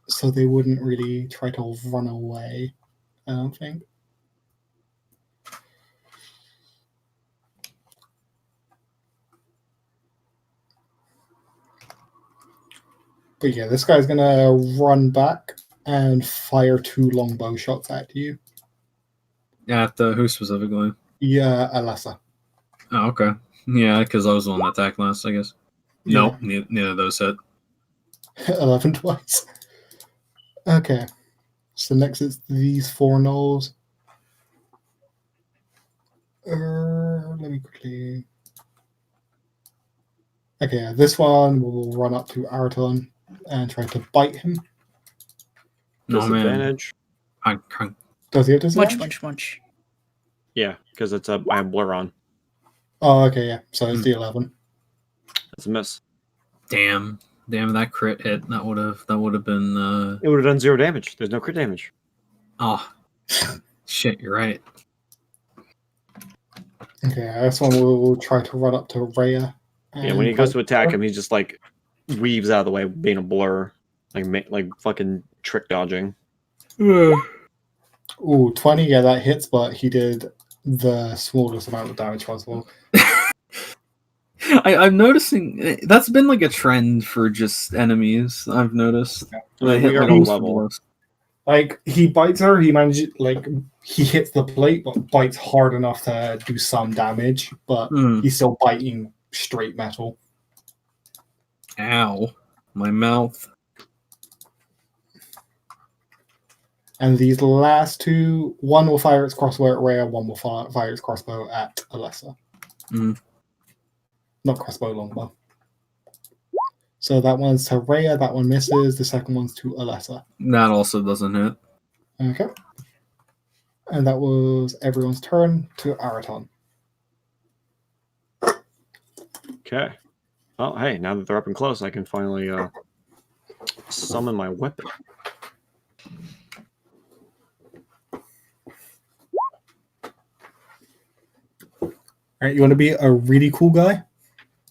so they wouldn't really try to run away, I don't think. But yeah, this guy's gonna run back and fire 2 longbow shots at you. At who specifically? Yeah, Alessa. Oh, okay. Yeah, because I was the one that attacked last, I guess. Yeah. Nope, neither of those hit. 11 twice. Okay. So next it's these 4 gnolls. Let me quickly... Okay, this one will run up to Araton and try to bite him. Disadvantage. Does he have disadvantage? Munch. Yeah, because I have blur on. Oh, okay, yeah. So it's the 11. That's a miss. Damn, that crit hit. That would have been. It would have done 0 damage. There's no crit damage. Oh, shit! You're right. Okay, this one will try to run up to Rhea. Yeah, when he goes to attack him, he just like weaves out of the way, being a blur. like fucking trick dodging. Ooh, 20. Yeah, that hits, but he did the smallest amount of damage possible. I'm noticing that's been like a trend for just enemies. I've noticed. I hit like like almost level. most. Like, he bites her, he manages, like, he hits the plate, but bites hard enough to do some damage, but he's still biting straight metal. Ow. My mouth. And these last two, one will fire its crossbow at Rhea, one will fire its crossbow at Alessa. Not crossbow, longbow. So that one's to Rhea, that one misses, the second one's to Alessa. That also doesn't hit. Okay. And that was everyone's turn to Araton. Okay. Well, hey, now that they're up and close, I can finally summon my weapon. Alright, you want to be a really cool guy?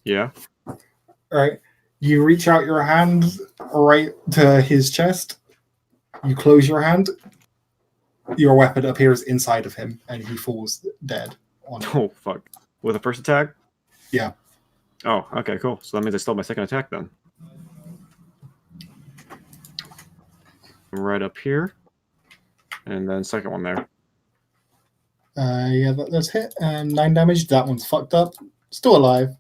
Yeah. Alright. You reach out your hand right to his chest. You close your hand. Your weapon appears inside of him, and he falls dead on it. Oh, fuck. With a first attack? Yeah. Oh, okay, cool. So that means I still have my second attack then. Right up here. And then second one there. Yeah, that's hit. And 9 damage. That one's fucked up. Still alive.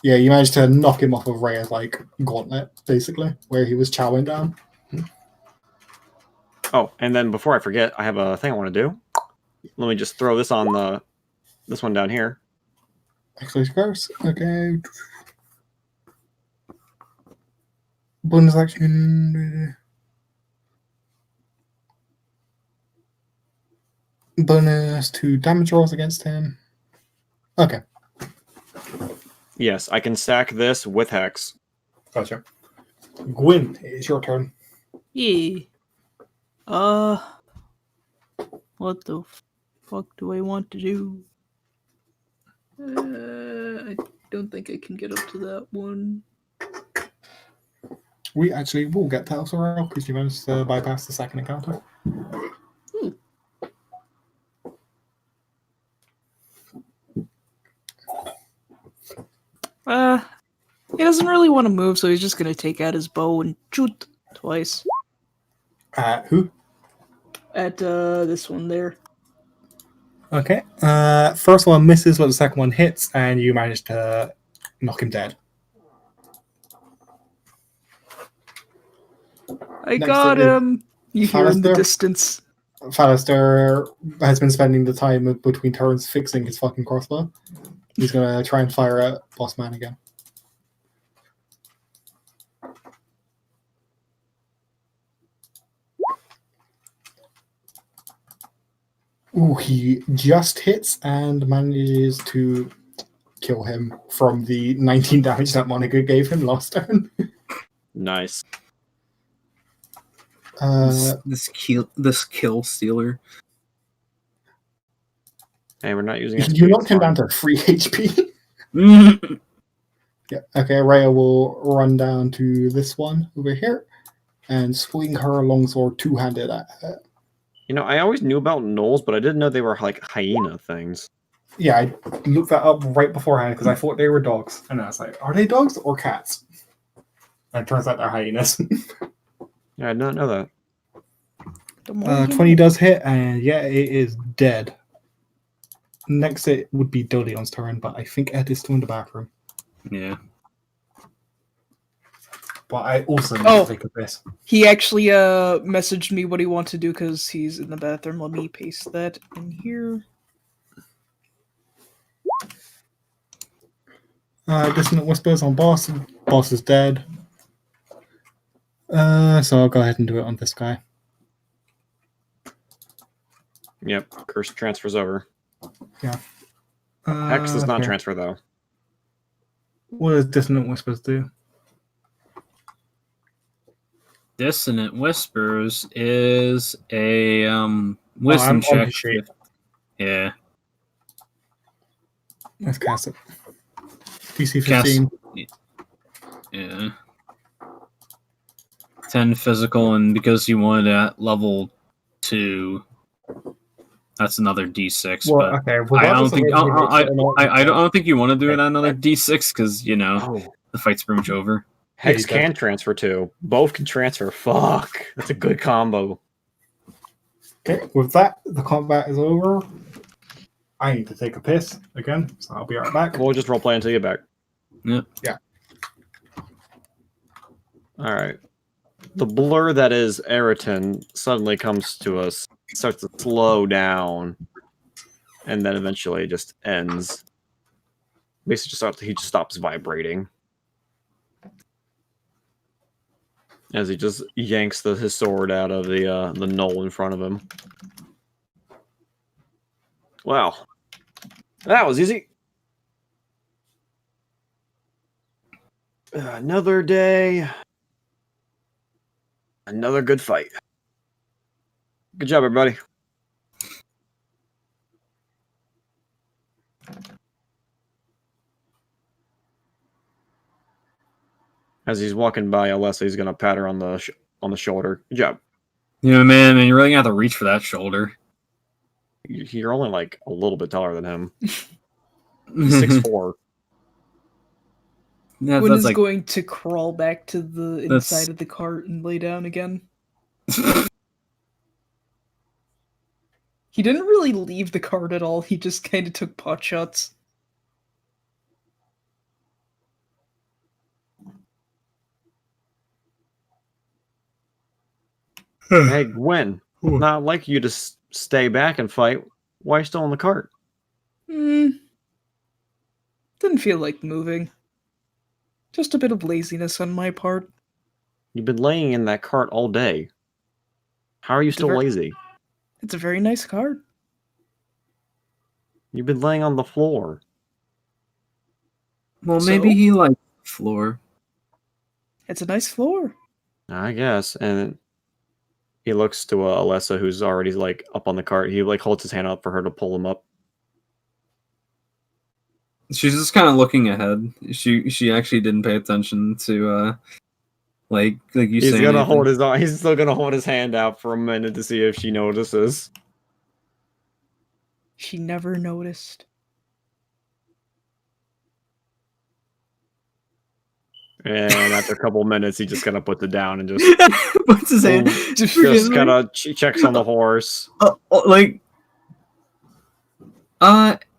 Yeah, you managed to knock him off of Rhea's, like, gauntlet, basically, where he was chowing down. Oh, and then before I forget, I have a thing I want to do. Let me just throw this on this one down here. Actually, gross. Okay. Bonus action. Bonus to damage rolls against him. Okay. Yes, I can stack this with Hex. Gotcha. Gwyn, it's your turn. Yeah. What the fuck do I want to do? I don't think I can get up to that one. We actually will get to Elsorel because you managed to bypass the second encounter. He doesn't really want to move, so he's just gonna take out his bow and shoot twice. Who? At this one there. Okay. First one misses, but the second one hits, and you manage to knock him dead. I Next got is him! You hear in the Alistair. distance. Falister has been spending the time between turns fixing his fucking crossbow. He's gonna try and fire at Boss Man again. Ooh, he just hits and manages to kill him from the 19 damage that Monica gave him last turn. Nice. This kill stealer. Hey, we're not using XP. You knocked him down to 3 HP. Yeah. Okay, Rhea will run down to this one over here and swing her longsword two-handed at her. You know, I always knew about gnolls, but I didn't know they were like hyena things. Yeah, I looked that up right beforehand because I thought they were dogs. And I was like, are they dogs or cats? And it turns out they're hyenas. Yeah, I did not know that. 20 does hit, and yeah, it is dead. Next, it would be Doleon's turn, but I think Ed is still in the bathroom. Yeah. But I also need Oh. to take a piss. He actually messaged me what he wants to do because he's in the bathroom. Let me paste that in here. Dissonant Whispers on Boss. Boss is dead. So I'll go ahead and do it on this guy. Yep, curse transfers over. Yeah. Hex does not okay. transfer though. What does Dissonant Whispers do? Dissonant Whispers is a wisdom on check. his sheet. Yeah. Let's cast it. DC 15. Yeah. 10 physical, and because you wanted it at level 2, that's another D6. Well, but okay. Well, I that don't doesn't think really make it I don't think you want to do it at another D6 because Oh, the fight's pretty much over. Hex Yeah, you can transfer too. Both can transfer. Fuck, that's a good combo. Okay, with that, the combat is over. I need to take a piss again, so I'll be right back. We'll just roleplay until you get back. Yep. Yeah. All right. The blur that is Eriton suddenly comes to us, starts to slow down, and then eventually just ends. Basically, he just stops vibrating as he just yanks his sword out of the knoll in front of him. Wow, that was easy. Another day, another good fight. Good job, everybody. As he's walking by Alessa, he's gonna pat her on the shoulder. Good job. Man, you really have to reach for that shoulder. You're only like a little bit taller than him. He's 6'4". Gwyn is like going to crawl back to the inside of the cart and lay down again. He didn't really leave the cart at all. He just kind of took pot shots. Hey, Gwen. Not like you to stay back and fight. Why are you still in the cart? Didn't feel like moving. Just a bit of laziness on my part. You've been laying in that cart all day. How are you still lazy? It's a very nice cart. You've been laying on the floor. Well, maybe he likes the floor. It's a nice floor. I guess. And he looks to Alessa, who's already like up on the cart. He like holds his hand up for her to pull him up. She's just kind of looking ahead. She actually didn't pay attention to like you He's saying. gonna hold his. He's still gonna hold his hand out for a minute to see if she notices. She never noticed. And after a couple of minutes, he just kind of puts it down and just puts his hand. just kind of checks on the horse.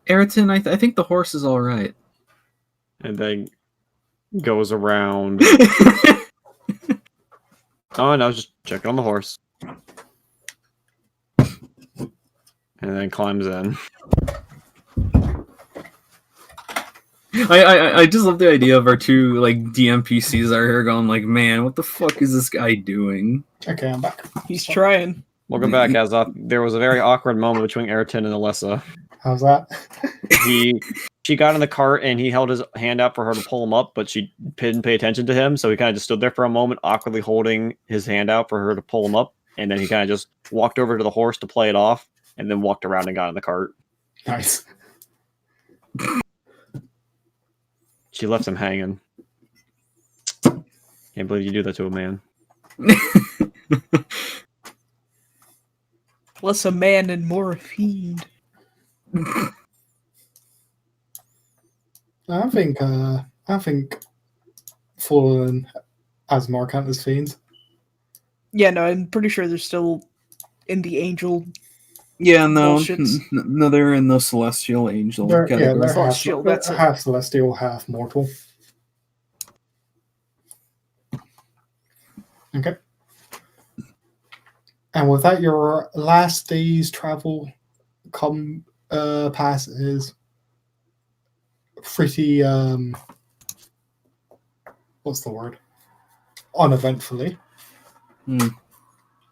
Eriton, I think the horse is all right. And then goes around. Oh no, just checking on the horse. And then climbs in. I just love the idea of our two like DMPCs are here going like, man, what the fuck is this guy doing? Okay, I'm back. He's trying. Welcome back, Azoth. There was a very awkward moment between Eriton and Alessa. How's that? She got in the cart and he held his hand out for her to pull him up, but she didn't pay attention to him, so he kind of just stood there for a moment, awkwardly holding his hand out for her to pull him up, and then he kind of just walked over to the horse to play it off, and then walked around and got in the cart. Nice. She left him hanging. Can't believe you do that to a man. Less a man and more a fiend. I think Fallen has more count as fiends. Yeah, no, I'm pretty sure they're still in the angel. Yeah, no, Bullshits. no, they're in the celestial angel They're category. Celestial, that's it. half celestial, half mortal. Okay. And with that, your last day's travel passes pretty what's the word? Uneventfully.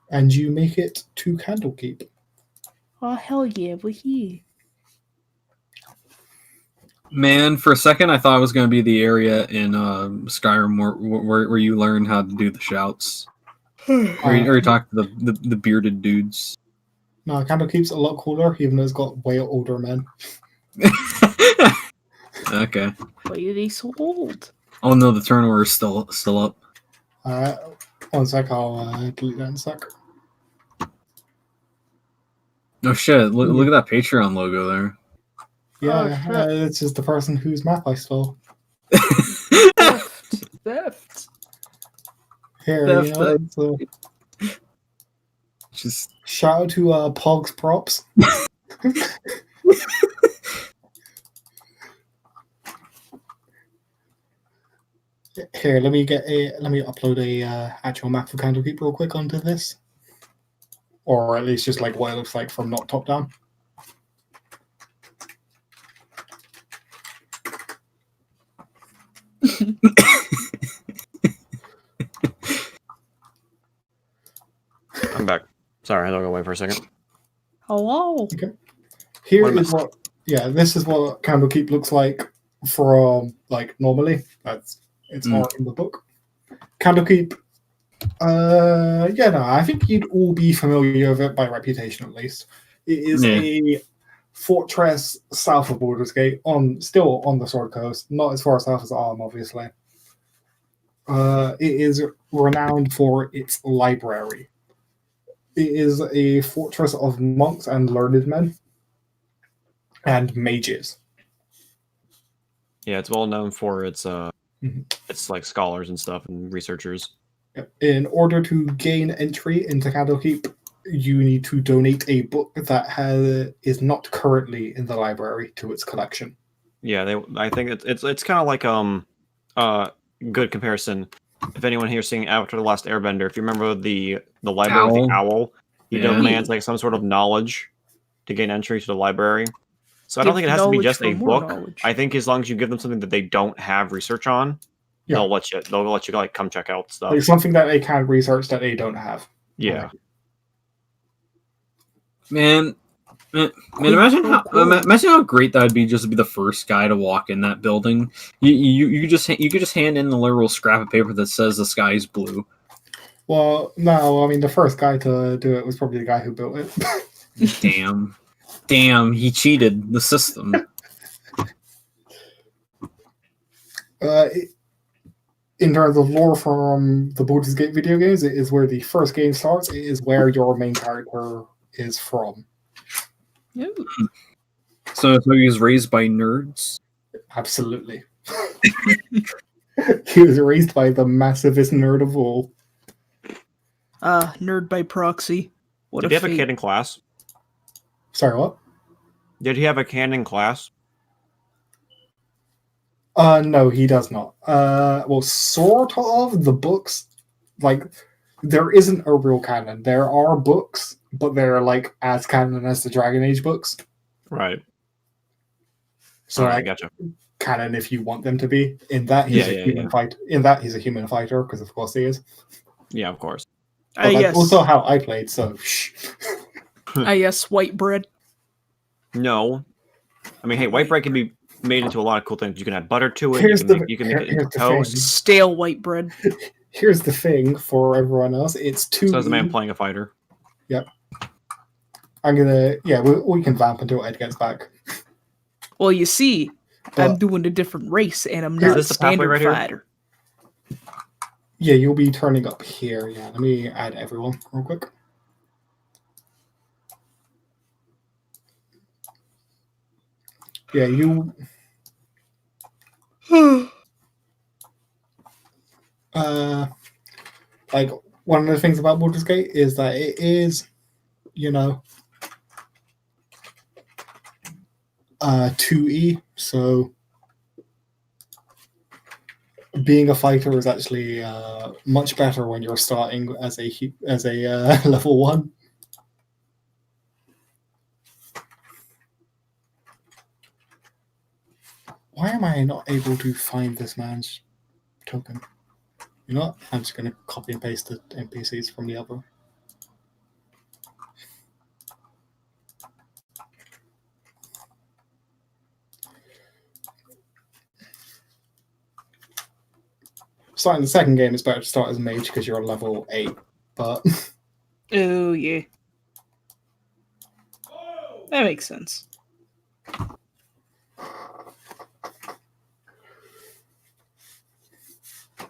And you make it to Candlekeep. Oh, hell yeah, we're here. Man, for a second I thought it was going to be the area in Skyrim where you learn how to do the shouts. Or you talk to the bearded dudes. No, Candlekeep's a lot cooler, even though it's got way older men. Okay. Why are they so old? Oh no, the turn order is still up. One sec, I'll delete that in a sec. Oh shit! Look at that Patreon logo there. Yeah, Oh, shit. it's just the person whose map I stole. Theft. Here, Theft, you know, so Just shout out to Pog's Props. Here, let me upload a actual map of Candlekeep real quick onto this, or at least just like what it looks like from not top down. I'm back. Sorry, I had to go away for a second. Hello. Here What am I- is what, yeah, this is what Candlekeep looks like from like normally. It's art in the book. Candlekeep. Yeah, no, I think you'd all be familiar with it by reputation at least. It is a fortress south of Baldur's Gate, still on the Sword Coast, not as far south as Arm, obviously. It is renowned for its library. It is a fortress of monks and learned men and mages. Yeah, it's well known for its Mhm. its like scholars and stuff and researchers. In order to gain entry into Candlekeep, you need to donate a book that is not currently in the library to its collection. Yeah, I think it's kind of like good comparison. If anyone here seeing Avatar: The Last Airbender, if you remember the library with the owl, he Yeah. demands like some sort of knowledge to gain entry to the library. So I don't Give think it has to be knowledge just for a more book. knowledge. I think as long as you give them something that they don't have research on, Yeah. they'll let you like come check out stuff. Like something that they can research that they don't have. Yeah. man, imagine how great that'd be just to be the first guy to walk in that building. You could just hand in the literal scrap of paper that says the sky is blue. Well, no, I mean the first guy to do it was probably the guy who built it. Damn, he cheated the system. In terms of lore from the Baldur's Gate video games, it is where the first game starts. It is where your main character is from. Ooh. So he was raised by nerds. Absolutely. He was raised by the massivest nerd of all. Nerd by proxy. What Did he have a kid in class? Sorry, what? Did he have a canon class? No, he does not. Well, sort of. The books, like, there isn't a real canon. There are books, but they're like as canon as the Dragon Age books. Right. So, I like, gotcha. canon if you want them to be. In that, he's a human fighter. In that, he's a human fighter because, of course, he is. Yeah, of course. But that's yes. also how I played. So, shh. Yes, white bread. No. I mean, hey, white bread can be made into a lot of cool things. You can add butter to it. Here's You can make it into here's the toast. thing. Stale white bread. Here's the thing for everyone else. It's 2E. So as a man playing a fighter. Yep. I'm gonna. Yeah, we can vamp until Ed gets back. Well, you see, I'm But- doing a different race, and I'm Is not a this the pathway standard right here? fighter. Yeah, you'll be turning up here. Yeah, let me add everyone real quick. Yeah, you. Like one of the things about Baldur's Gate is that it is, 2E. So being a fighter is actually much better when you're starting as a level 1. Why am I not able to find this man's token? You know what? I'm just going to copy and paste the NPCs from the other. Starting the second game, it's better to start as mage because you're level 8. But Oh, yeah. That makes sense.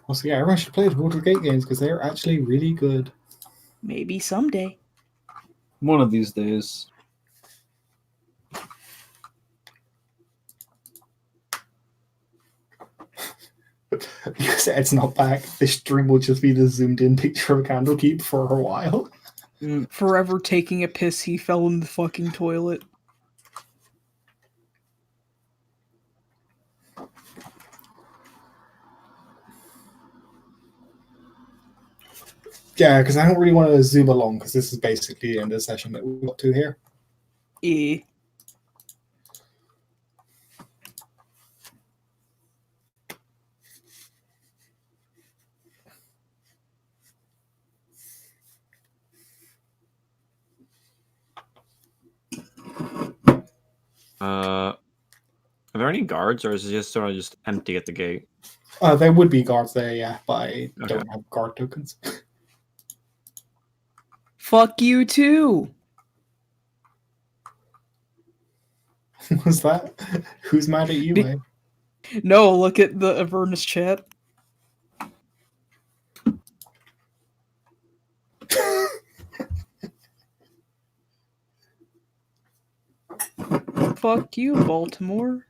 Also, yeah, everyone should play the Baldur's Gate games because they're actually really good. Maybe someday. One of these days. Because Ed's not back, this stream will just be the zoomed-in picture of Candlekeep for a while. Forever taking a piss, he fell in the fucking toilet. Yeah, because I don't really want to zoom along because this is basically the end of the session that we got to here. Eh. Are there any guards, or is it just sort of just empty at the gate? There would be guards there, yeah, but I Okay. don't have guard tokens. Fuck you too! Was that? Who's mad at you, eh? No, look at the Avernus chat. Fuck you, Baltimore.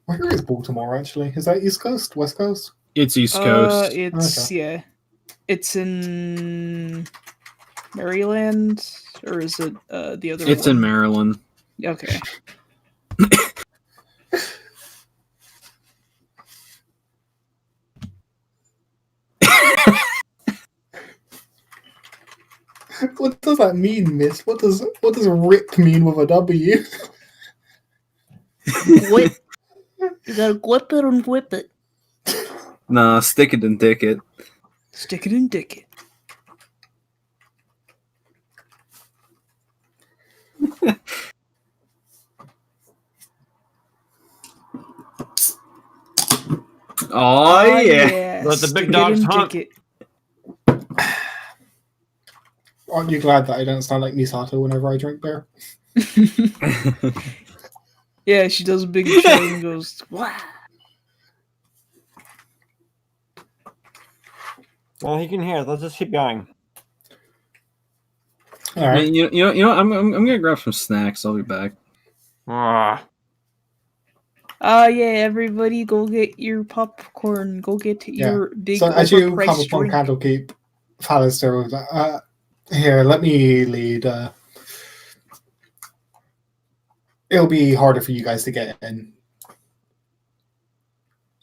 Where is Baltimore, actually? Is that East Coast? West Coast? It's East Coast. It's, yeah. It's in Maryland? Or is it the other It's one? in Maryland. Okay. What does that mean, miss? What does Rick mean with a W? Whip. You gotta whip it and whip it. Nah, stick it and dick it. Stick it and dick it. Oh yeah. Let the big Stick it dogs and hunt. dick Aren't you glad that I don't sound like Misato whenever I drink beer? it. Yeah, she does a big show and goes, wow. Well, he can hear. Let's just keep going. All right. You know. I'm gonna grab some snacks. I'll be back. Ah, Yeah, everybody go get your popcorn. Go get your big So as you come overpriced upon drink. Candlekeep, Pallister was like, here, let me lead. It'll be harder for you guys to get in.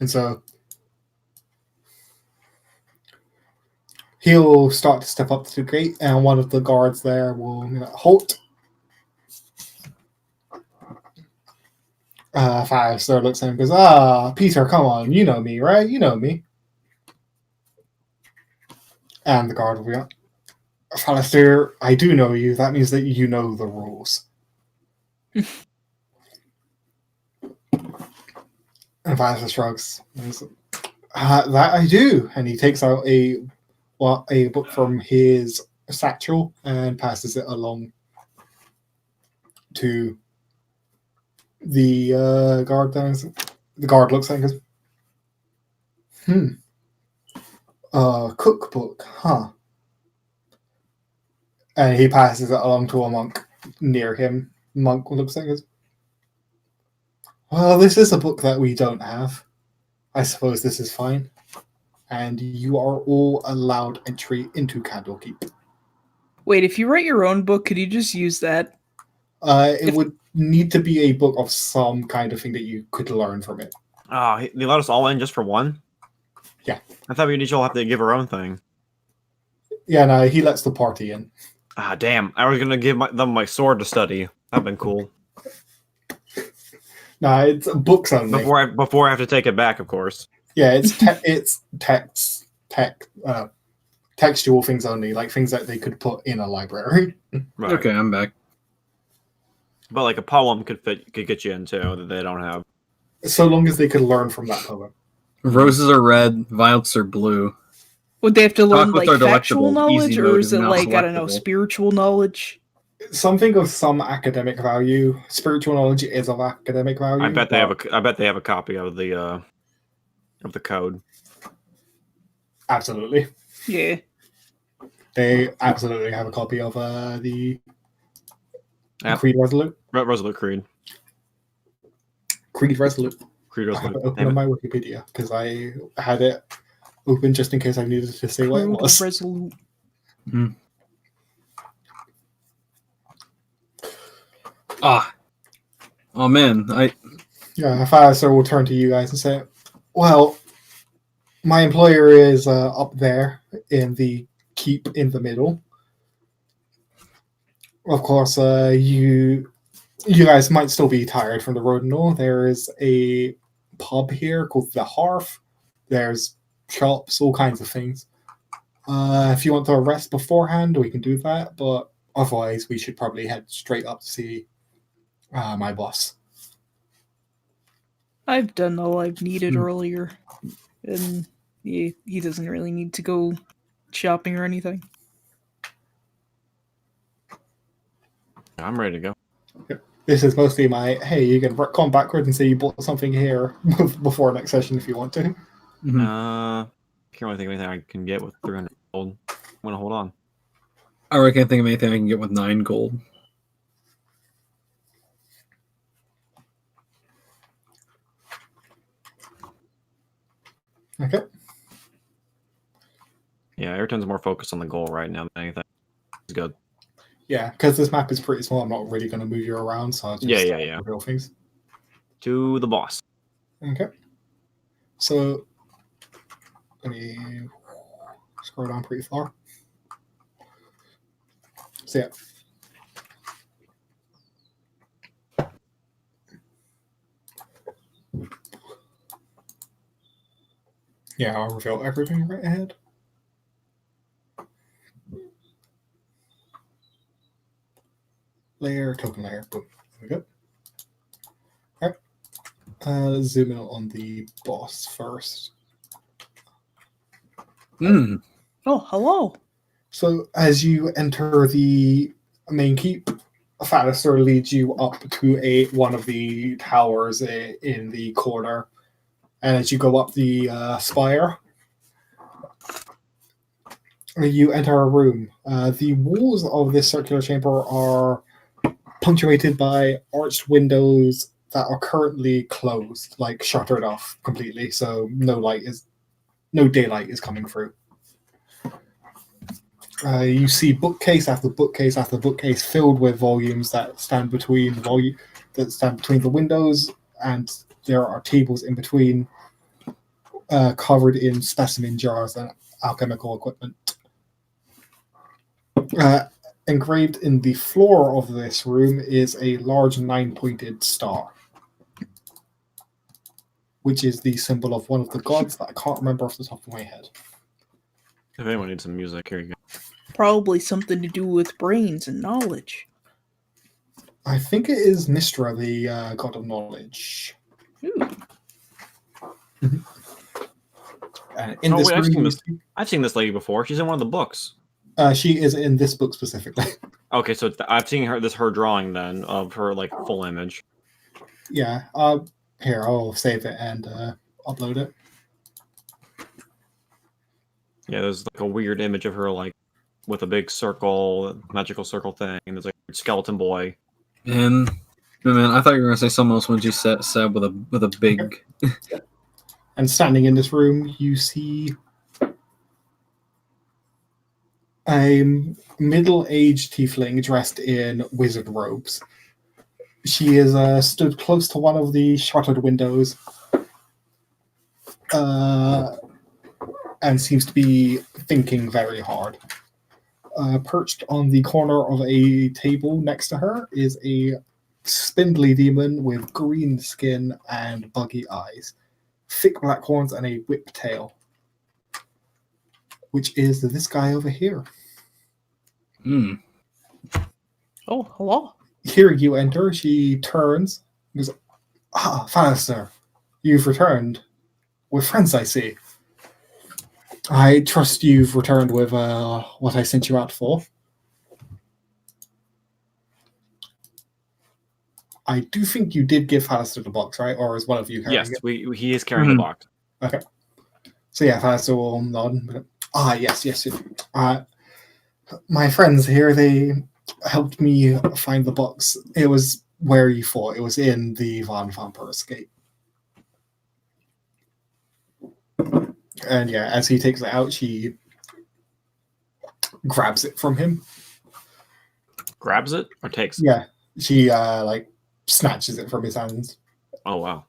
And so he'll start to step up to the gate, and one of the guards there will halt. Pallister looks at him and goes, Peter, come on, you know me, right? You know me. And the guard will be like, Pallister, I do know you. That means that you know the rules. And Pallister shrugs. That I do. And he takes out a book from his satchel and passes it along to the guard there. The guard looks at it and goes, cookbook, huh? And he passes it along to a monk near him. Monk looks at it and goes, well, this is a book that we don't have. I suppose this is fine. And you are all allowed entry into Candlekeep. Wait, if you write your own book, could you just use that? It would need to be a book of some kind of thing that you could learn from it. they let us all in just for one? Yeah. I thought we'd each all have to give our own thing. Yeah, no, he lets the party in. Ah, damn. I was going to give them my sword to study. That'd been cool. No, it's books only. Before I have to take it back, of course. Yeah, it's textual things only, like things that they could put in a library. Right. Okay, I'm back. But like a poem could get you into that they don't have. So long as they could learn from that poem. Roses are red, violets are blue. Would they have to learn Chocolates like are factual delectable, knowledge, easy or mode is is it not like, I don't know, selectable. spiritual knowledge? Something of some academic value. Spiritual knowledge is of academic value. I bet they have a copy of the of the code. Absolutely. Yeah. They absolutely have a copy of the Yep. Creed Resolute. Resolute Creed. Creed Resolute. Creed I have Resolute. it open on my Wikipedia because I had it open just in case I needed to say what it was. Resolute. Oh man, Yeah, Faster will turn to you guys and say, well, my employer is up there in the keep in the middle. Of course, you guys might still be tired from the road and all. There is a pub here called The Hearth. There's shops, all kinds of things. If you want to rest beforehand, we can do that, but otherwise we should probably head straight up to see my boss. I've done all I've needed earlier, and he doesn't really need to go shopping or anything. I'm ready to go. This is mostly my, hey, you can come backwards and say you bought something here before next session if you want to. Can't really think of anything I can get with 300 gold. I'm gonna hold on. I can't think of anything I can get with 9 gold. Okay. Yeah, Ayrton's more focused on the goal right now than anything. It's good. Yeah, because this map is pretty small, I'm not really going to move you around, so I'll just Yeah. reveal things. To the boss. Okay. So, let me scroll down pretty far. So, yeah. Yeah, I'll reveal everything right ahead. Layer, token layer, boom. There we go. Alright. Let's zoom in on the boss first. Oh, hello. So as you enter the main keep, Fallister leads you up to one of the towers in the corner. And as you go up the spire, you enter a room. The walls of this circular chamber are punctuated by arched windows that are currently closed, like shuttered off completely, so no daylight is coming through. You see bookcase after bookcase after bookcase filled with volumes that stand between the windows, and there are tables in between, covered in specimen jars and alchemical equipment. Engraved in the floor of this room is a large 9-pointed star, which is the symbol of one of the gods that I can't remember off the top of my head. If anyone needs some music, here you go. Probably something to do with brains and knowledge. I think it is Mistra, the god of knowledge. Ooh. In this room, I've seen this lady before. She's in one of the books. She is in this book specifically. Okay, so I've seen her drawing then of her like full image. Yeah. Here, I'll save it and upload it. Yeah, there's like a weird image of her like with a big circle, magical circle thing, and there's like a skeleton boy. And man, I thought you were gonna say something else when you said with a big. Okay. And standing in this room, you see a middle-aged tiefling dressed in wizard robes. She is stood close to one of the shuttered windows, and seems to be thinking very hard. Perched on the corner of a table next to her is a spindly demon with green skin and buggy eyes, thick black horns, and a whip tail, which is this guy over here. Oh, hello. Here you enter. She turns and goes, Fallister, you've returned. With friends, I see. I trust you've returned with what I sent you out for. I do think you did give Fallister the box, right? Or is one of you carrying it? Yes, he is carrying the box. Okay. So yeah, Faster will nod. Yes. My friends here, they helped me find the box. It was where you thought. It was in the Von Vamper escape. And yeah, as he takes it out, she grabs it from him. Grabs it or takes it? Yeah, she snatches it from his hands. Oh wow.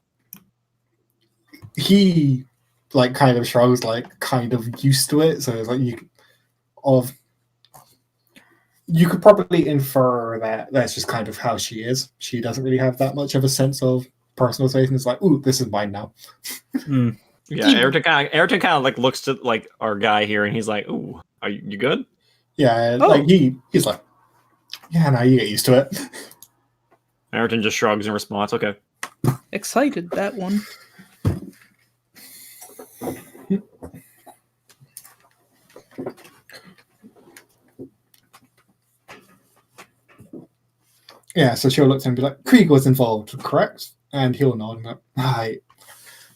He kind of shrugs, kind of used to it. So it's you could probably infer that that's just kind of how she is. She doesn't really have that much of a sense of personal space, and it's like, ooh, this is mine now. Yeah, Ayrton kind of looks to our guy here, and he's like, "Ooh, are you good?" Yeah, he's like, yeah, now you get used to it. Ayrton just shrugs in response. Okay. Excited, that one. Yeah, so she'll look to him and be like, Krieg was involved, correct? And he'll nod and go, right.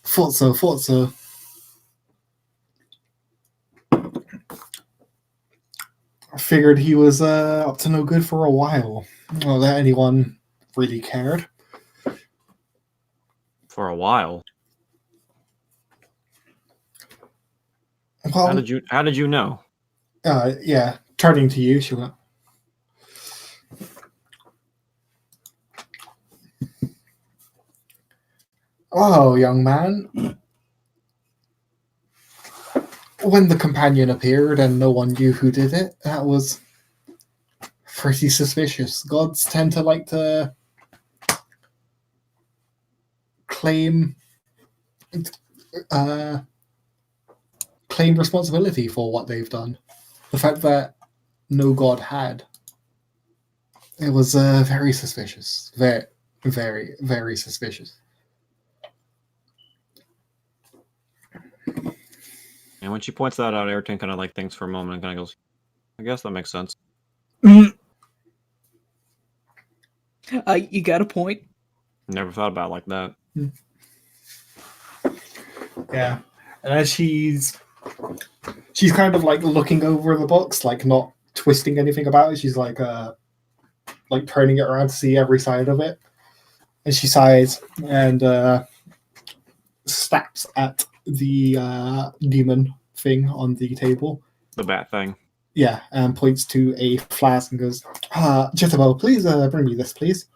Thought so. I figured he was up to no good for a while. Not that anyone really cared. For a while. Well, How did you know? Yeah, turning to you, she went, oh, young man. When the companion appeared and no one knew who did it, that was pretty suspicious. Gods tend to like to claim responsibility for what they've done. The fact that no god had, it was very suspicious. Very, very, very suspicious. And when she points that out, Ayrton kind of thinks for a moment and kind of goes, "I guess that makes sense." You got a point. Never thought about it like that. Yeah, and as she's kind of looking over the box, not twisting anything about it. She's turning it around to see every side of it, and she sighs and snaps at the demon thing on the table. The bat thing. Yeah, and points to a flask and goes, Jezebel, please bring me this, please.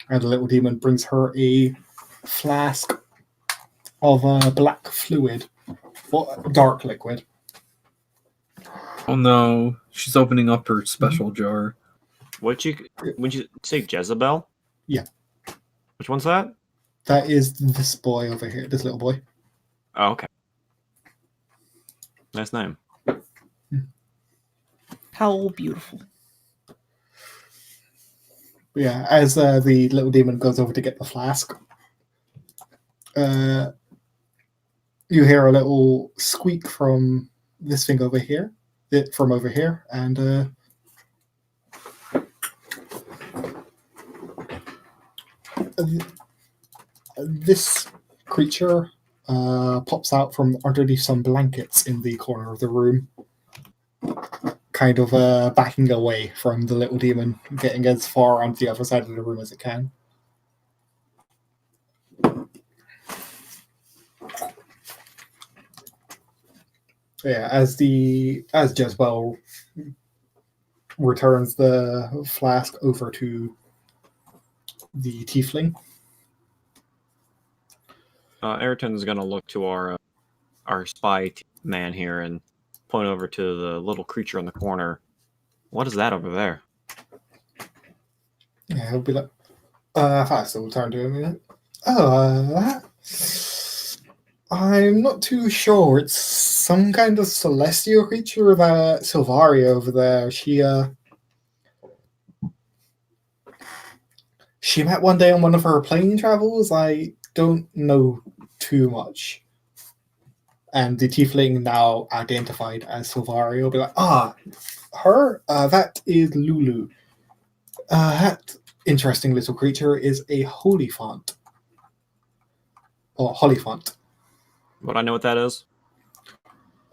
And the little demon brings her a flask of black fluid, dark liquid. Oh no, she's opening up her special jar. Would you say Jezebel? Yeah. Which one's that? That is this boy over here, this little boy. Oh, okay. Nice name. How beautiful. Yeah, as the little demon goes over to get the flask, you hear a little squeak from this thing over here, and this creature pops out from underneath some blankets in the corner of the room, kind of backing away from the little demon, getting as far onto the other side of the room as it can. Yeah, as Jezebel returns the flask over to the tiefling. Ayrton's gonna look to our spy man here and point over to the little creature in the corner. What is that over there? Yeah, he'll be like, fast, will turn to him. I'm not too sure. It's some kind of celestial creature that Silvaria over there. She met one day on one of her plane travels. I don't know too much. And the tiefling, now identified as Silvaria, will be like, her? That is Lulu. That interesting little creature is a Holyfont. Or Hollyfont. Would I know what that is?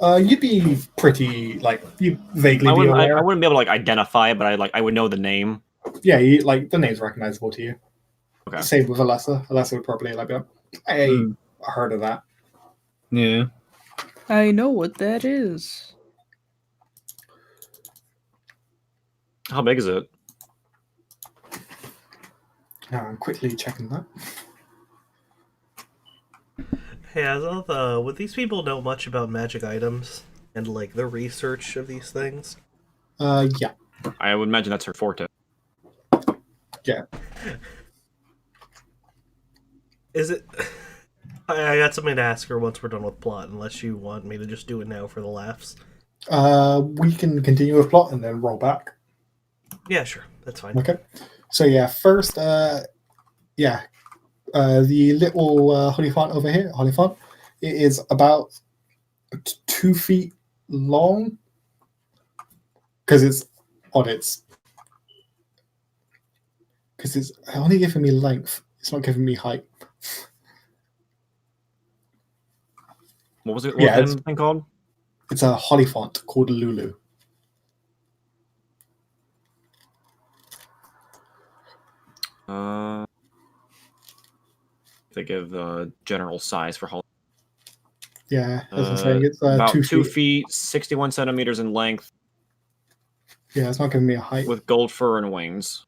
You'd be pretty you vaguely I be wouldn't. aware. I wouldn't be able to like identify it, but I would know the name. Yeah, the name's recognizable to you. Okay. Same with Alessa. Alessa would probably be like, hey, I heard of that. Yeah. I know what that is. How big is it? I'm quickly checking that. Hey, Azoth, would these people know much about magic items and like the research of these things? Yeah. I would imagine that's her forte. Yeah. Is it? I got something to ask her once we're done with plot, unless you want me to just do it now for the laughs. We can continue with plot and then roll back. Yeah, sure. That's fine. Okay. So yeah, first, the little Hollyphant over here, Hollyphant, it is about 2 feet long because it's on its. Because it's only giving me length. It's not giving me height. What was it? What was the thing called? It's a Hollyphant called Lulu. They give the general size for Holly. Yeah, as I'm saying, it's about 2 feet, 61 centimeters in length. Yeah, it's not giving me a height. With gold fur and wings.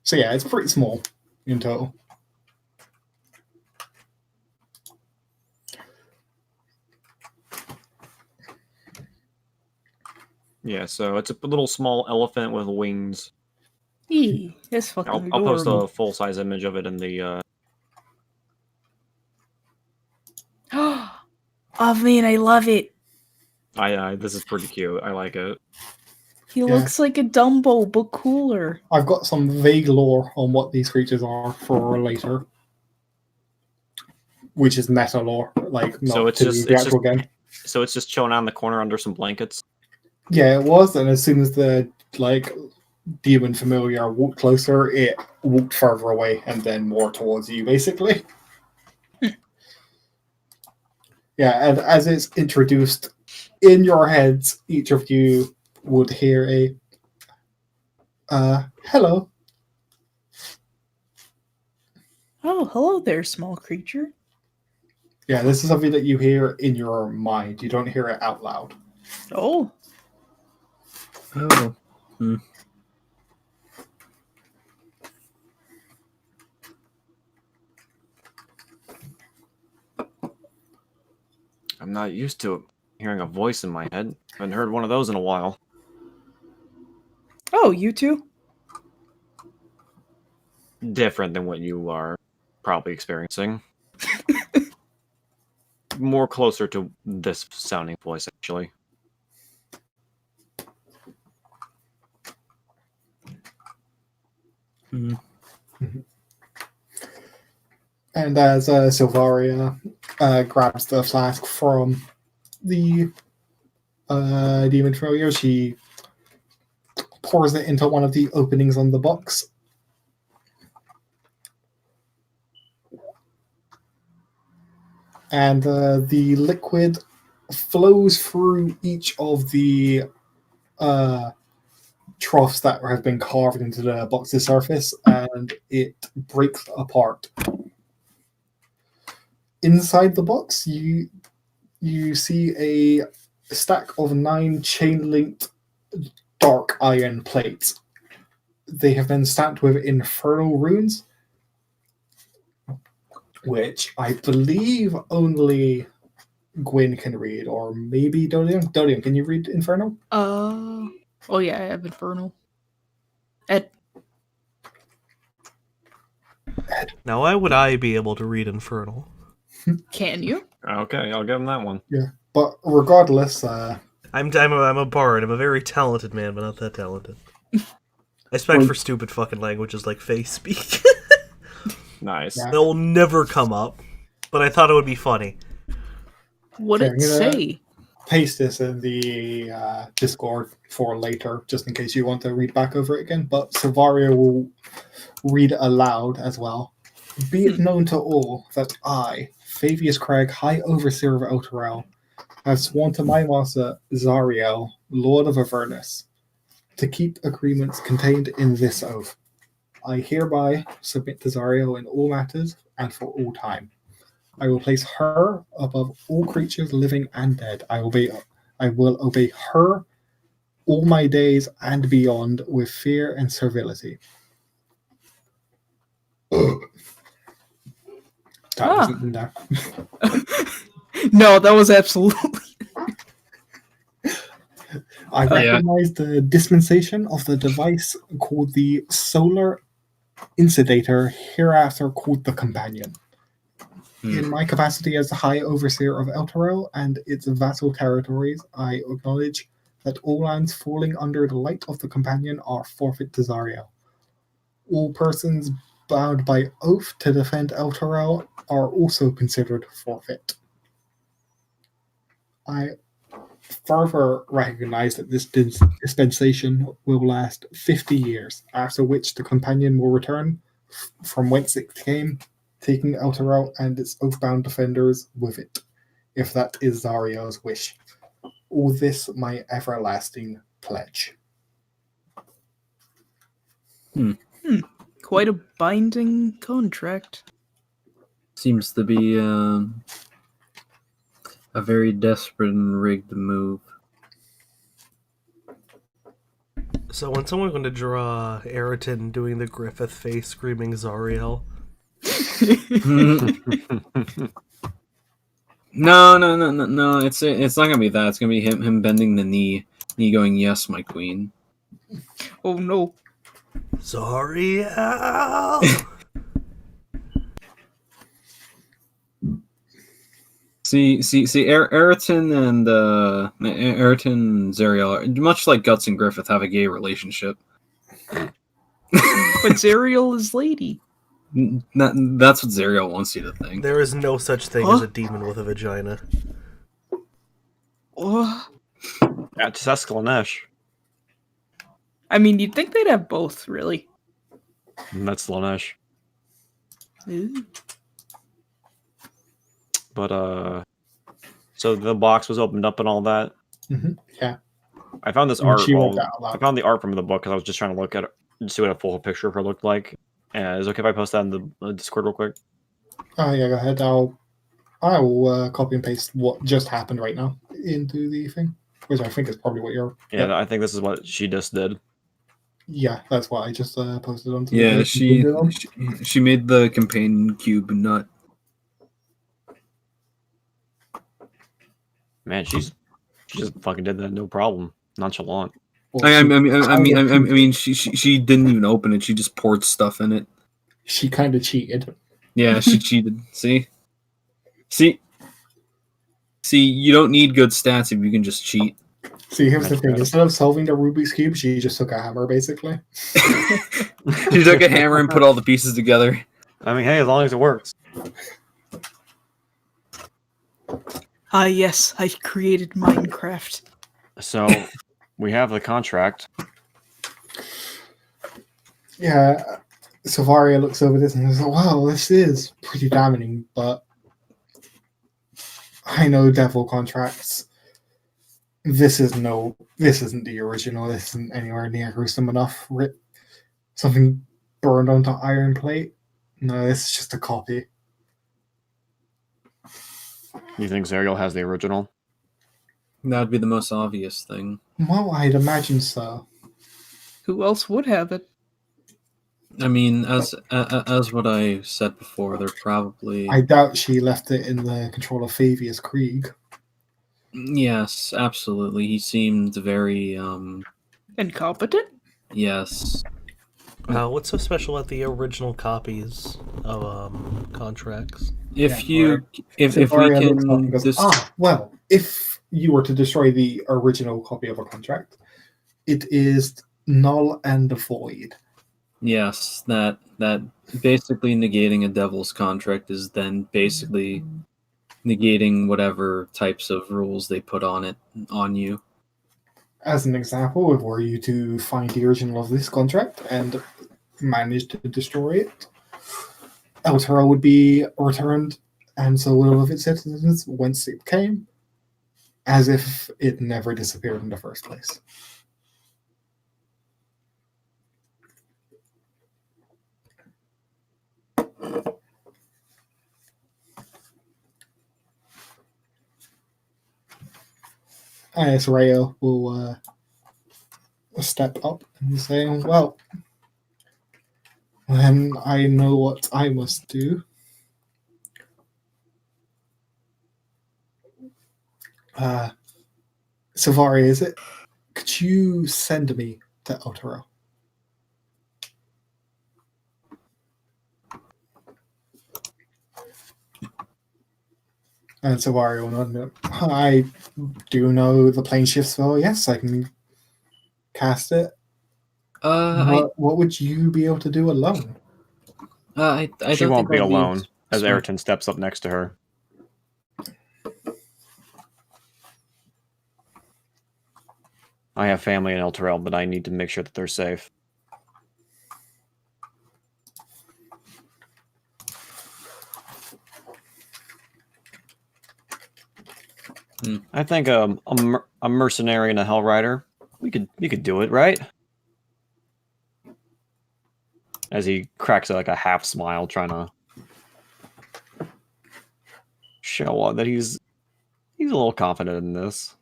So yeah, it's pretty small in total. Yeah, so it's a little small elephant with wings. Eee, that's fucking I'll post adorable. a full-size image of it in the... Oh man, I love it. This is pretty cute. I like it. He looks like a Dumbo, but cooler. I've got some vague lore on what these creatures are for later, which is meta lore, like not So it's to just the actual game. So it's just chilling out in the corner under some blankets. Yeah, it was, and as soon as the demon familiar walked closer, it walked further away and then more towards you, basically. Yeah, and as it's introduced in your heads, each of you would hear a hello. Oh, hello there, small creature. Yeah, this is something that you hear in your mind. You don't hear it out loud. Oh. Oh. I'm not used to hearing a voice in my head. I haven't heard one of those in a while. Oh, you too? Different than what you are probably experiencing. More closer to this sounding voice, actually. And as Silvaria grabs the flask from the demon familiar, she pours it into one of the openings on the box. And the liquid flows through each of the troughs that have been carved into the box's surface, and it breaks apart. Inside the box, you see a stack of 9 chain-linked dark iron plates. They have been stamped with infernal runes, which I believe only Gwyn can read, or maybe Dodian. Dodian, can you read Infernal? Oh yeah, I have Infernal. Ed. Now, why would I be able to read Infernal? Can you? Okay, I'll give him that one. Yeah, but regardless, I'm a bard. I'm a very talented man, but not that talented. I spec for stupid fucking languages like face speak. Nice. Yeah. That will never come up, but I thought it would be funny. What'd it say? Paste this in the Discord for later, just in case you want to read back over it again. But Silvaria will read aloud as well. Be it known to all that I, Fabius Craig, High Overseer of Elturel, have sworn to my master, Zariel, Lord of Avernus, to keep agreements contained in this oath. I hereby submit to Zariel in all matters and for all time. I will place her above all creatures living and dead. I will obey her all my days and beyond with fear and servility. That wasn't in there. No, that was absolutely. I recognize the dispensation of the device called the Solar Insidator, hereafter called the Companion. In my capacity as the High Overseer of Elturel and its vassal territories, I acknowledge that all lands falling under the light of the Companion are forfeit to Zariel. All persons bound by oath to defend Elturel are also considered forfeit. I further recognize that this dispensation will last 50 years, after which the Companion will return from whence it came, taking Elturel and its oath-bound defenders with it, if that is Zariel's wish. All this my everlasting pledge. Quite a binding contract. Seems to be a very desperate and rigged move. So when someone's going to draw Ayrton doing the Griffith face screaming Zariel? No. It's not gonna be that. It's gonna be him bending the knee going, "Yes, my queen." Oh no. Zariel! See, Ayrton and Zariel, much like Guts and Griffith, have a gay relationship. But Zariel is lady. That's what Zariel wants you to think. There is no such thing as a demon with a vagina. Oh. That's Slanesh. I mean, you'd think they'd have both, really. And that's Slanesh. Ooh. But, so the box was opened up and all that. Mm-hmm. Yeah. I found this And art. she Well, wrote that out loud. I found the art from the book because I was just trying to look at it and see what a full picture of her looked like. And is it okay if I post that in the Discord real quick? Oh yeah, go ahead. I'll copy and paste what just happened right now into the thing, which I think is probably what you're. Yeah, I think this is what she just did. Yeah, that's what I just posted onto. Yeah, the she made the companion cube nut. Man, she just fucking did that, no problem, nonchalant. I mean, she didn't even open it. She just poured stuff in it. She kind of cheated. Yeah, she cheated. See, you don't need good stats if you can just cheat. See, here's the thing. Instead of solving the Rubik's Cube, she just took a hammer, basically. She took a hammer and put all the pieces together. I mean, hey, as long as it works. Ah, yes, I created Minecraft. So, we have the contract. Yeah, Savaria looks over this and says, "Wow, this is pretty damning, but I know devil contracts. This isn't the original. This isn't anywhere near gruesome enough. Something burned onto iron plate. No, this is just a copy." You think Zariel has the original? That'd be the most obvious thing. Well, I'd imagine so. Who else would have it? I mean, as what I said before, they're probably... I doubt she left it in the control of Fabius Krieg. Yes, absolutely. He seemed very, Incompetent? Yes. What's so special about the original copies of contracts? If Savaria looks up and goes, well, if you were to destroy the original copy of a contract, it is null and void. Yes, that basically negating a devil's contract is then basically negating whatever types of rules they put on you. As an example, were you to find the original of this contract and manage to destroy it, Elturel would be returned and so will of its citizens whence it came, as if it never disappeared in the first place. Israel will step up and say, well, then I know what I must do. Savari, is it? Could you send me to Otero? And Savari will nod. I do know the plane shifts well. Yes, I can cast it. What would you be able to do alone? She won't be alone, as Ayrton steps up next to her. I have family in El Terrell, but I need to make sure that they're safe. I think a mercenary and a Hell Rider, we could do it, right? As he cracks like a half smile, trying to show that he's a little confident in this.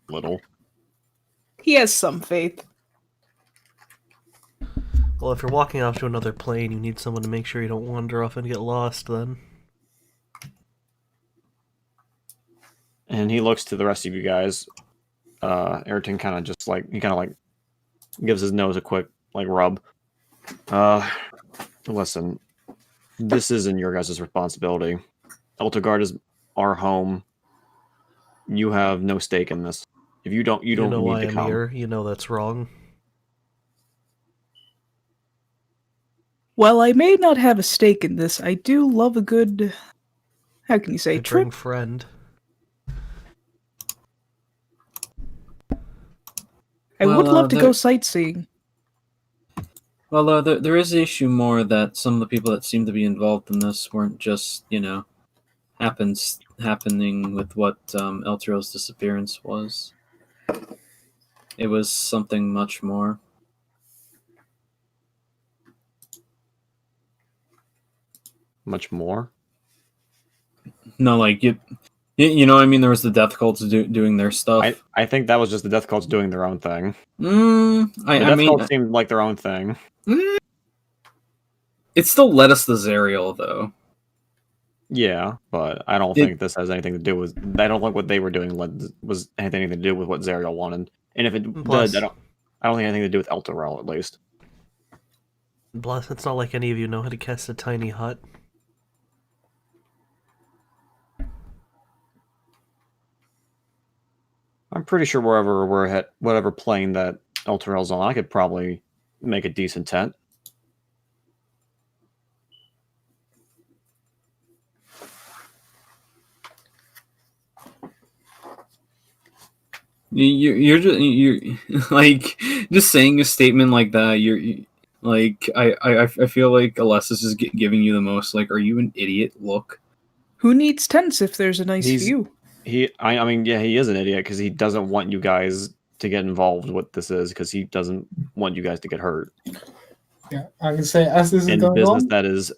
Little. He has some faith. Well, if you're walking off to another plane, you need someone to make sure you don't wander off and get lost, then. And he looks to the rest of you guys. Ayrton kind of just gives his nose a quick rub. Listen, this isn't your guys' responsibility. Eltergard is our home. You have no stake in this. If you don't, you don't know need why to I'm come. here. You know that's wrong. While I may not have a stake in this, I do love a good, how can you say, trip? Friend. I would love to go sightseeing. Well, there is the issue more that some of the people that seem to be involved in this weren't just, happening with what Eltro's disappearance was. It was something much more. Much more? No, you know, I mean, there was the death cults doing their stuff. I think that was just the death cults doing their own thing. The death cults seemed like their own thing. It still led us to Zariel, though. Yeah, but I don't think this has anything to do with. I don't think what they were doing was anything to do with what Zariel wanted. And if it Plus, does, I don't think anything to do with Elturel, at least. Plus, it's not like any of you know how to cast a tiny hut. I'm pretty sure wherever we're at, whatever plane that Elturel's on, I could probably make a decent tent. You're like just saying a statement like that. I feel like Alessa's is giving you the most are you an idiot look. Who needs tents if there's a nice view? I mean, yeah, he is an idiot because he doesn't want you guys to get involved with what this is because he doesn't want you guys to get hurt. Yeah, I can say as this is in going business on, that is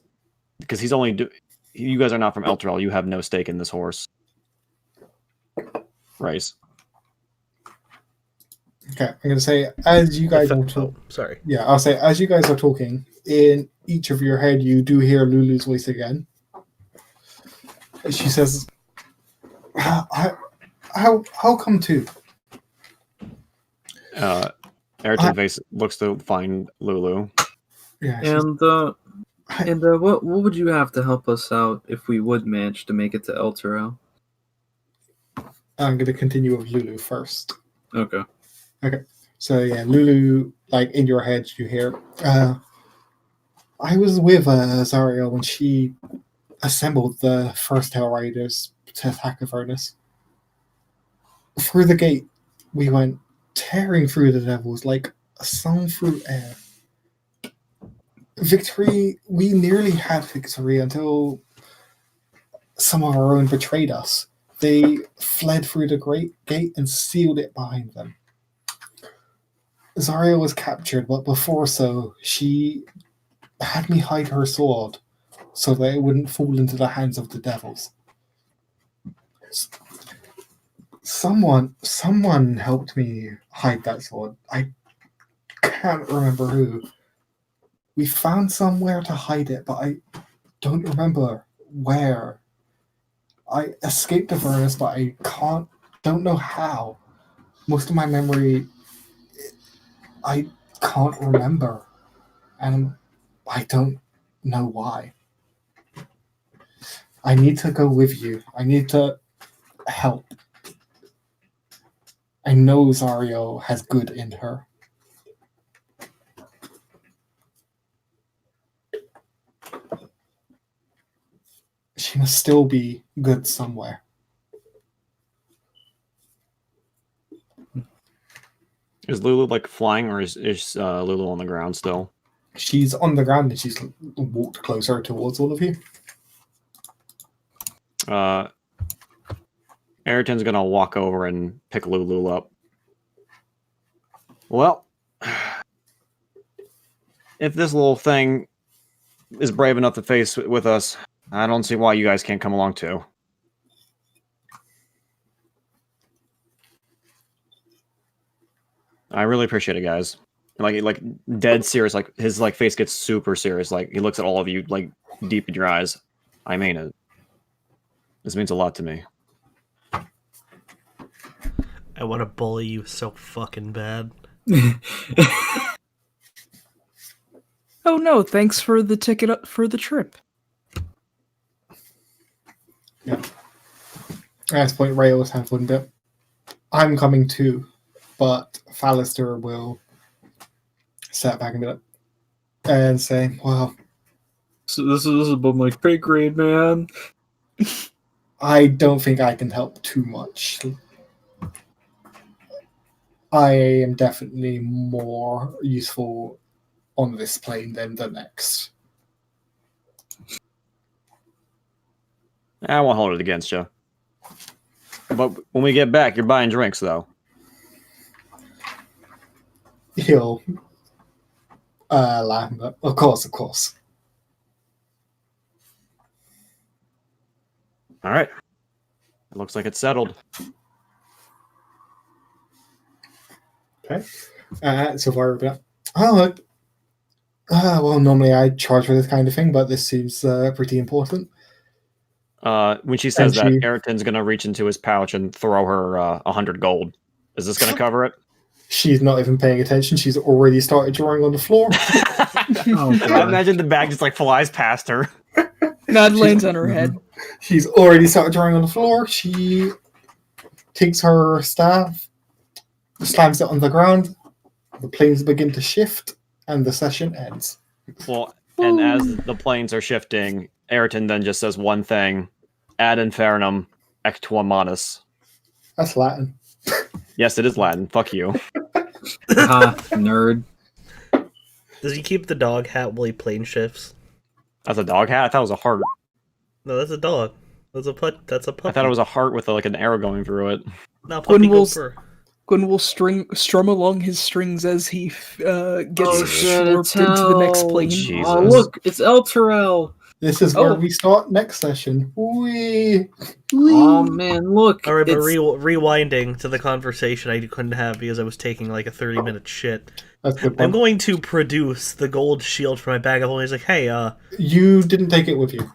because he's only you guys are not from Elturel. You have no stake in this horse race. Okay, I'm gonna say as you guys are talking. Sorry. Yeah, I'll say as you guys are talking, in each of your head, you do hear Lulu's voice again. She says, "How come to?" Ayrton face looks to find Lulu. Yeah, and what would you have to help us out if we would manage to make it to Elturel? I'm gonna continue with Lulu first. Okay. Okay, so yeah, Lulu, in your head, you hear, I was with Zariel when she assembled the first Hell Riders to attack Avernus. Through the gate, we went tearing through the devils like a song through air. We nearly had victory until some of our own betrayed us. They fled through the great gate and sealed it behind them. Zarya was captured, but before so, she had me hide her sword so that it wouldn't fall into the hands of the devils. Someone helped me hide that sword. I can't remember who. We found somewhere to hide it, but I don't remember where. I escaped Avernus, but I don't know how. Most of my memory, I can't remember. And I don't know why. I need to go with you. I need to help. I know Zario has good in her. She must still be good somewhere. Is Lulu like flying, or is Lulu on the ground still? She's on the ground and she's walked closer towards all of you. Ayrton's gonna walk over and pick Lulu up. Well, if this little thing is brave enough to face with us, I don't see why you guys can't come along too. I really appreciate it, guys. Like dead serious. Like his face gets super serious. Like he looks at all of you like deep in your eyes. I mean it. This means a lot to me. I want to bully you so fucking bad. Oh no, thanks for the ticket for the trip. Yeah. At this point, Ray always has one bit. I'm coming too, but Fallister will sit back a minute and say, well, So this is above my pay grade, man. I don't think I can help too much. I am definitely more useful on this plane than the next. I won't hold it against you. But when we get back, you're buying drinks, though. He'll laugh. Of course. All right. It looks like it's settled. Okay. So far, we've got. Well, normally I charge for this kind of thing, but this seems pretty important. When she says that, Ayrton's going to reach into his pouch and throw her 100 gold. Is this going to cover it? She's not even paying attention. She's already started drawing on the floor. I imagine the bag just flies past her. Nod lands on her head. She's already started drawing on the floor. She takes her staff, slams it on the ground. The planes begin to shift, and the session ends. Well, and as the planes are shifting, Ayrton then just says one thing: ad infernum actuamanus. That's Latin. Yes, it is Latin. Fuck you. Nerd. Does he keep the dog hat while he plane shifts? That's a dog hat? I thought it was a heart. No, that's a dog. That's a puppy. I thought it was a heart with an arrow going through it. No, puppy go fur. Gwyn will strum along his strings as he gets warped hell. into the next plane. Jesus. Oh, look, it's El Terrell. This is where we start next session. Whee! Oh man, look. All right, but rewinding to the conversation I couldn't have because I was taking like a 30-minute shit. That's good. I'm going to produce the gold shield for my bag of holding. He's like, hey, you didn't take it with you.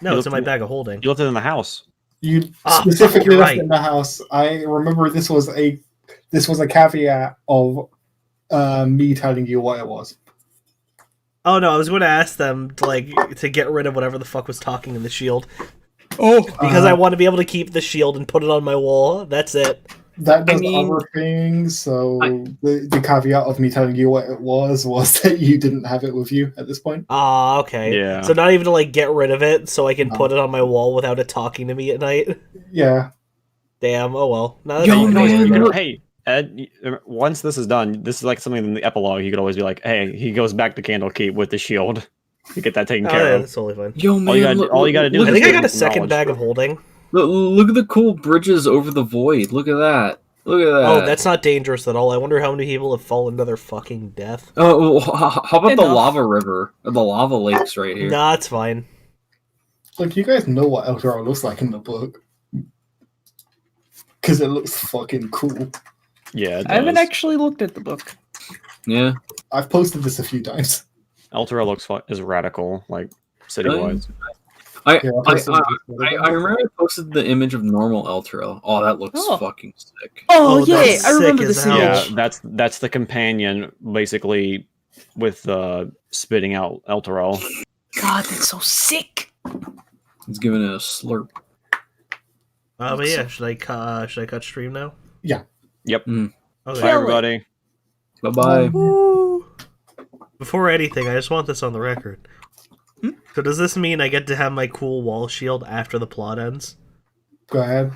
No, it's in my bag of holding. You left it in the house. You specifically left it in the house. I remember this was a caveat of me telling you what it was. Oh no, I was going to ask them to get rid of whatever the fuck was talking in the shield. Oh, Because I want to be able to keep the shield and put it on my wall. That's it. That does other things, so the caveat of me telling you what it was that you didn't have it with you at this point. Ah, okay. Yeah. So not even to get rid of it so I can put it on my wall without it talking to me at night? Yeah. Damn, oh well. Now Hey, Ed, once this is done, this is something in the epilogue, you could always be like, hey, he goes back to Candlekeep with the shield. to get that taken Oh, care yeah, of. that's totally fine. Yo, man, all you gotta do I is think I got a knowledge. second bag of holding. Look at the cool bridges over the void. Look at that. Look at that. Oh, that's not dangerous at all. I wonder how many people have fallen to their fucking death. Oh, how about the Enough. lava river? Or the lava lakes right here? Nah, it's fine. Like, you guys know what Eldorado looks like in the book. Because it looks fucking cool. Yeah, it I haven't does. actually looked at the book. Yeah. I've posted this a few times. Eltura looks is radical, like city-wise. I Yeah, I remember I posted the image of normal Eltro. Oh, that looks Oh. fucking sick. Oh, Oh, yeah, that's I remember sick this as hell. image. Yeah, that's the companion, basically, with spitting out Elturel. God, that's so sick. He's giving it a slurp. But yeah, should I cut stream now? Yep. Okay. Bye, Kill it. everybody. Bye bye. Woo. Before anything, I just want this on the record. Hmm? So does this mean I get to have my cool wall shield after the plot ends? Go ahead.